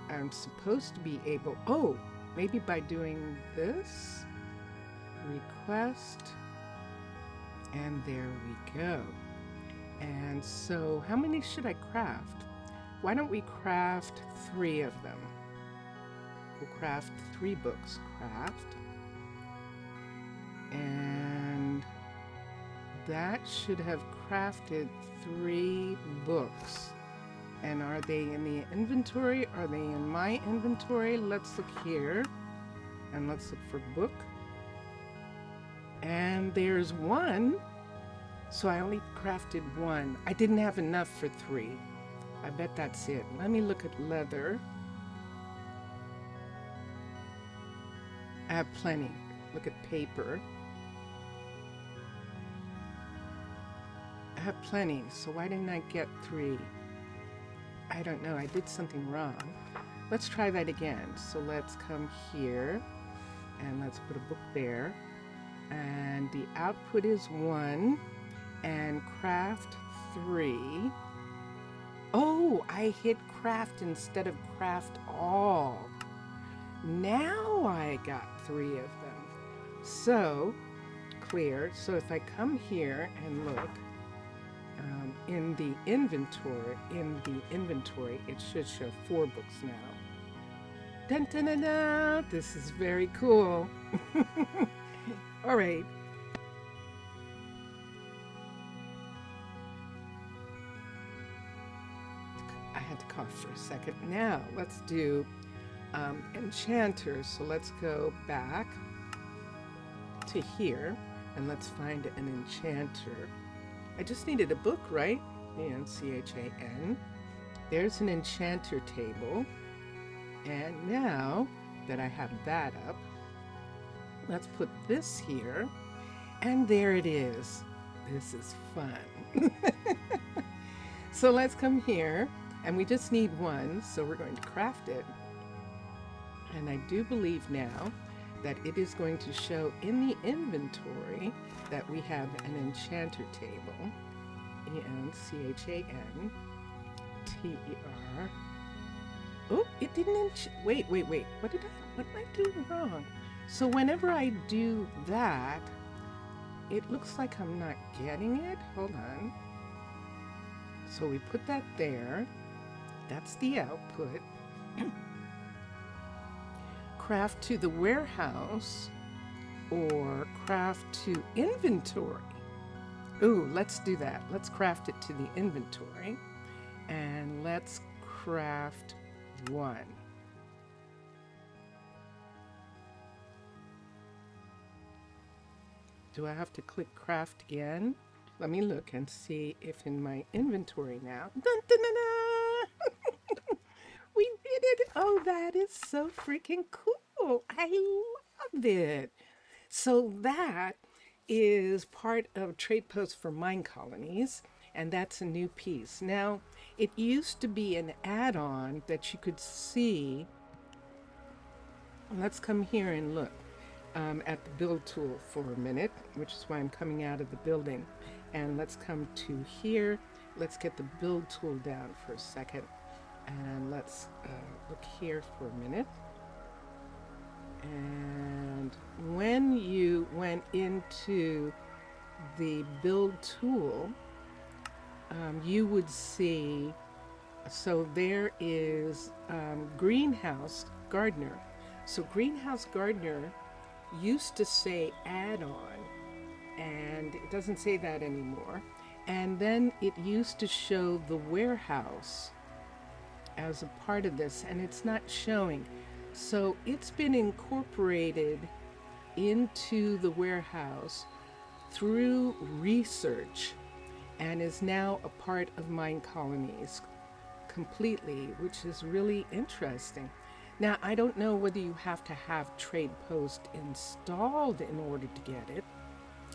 I'm supposed to be able, maybe by doing this, request, and there we go. And so how many should I craft? Why don't we craft 3 of them? We'll craft 3 books. Craft. And that should have crafted 3 books. And are they in the inventory? Are they in my inventory? Let's look here. And let's look for book. And there's 1. So I only crafted 1. I didn't have enough for 3. I bet that's it. Let me look at leather. I have plenty. Look at paper. I have plenty, so why didn't I get 3? I don't know, I did something wrong. Let's try that again. So let's come here and let's put a book there. And the output is 1 and craft 3. Oh, I hit craft instead of craft all. Now I got 3 of them. So clear. So if I come here and look in the inventory, it should show 4 books now. Dun, dun, dun, dun. This is very cool. All right. I had to cough for a second. Now let's do enchanters. So let's go back to here and let's find an enchanter. I just needed a book, right? E-N-C-H-A-N. There's an enchanter table. And now that I have that up, let's put this here. And there it is. This is fun. So let's come here. And we just need 1, so we're going to craft it. And I do believe now that it is going to show in the inventory that we have an enchanter table. E-N-C-H-A-N-T-E-R. Oh, it didn't wait. What am I doing wrong? So whenever I do that, it looks like I'm not getting it. Hold on. So we put that there. That's the output. Craft to the warehouse or craft to inventory. Ooh, let's do that. Let's craft it to the inventory and let's craft 1. Do I have to click craft again? Let me look and see if in my inventory now. Dun, dun, dun, dun. We did it. Oh, that is so freaking cool. I love it. So that is part of Trade Post for Minecolonies, and that's a new piece. Now, it used to be an add-on that you could see. Let's come here and look at the build tool for a minute, which is why I'm coming out of the building. And let's come to here. Let's get the build tool down for a second. And let's look here for a minute. And when you went into the build tool, you would see, so there is Greenhouse Gardener. So Greenhouse Gardener used to say add-on, and it doesn't say that anymore. And then it used to show the warehouse as a part of this, and it's not showing. So it's been incorporated into the warehouse through research and is now a part of Minecolonies completely, which is really interesting. Now, I don't know whether you have to have Trade Post installed in order to get it,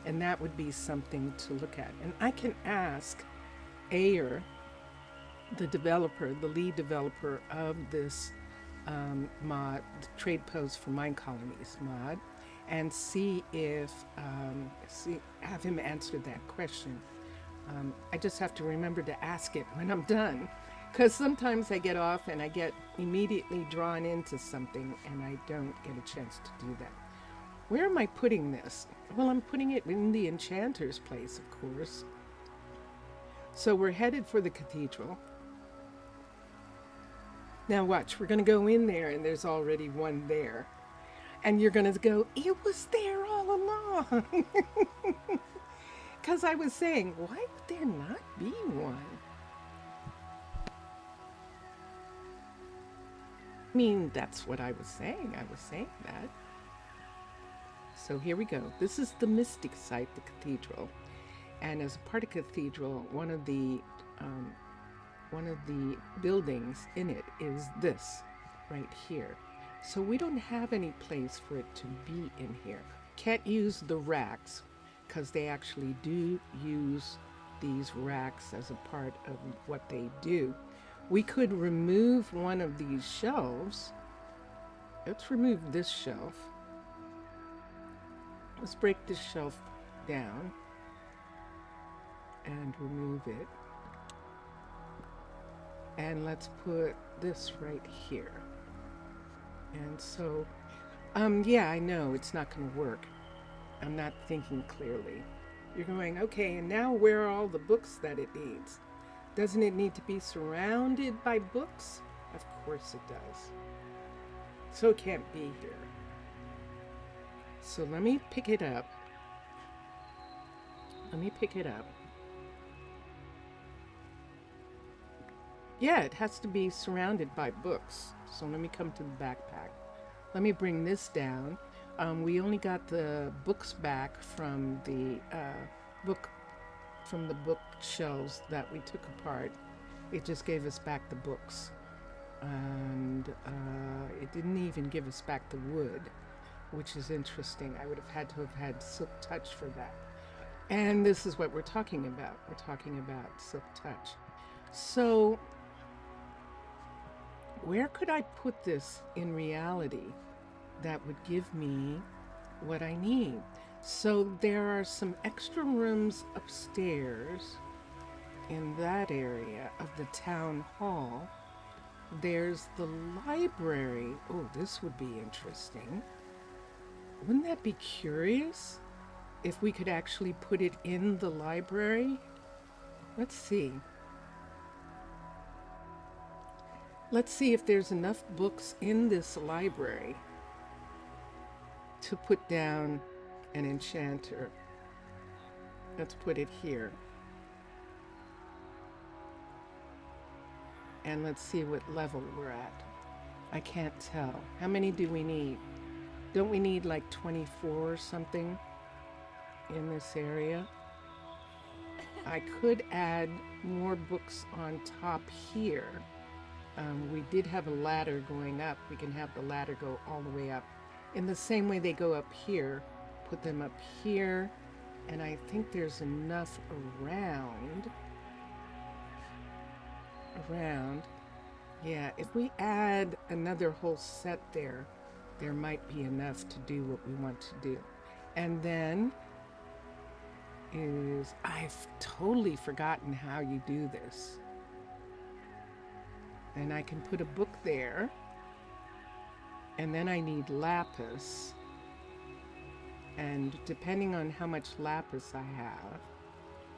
and that would be something to look at. And I can ask Ayer, the developer, the lead developer of this mod, Trade Post for Minecolonies mod, and see if, have him answer that question. I just have to remember to ask it when I'm done, because sometimes I get off and I get immediately drawn into something and I don't get a chance to do that. Where am I putting this? Well, I'm putting it in the enchanter's place, of course. So we're headed for the cathedral. Now watch, we're going to go in there and there's already one there. And you're going to go, it was there all along. Because I was saying, why would there not be one? I mean, that's what I was saying. I was saying that. So here we go. This is the mystic site, the cathedral. And as a part of cathedral, one of the one of the buildings in it is this right here. So we don't have any place for it to be in here. Can't use the racks because they actually do use these racks as a part of what they do. We could remove one of these shelves. Let's remove this shelf. Let's break this shelf down and remove it. And let's put this right here. And so, yeah, I know it's not going to work. I'm not thinking clearly. You're going, okay, and now where are all the books that it needs? Doesn't it need to be surrounded by books? Of course it does. So it can't be here. So let me pick it up. Let me pick it up. Yeah, it has to be surrounded by books. So let me come to the backpack. Let me bring this down. We only got the books back from the bookshelves that we took apart. It just gave us back the books. And it didn't even give us back the wood, which is interesting. I would have had to have had Silk Touch for that. And this is what we're talking about. We're talking about Silk Touch. So where could I put this in reality that would give me what I need? So there are some extra rooms upstairs in that area of the town hall. There's the library. Oh, this would be interesting. Wouldn't that be curious if we could actually put it in the library? Let's see. Let's see if there's enough books in this library to put down an enchanter. Let's put it here. And let's see what level we're at. I can't tell. How many do we need? Don't we need like 24 or something in this area? I could add more books on top here. We did have a ladder going up. We can have the ladder go all the way up. In the same way they go up here, put them up here. And I think there's enough around. Yeah, if we add another whole set there, there might be enough to do what we want to do. And then I've totally forgotten how you do this. And I can put a book there. And then I need lapis. And depending on how much lapis I have,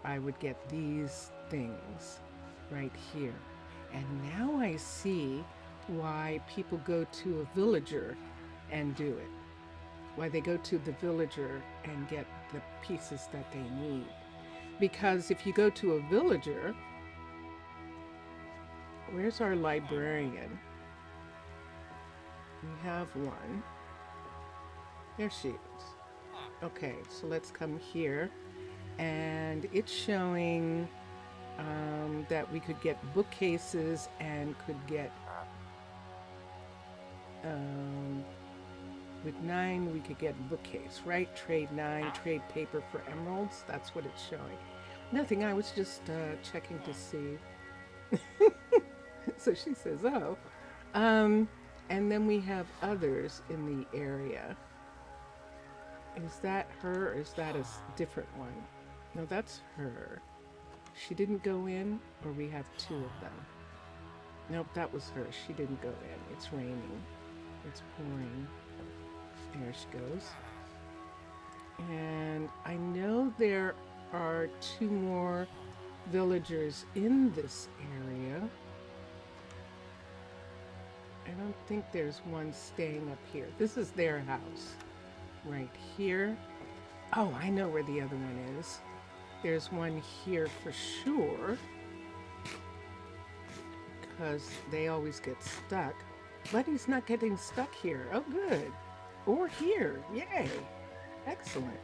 I would get these things right here. And now I see why people go to a villager and do it. Why they go to the villager and get the pieces that they need. Because if you go to a villager, where's our librarian? We have one. There she is. Okay, so let's come here. And it's showing that we could get bookcases and could get with 9 we could get bookcase, right? Trade 9, trade paper for emeralds. That's what it's showing. Nothing, I was just checking to see. So she says, oh. And then we have others in the area. Is that her or is that a different one? No, that's her. She didn't go in, or we have 2 of them? Nope, that was her. She didn't go in. It's raining. It's pouring. There she goes. And I know there are 2 more villagers in this area. I don't think there's one staying up here. This is their house. Right here. Oh, I know where the other one is. There's one here for sure. Because they always get stuck. But he's not getting stuck here. Oh, good. Or here. Yay. Excellent.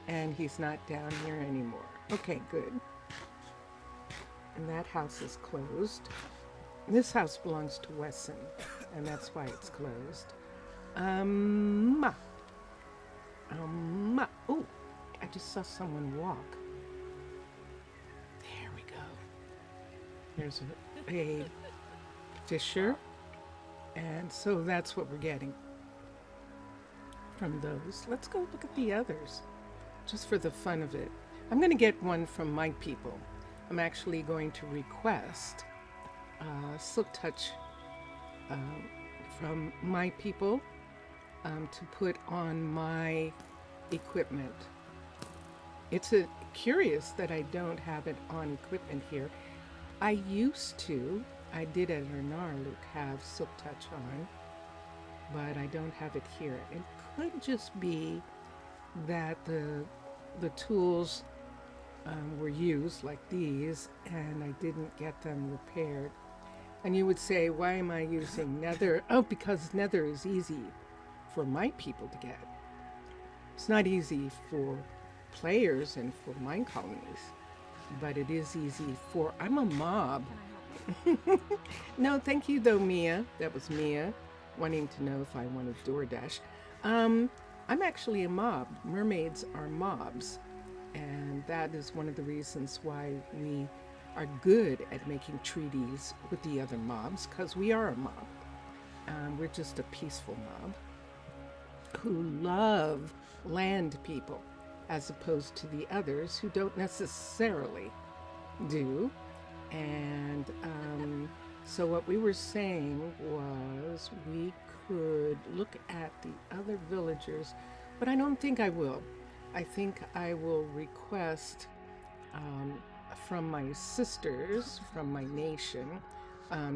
And he's not down here anymore. Okay, good. and that house is closed. This house belongs to Wesson, and that's why it's closed. Oh, I just saw someone walk. There we go. There's a fissure, and so that's what we're getting from those. Let's go look at the others, just for the fun of it. I'm going to get one from my people. I'm actually going to request Silk Touch from my people to put on my equipment. It's curious that I don't have it on equipment here. I used to, I did at Ernarluk have Silk Touch on, but I don't have it here. It could just be that the tools were used, like these, and I didn't get them repaired. And you would say, why am I using nether? Oh, because nether is easy for my people to get. It's not easy for players and for Minecolonies, but it is easy for, I'm a mob. No, thank you though, Mia. That was Mia wanting to know if I wanted DoorDash. I'm actually a mob. Mermaids are mobs. And that is one of the reasons why we are good at making treaties with the other mobs, because we are a mob. We're just a peaceful mob who love land people, as opposed to the others who don't necessarily do. And so what we were saying was we could look at the other villagers, but I don't think I will. I think I will request from my sisters, from my nation,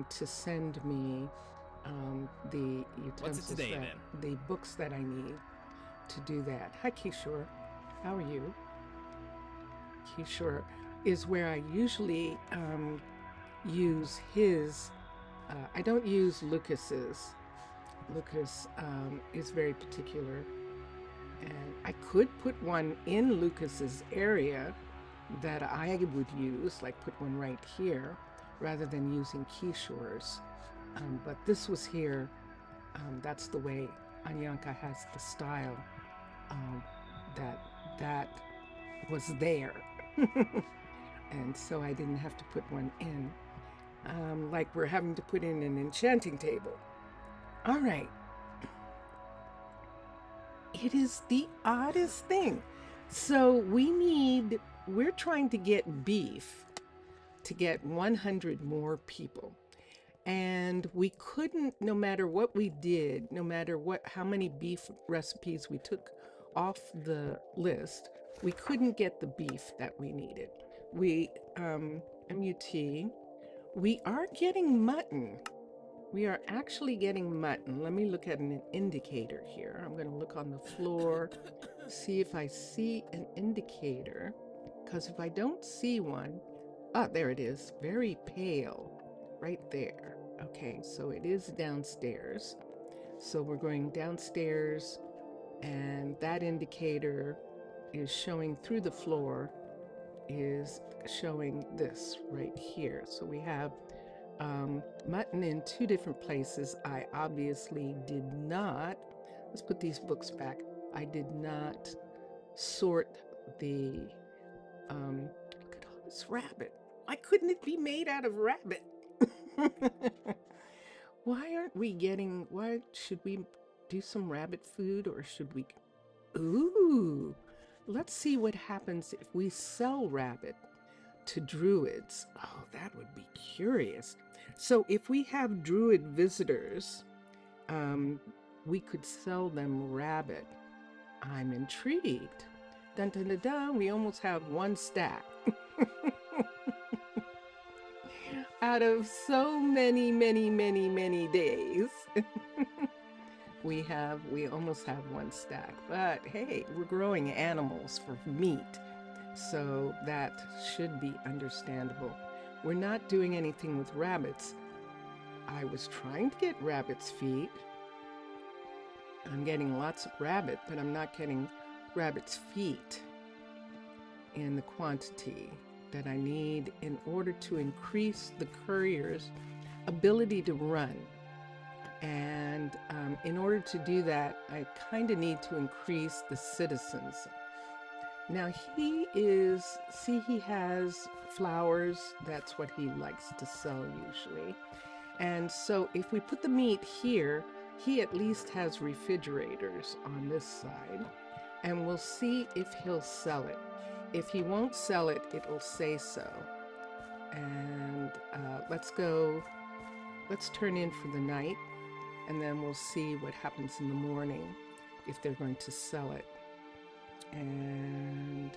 to send me the utensils, the books that I need to do that. Hi, Kishore. How are you? Kishore is where I usually use his. I don't use Lucas's. Lucas is very particular. And I could put one in Lucas's area that I would use, like put one right here, rather than using Kishore's. But this was here. That's the way Anyanka has the style that was there. And so I didn't have to put one in. Like we're having to put in an enchanting table. All right. It is the oddest thing. So we're trying to get beef to get 100 more people. And we couldn't, no matter what we did, no matter how many beef recipes we took off the list, we couldn't get the beef that we needed. MUT, we are getting mutton. We are actually getting mutton. Let me look at an indicator here. I'm going to look on the floor, see if I see an indicator. Because if I don't see one, there it is, very pale, right there. Okay, so it is downstairs. So we're going downstairs, and that indicator is showing through the floor, is showing this right here. So we have mutton in 2 different places. I obviously did not, let's put these books back. I did not sort the, look at all this rabbit. Why couldn't it be made out of rabbit? Why should we do some rabbit food, or should we, ooh, let's see what happens if we sell rabbit to druids. Oh, that would be curious. So if we have druid visitors, we could sell them rabbit. I'm intrigued. Dun dun dun dun, we almost have 1 stack. Out of so many days, we almost have 1 stack. But hey, we're growing animals for meat, so that should be understandable. We're not doing anything with rabbits. I was trying to get rabbit's feet. I'm getting lots of rabbit, but I'm not getting rabbit's feet in the quantity that I need in order to increase the courier's ability to run. And in order to do that, I kind of need to increase the citizens. Now he has flowers. That's what he likes to sell usually. And so if we put the meat here, he at least has refrigerators on this side. And we'll see if he'll sell it. If he won't sell it, it will say so. And let's turn in for the night, and then we'll see what happens in the morning if they're going to sell it. And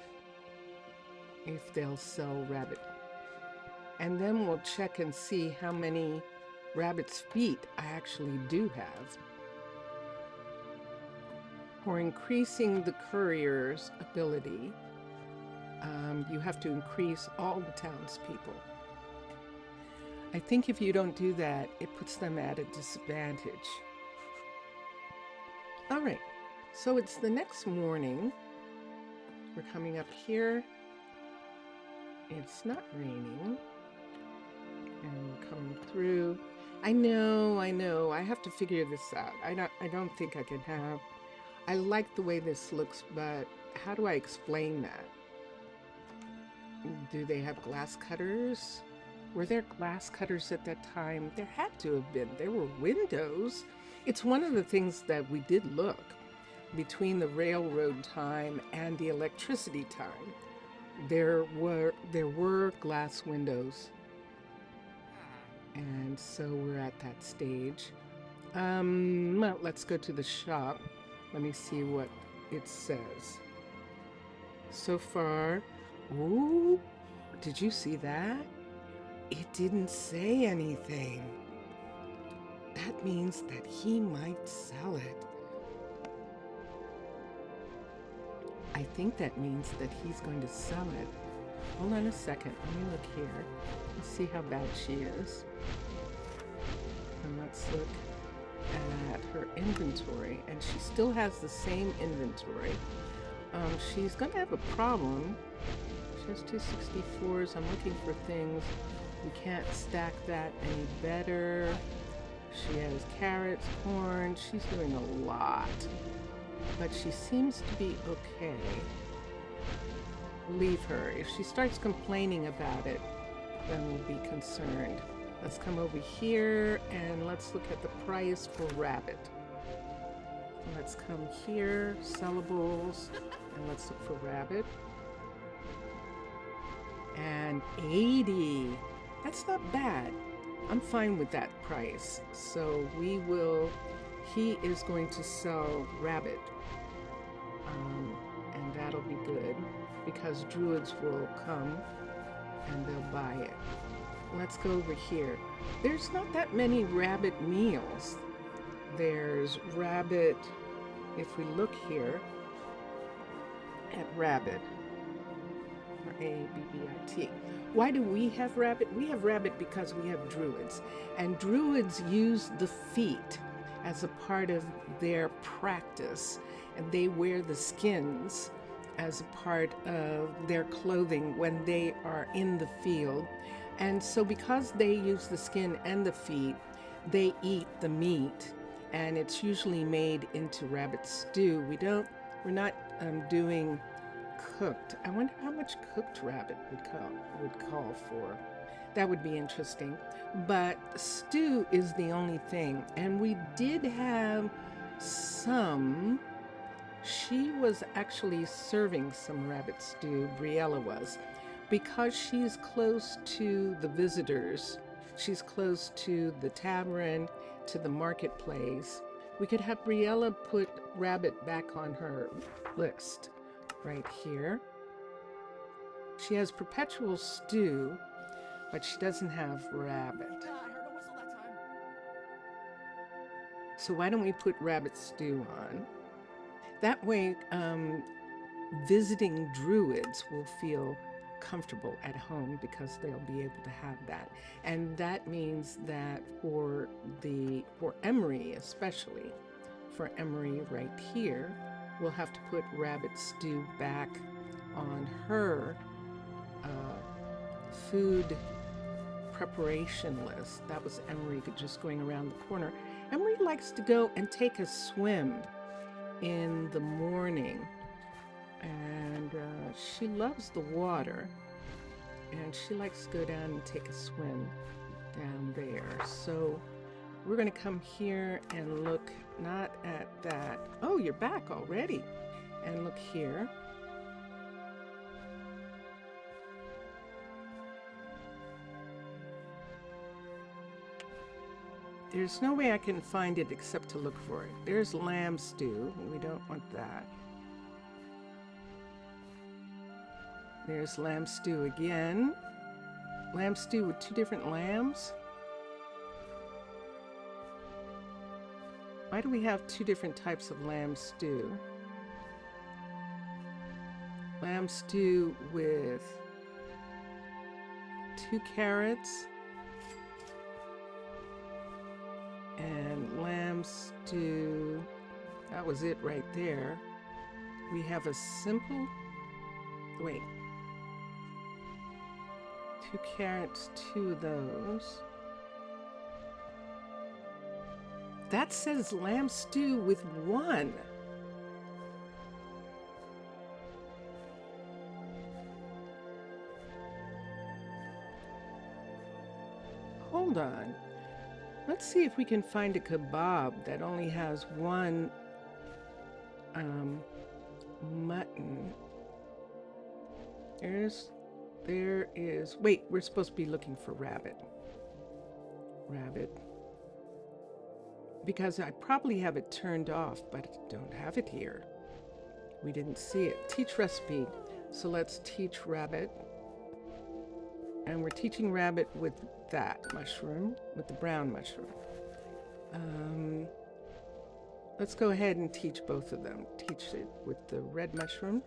if they'll sell rabbit. And then we'll check and see how many rabbit's feet I actually do have. For increasing the courier's ability, you have to increase all the townspeople. I think if you don't do that, it puts them at a disadvantage. All right, so it's the next morning. We're coming up here. It's not raining. And we're coming through. I know. I have to figure this out. I don't think I can have. I like the way this looks, but how do I explain that? Do they have glass cutters? Were there glass cutters at that time? There had to have been. There were windows. It's one of the things that we did look between the railroad time and the electricity time. There were glass windows. And so we're at that stage. Well, let's go to the shop. Let me see what it says. So far, ooh, did you see that? It didn't say anything. That means that he might sell it. I think that means that he's going to sell it. Hold on a second. Let me look here. Let's see how bad she is. And let's look at her inventory. And she still has the same inventory. She's going to have a problem. She has 264s. I'm looking for things. We can't stack that any better. She has carrots, corn. She's doing a lot. But she seems to be okay. Leave her. If she starts complaining about it, then we'll be concerned. Let's come over here and let's look at the price for rabbit. Let's come here, sellables, and let's look for rabbit. And 80. That's not bad. I'm fine with that price. So he is going to sell rabbit. And that'll be good because druids will come and they'll buy it. Let's go over here. There's not that many rabbit meals. There's rabbit, if we look here at rabbit, R-A-B-B-I-T. Why do we have rabbit? We have rabbit because we have druids. And druids use the feet as a part of their practice. And they wear the skins as a part of their clothing when they are in the field. And so because they use the skin and the feet, they eat the meat. And it's usually made into rabbit stew. We're not doing cooked. I wonder how much cooked rabbit would call for. That would be interesting. But stew is the only thing. And we did have some. She was actually serving some rabbit stew, Briella was, because she's close to the visitors. She's close to the tavern, to the marketplace. We could have Briella put rabbit back on her list right here. She has perpetual stew, but she doesn't have rabbit. I heard a whistle that time. So why don't we put rabbit stew on? That way, visiting druids will feel comfortable at home because they'll be able to have that. And that means that for Emery especially, for Emery right here, we'll have to put rabbit stew back on her food preparation list. That was Emery just going around the corner. Emery likes to go and take a swim in the morning, and she loves the water, and she likes to go down and take a swim down there. So we're going to come here and look not at that. Oh, you're back already. And look here. There's no way I can find it except to look for it. There's lamb stew. We don't want that. There's lamb stew again. Lamb stew with 2 different lambs. Why do we have 2 different types of lamb stew? Lamb stew with 2 carrots and lamb stew. That was it right there. We have a simple, wait, 2 carrots, 2 of those. That says lamb stew with 1. Hold on. Let's see if we can find a kebab that only has 1 mutton. There is, wait, we're supposed to be looking for rabbit. Rabbit. Because I probably have it turned off, but I don't have it here. We didn't see it. Teach recipe. So let's teach rabbit. And we're teaching rabbit with that mushroom, with the brown mushroom. Let's go ahead and teach both of them. Teach it with the red mushroom,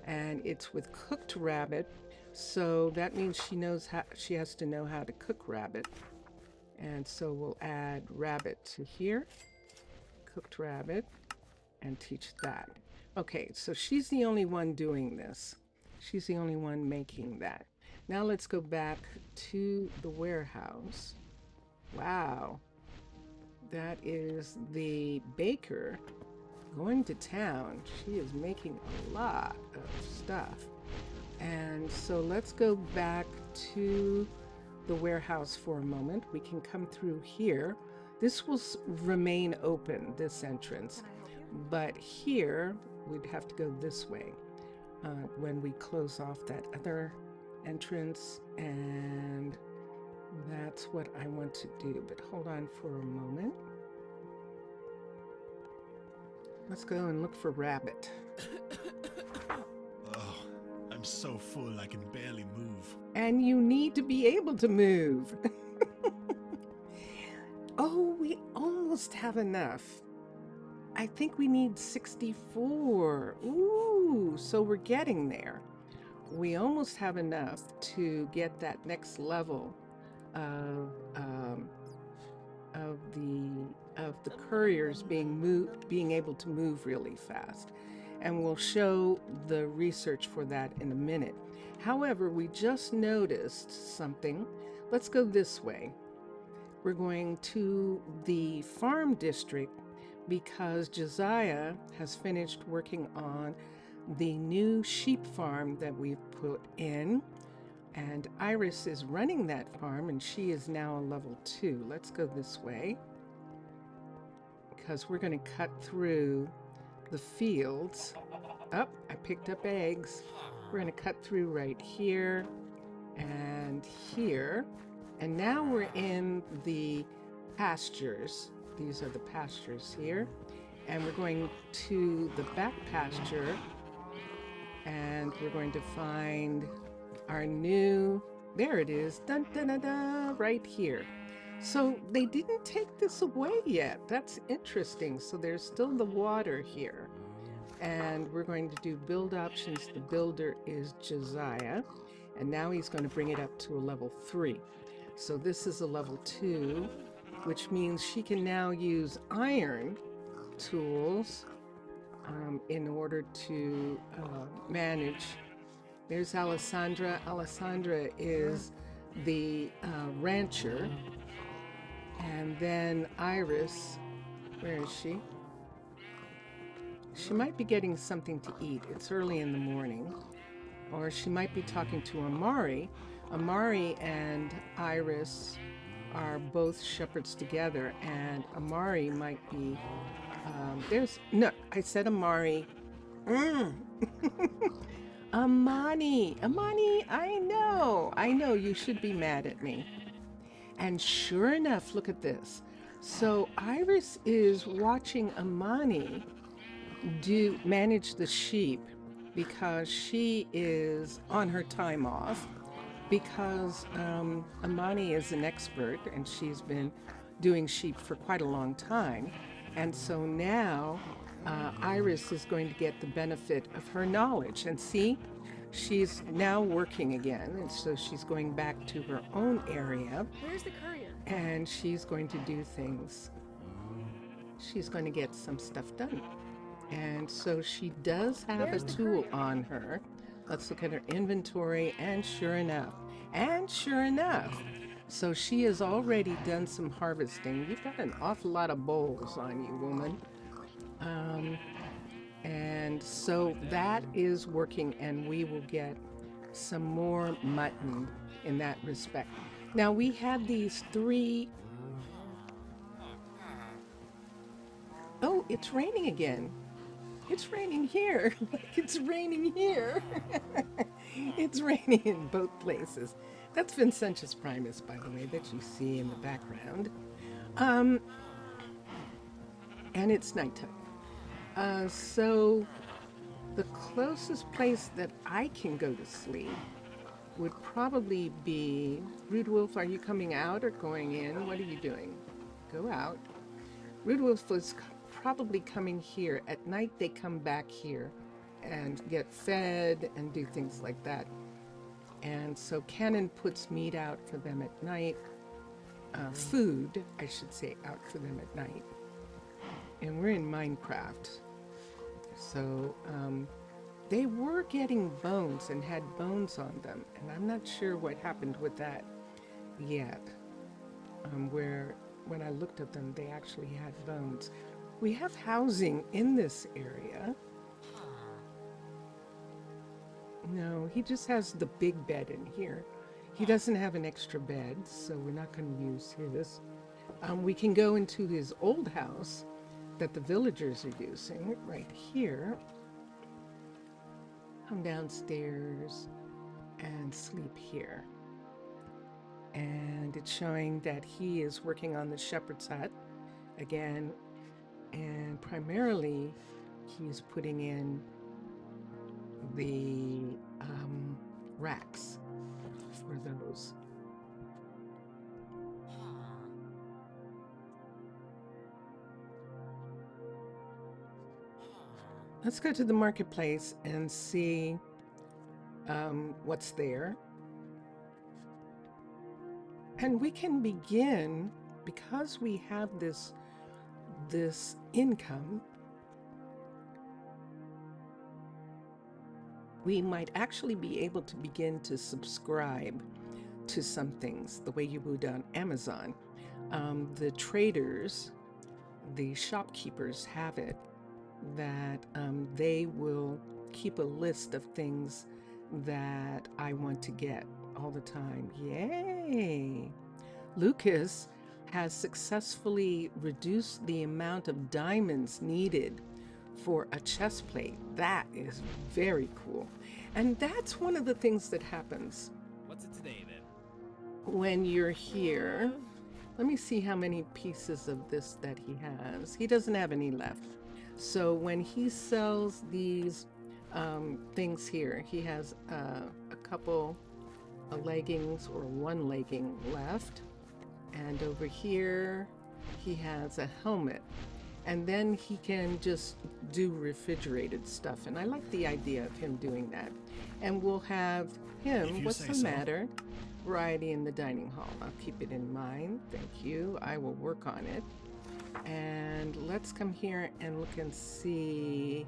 and it's with cooked rabbit. So that means she has to know how to cook rabbit. And so we'll add rabbit to here, cooked rabbit, and teach that. Okay, so she's the only one doing this. She's the only one making that. Now let's go back to the warehouse. Wow, that is the baker going to town. She is making a lot of stuff. And so let's go back to the warehouse for a moment. We can come through here. This will remain open, this entrance, but here we'd have to go this way when we close off that other entrance, and that's what I want to do. But hold on for a moment. Let's go and look for rabbit. Oh, I'm so full I can barely move. And you need to be able to move. Oh, we almost have enough. I think we need 64. Ooh, so we're getting there. We almost have enough to get that next level of the couriers being able to move really fast. And we'll show the research for that in a minute. However, we just noticed something. Let's go this way. We're going to the farm district because Josiah has finished working on the new sheep farm that we've put in, and Iris is running that farm, and she is now a level 2. Let's go this way because we're going to cut through the fields. Oh, I picked up eggs. We're going to cut through right here and here, and now we're in the pastures. These are the pastures here, and we're going to the back pasture, and we're going to find our new, there it is, dun, dun, dun, dun, right here. So they didn't take this away yet. That's interesting. So there's still the water here, and we're going to do build options. The builder is Josiah, and now he's going to bring it up to a level 3. So this is a level 2, which means she can now use iron tools in order to manage There's Alessandra. Alessandra is the rancher. And then Iris, where is she? She might be getting something to eat. It's early in the morning. Or she might be talking to Amari. Amari and Iris are both shepherds together, and Amari might be, I said Amari. Amani, I know, you should be mad at me. And sure enough, look at this. So Iris is watching Amani manage the sheep because she is on her time off, because Amani is an expert and she's been doing sheep for quite a long time. And so now Iris is going to get the benefit of her knowledge. And see, she's now working again. And so she's going back to her own area. Where's the courier? And she's going to do things. She's going to get some stuff done. And so she does have a tool on her. Let's look at her inventory, and sure enough, so she has already done some harvesting. You've got an awful lot of bowls on you, woman. And so that is working, and we will get some more mutton in that respect. Now we had these 3. Oh, it's raining again. It's raining here. It's raining here. It's raining in both places. That's Vincentius Primus, by the way, that you see in the background. And it's nighttime. So the closest place that I can go to sleep would probably be... Rude Wolf, are you coming out or going in? What are you doing? Go out. Rude Wolf was probably coming here. At night they come back here and get fed and do things like that. And so Cannon puts meat out for them at night. Food, I should say, out for them at night. And we're in Minecraft. So they were getting bones and had bones on them. And I'm not sure what happened with that yet. Where when I looked at them, they actually had bones. We have housing in this area. No, he just has the big bed in here. He doesn't have an extra bed, so we're not going to use his. We can go into his old house that the villagers are using right here. Come downstairs and sleep here. And it's showing that he is working on the shepherd's hut again. And primarily, he's putting in the racks for those. Let's go to the marketplace and see what's there. And we can begin, because we have this income, we might actually be able to begin to subscribe to some things the way you would on Amazon. The traders, the shopkeepers have it that they will keep a list of things that I want to get all the time. Yay! Lucas has successfully reduced the amount of diamonds needed for a chest plate. That is very cool. And that's one of the things that happens. What's it today then? When you're here. Let me see how many pieces of this that he has. He doesn't have any left. So when he sells these things here, he has a couple of leggings or one legging left. And over here, he has a helmet. And then he can just do refrigerated stuff. And I like the idea of him doing that. And we'll have him, what's the matter? Variety in the dining hall. I'll keep it in mind. Thank you. I will work on it. And let's come here and look and see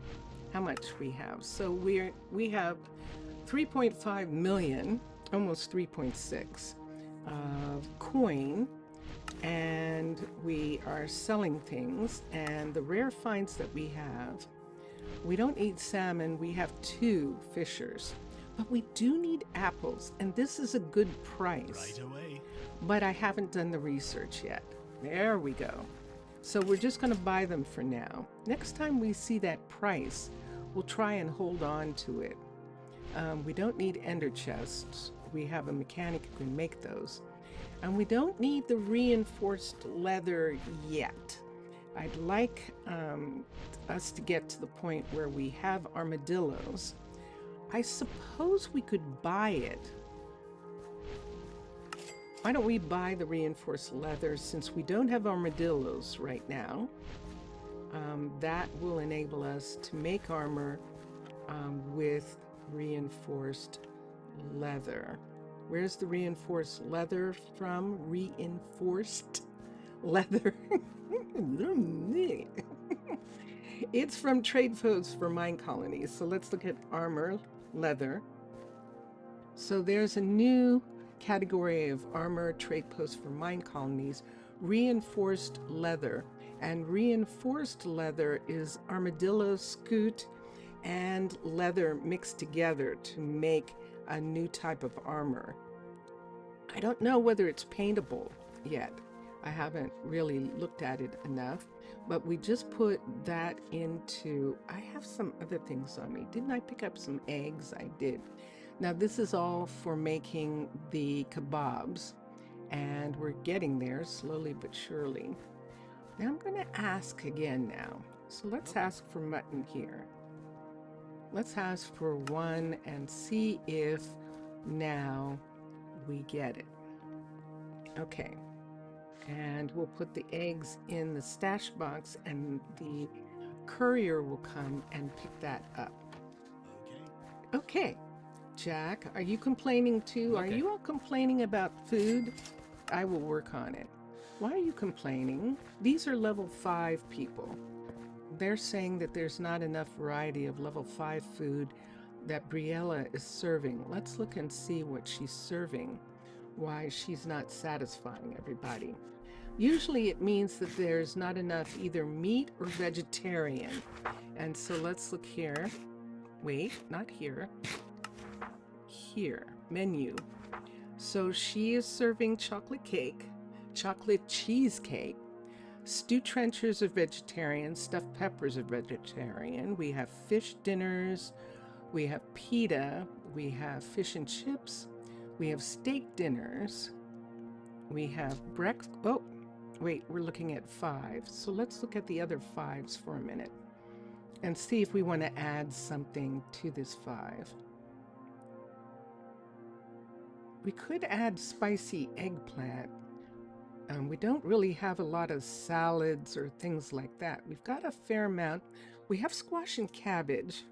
how much we have. So we have 3.5 million, almost 3.6 coin, and we are selling things. And the rare finds that we have, we don't need salmon, we have 2 fishers, but we do need apples, and this is a good price. Right away. But I haven't done the research yet. There we go. So we're just going to buy them for now. Next time we see that price, we'll try and hold on to it. We don't need ender chests. We have a mechanic who can make those. And we don't need the reinforced leather yet. I'd like us to get to the point where we have armadillos. I suppose we could buy it. Why don't we buy the reinforced leather since we don't have armadillos right now? That will enable us to make armor with reinforced leather. Where's the reinforced leather from? Reinforced leather. It's from trade posts for Minecolonies. So let's look at armor, leather. So there's a new category of armor trade posts for Minecolonies, reinforced leather. And reinforced leather is armadillo, scoot, and leather mixed together to make a new type of armor. I don't know whether it's paintable yet. I haven't really looked at it enough, but we just put that into, I have some other things on me. Didn't I pick up some eggs? I did. Now this is all for making the kebabs, and we're getting there slowly but surely. Now I'm going to ask again now. So let's ask for mutton here. Let's ask for 1 and see if now we get it. Okay. And we'll put the eggs in the stash box, and the courier will come and pick that up. Okay. Jack, are you complaining too? Okay. Are you all complaining about food? I will work on it. Why are you complaining? These are level 5 people. They're saying that there's not enough variety of level 5 food that Briella is serving. Let's look and see what she's serving, why she's not satisfying everybody. Usually it means that there's not enough either meat or vegetarian. And so let's look here. Wait, not here. Here, menu. So she is serving chocolate cake, chocolate cheesecake, stewed trenchers are vegetarian, stuffed peppers are vegetarian. We have fish dinners, we have pita, we have fish and chips, we have steak dinners, we have breakfast. Oh, wait, we're looking at 5. So let's look at the other 5s for a minute and see if we want to add something to this 5. We could add spicy eggplant. We don't really have a lot of salads or things like that. We've got a fair amount. We have squash and cabbage,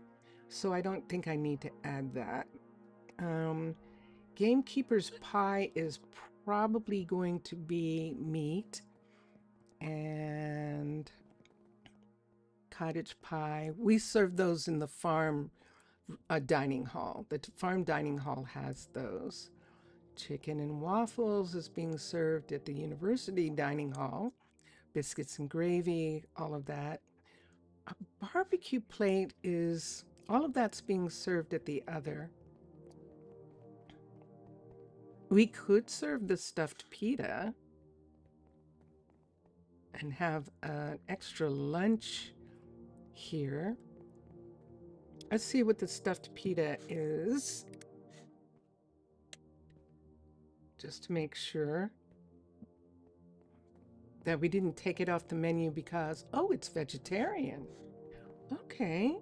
so I don't think I need to add that. Gamekeeper's pie is probably going to be meat, and cottage pie. We serve those in the farm dining hall. The farm dining hall has those. Chicken and waffles is being served at the university dining hall. Biscuits and gravy, all of that. A barbecue plate is, all of that's being served at the other. We could serve the stuffed pita and have an extra lunch here. Let's see what the stuffed pita is, just to make sure that we didn't take it off the menu because, oh, it's vegetarian. Okay,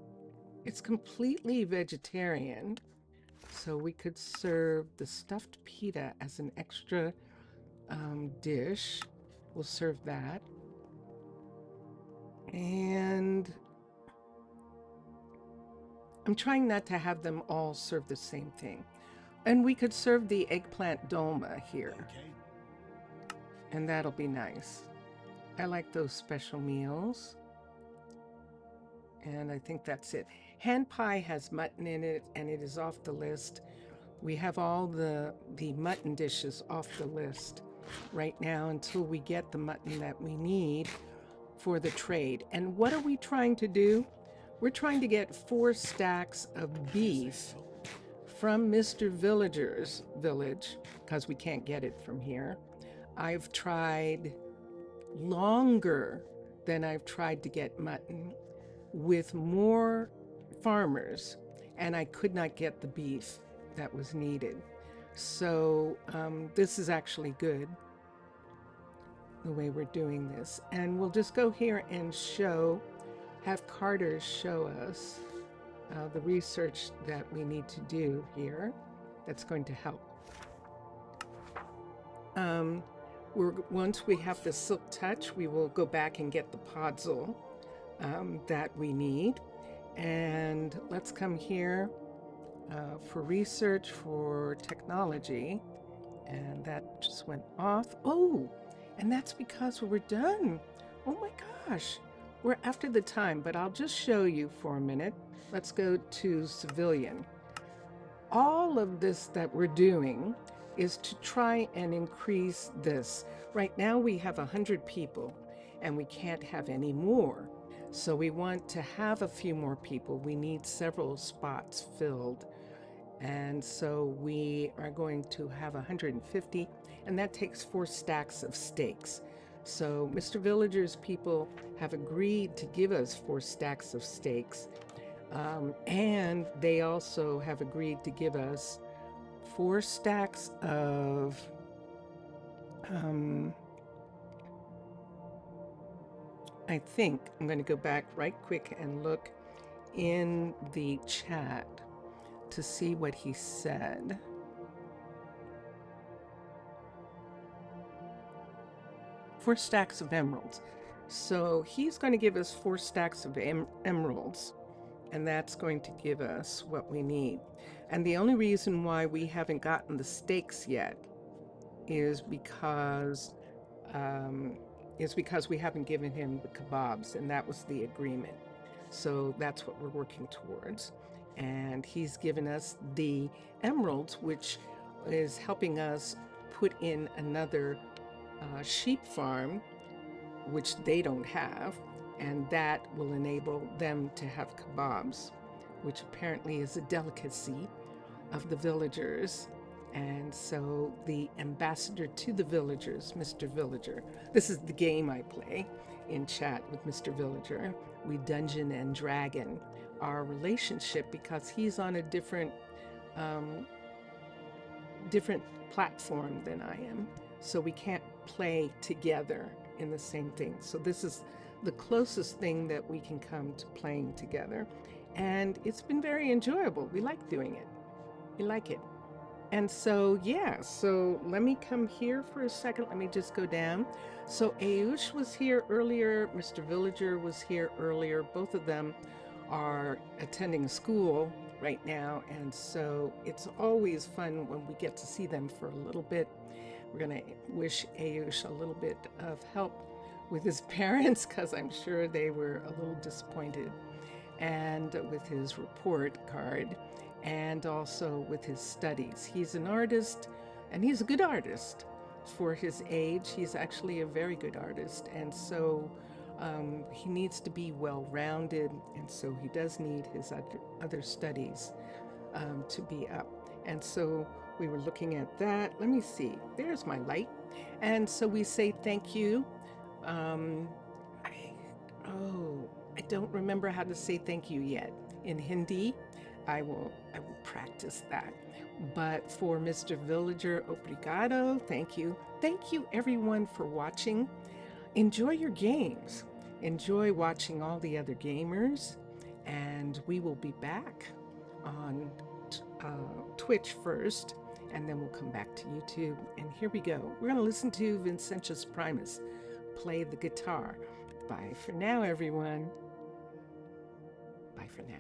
it's completely vegetarian. So we could serve the stuffed pita as an extra dish. We'll serve that. And I'm trying not to have them all serve the same thing. And we could serve the eggplant dolma here. Okay. And that'll be nice. I like those special meals. And I think that's it. Hand pie has mutton in it, and it is off the list. We have all the mutton dishes off the list right now until we get the mutton that we need for the trade. And what are we trying to do? We're trying to get 4 stacks of beef from Mr. Villager's village, because we can't get it from here. I've tried longer than I've tried to get mutton with more farmers, and I could not get the beef that was needed. So this is actually good, the way we're doing this. And we'll just go here and have Carter show us the research that we need to do here. That's going to help. Once we have the silk touch, we will go back and get the podzol that we need. And let's come here for research for technology. And that just went off. Oh, and that's because we're done. Oh my gosh, we're after the time, but I'll just show you for a minute. Let's go to civilian. All of this that we're doing is to try and increase this. Right now we have 100 people and we can't have any more. So we want to have a few more people. We need several spots filled. And so we are going to have 150, and that takes 4 stacks of steaks. So Mr. Villager's people have agreed to give us 4 stacks of steaks. And they also have agreed to give us 4 stacks of I think I'm going to go back right quick and look in the chat to see what he said. Four stacks of emeralds. So he's going to give us 4 stacks of emeralds, and that's going to give us what we need. And the only reason why we haven't gotten the steaks yet is because we haven't given him the kebabs, and that was the agreement. So that's what we're working towards. And he's given us the emeralds, which is helping us put in another sheep farm, which they don't have, and that will enable them to have kebabs, which apparently is a delicacy of the villagers. And so the ambassador to the villagers, Mr. Villager, this is the game I play in chat with Mr. Villager. We dungeon and dragon our relationship because he's on a different platform than I am. So we can't play together in the same thing. So this is the closest thing that we can come to playing together. And it's been very enjoyable. We like doing it. We like it. And so, yeah, so let me come here for a second. Let me just go down. So Ayush was here earlier. Mr. Villager was here earlier. Both of them are attending school right now. And so it's always fun when we get to see them for a little bit. We're going to wish Ayush a little bit of help with his parents because I'm sure they were a little disappointed, and with his report card, and also with his studies. He's an artist, and he's a good artist for his age. He's actually a very good artist, and so he needs to be well-rounded, and so he does need his other studies to be up. And so we were looking at that. Let me see. There's my light. And so we say thank you. I don't remember how to say thank you yet in Hindi. I will practice that. But for Mr. Villager, obrigado, thank you. Thank you everyone for watching. Enjoy your games. Enjoy watching all the other gamers. And we will be back on Twitch first, and then we'll come back to YouTube. And here we go. We're going to listen to Vincentius Primus play the guitar. Bye for now, everyone. Bye for now.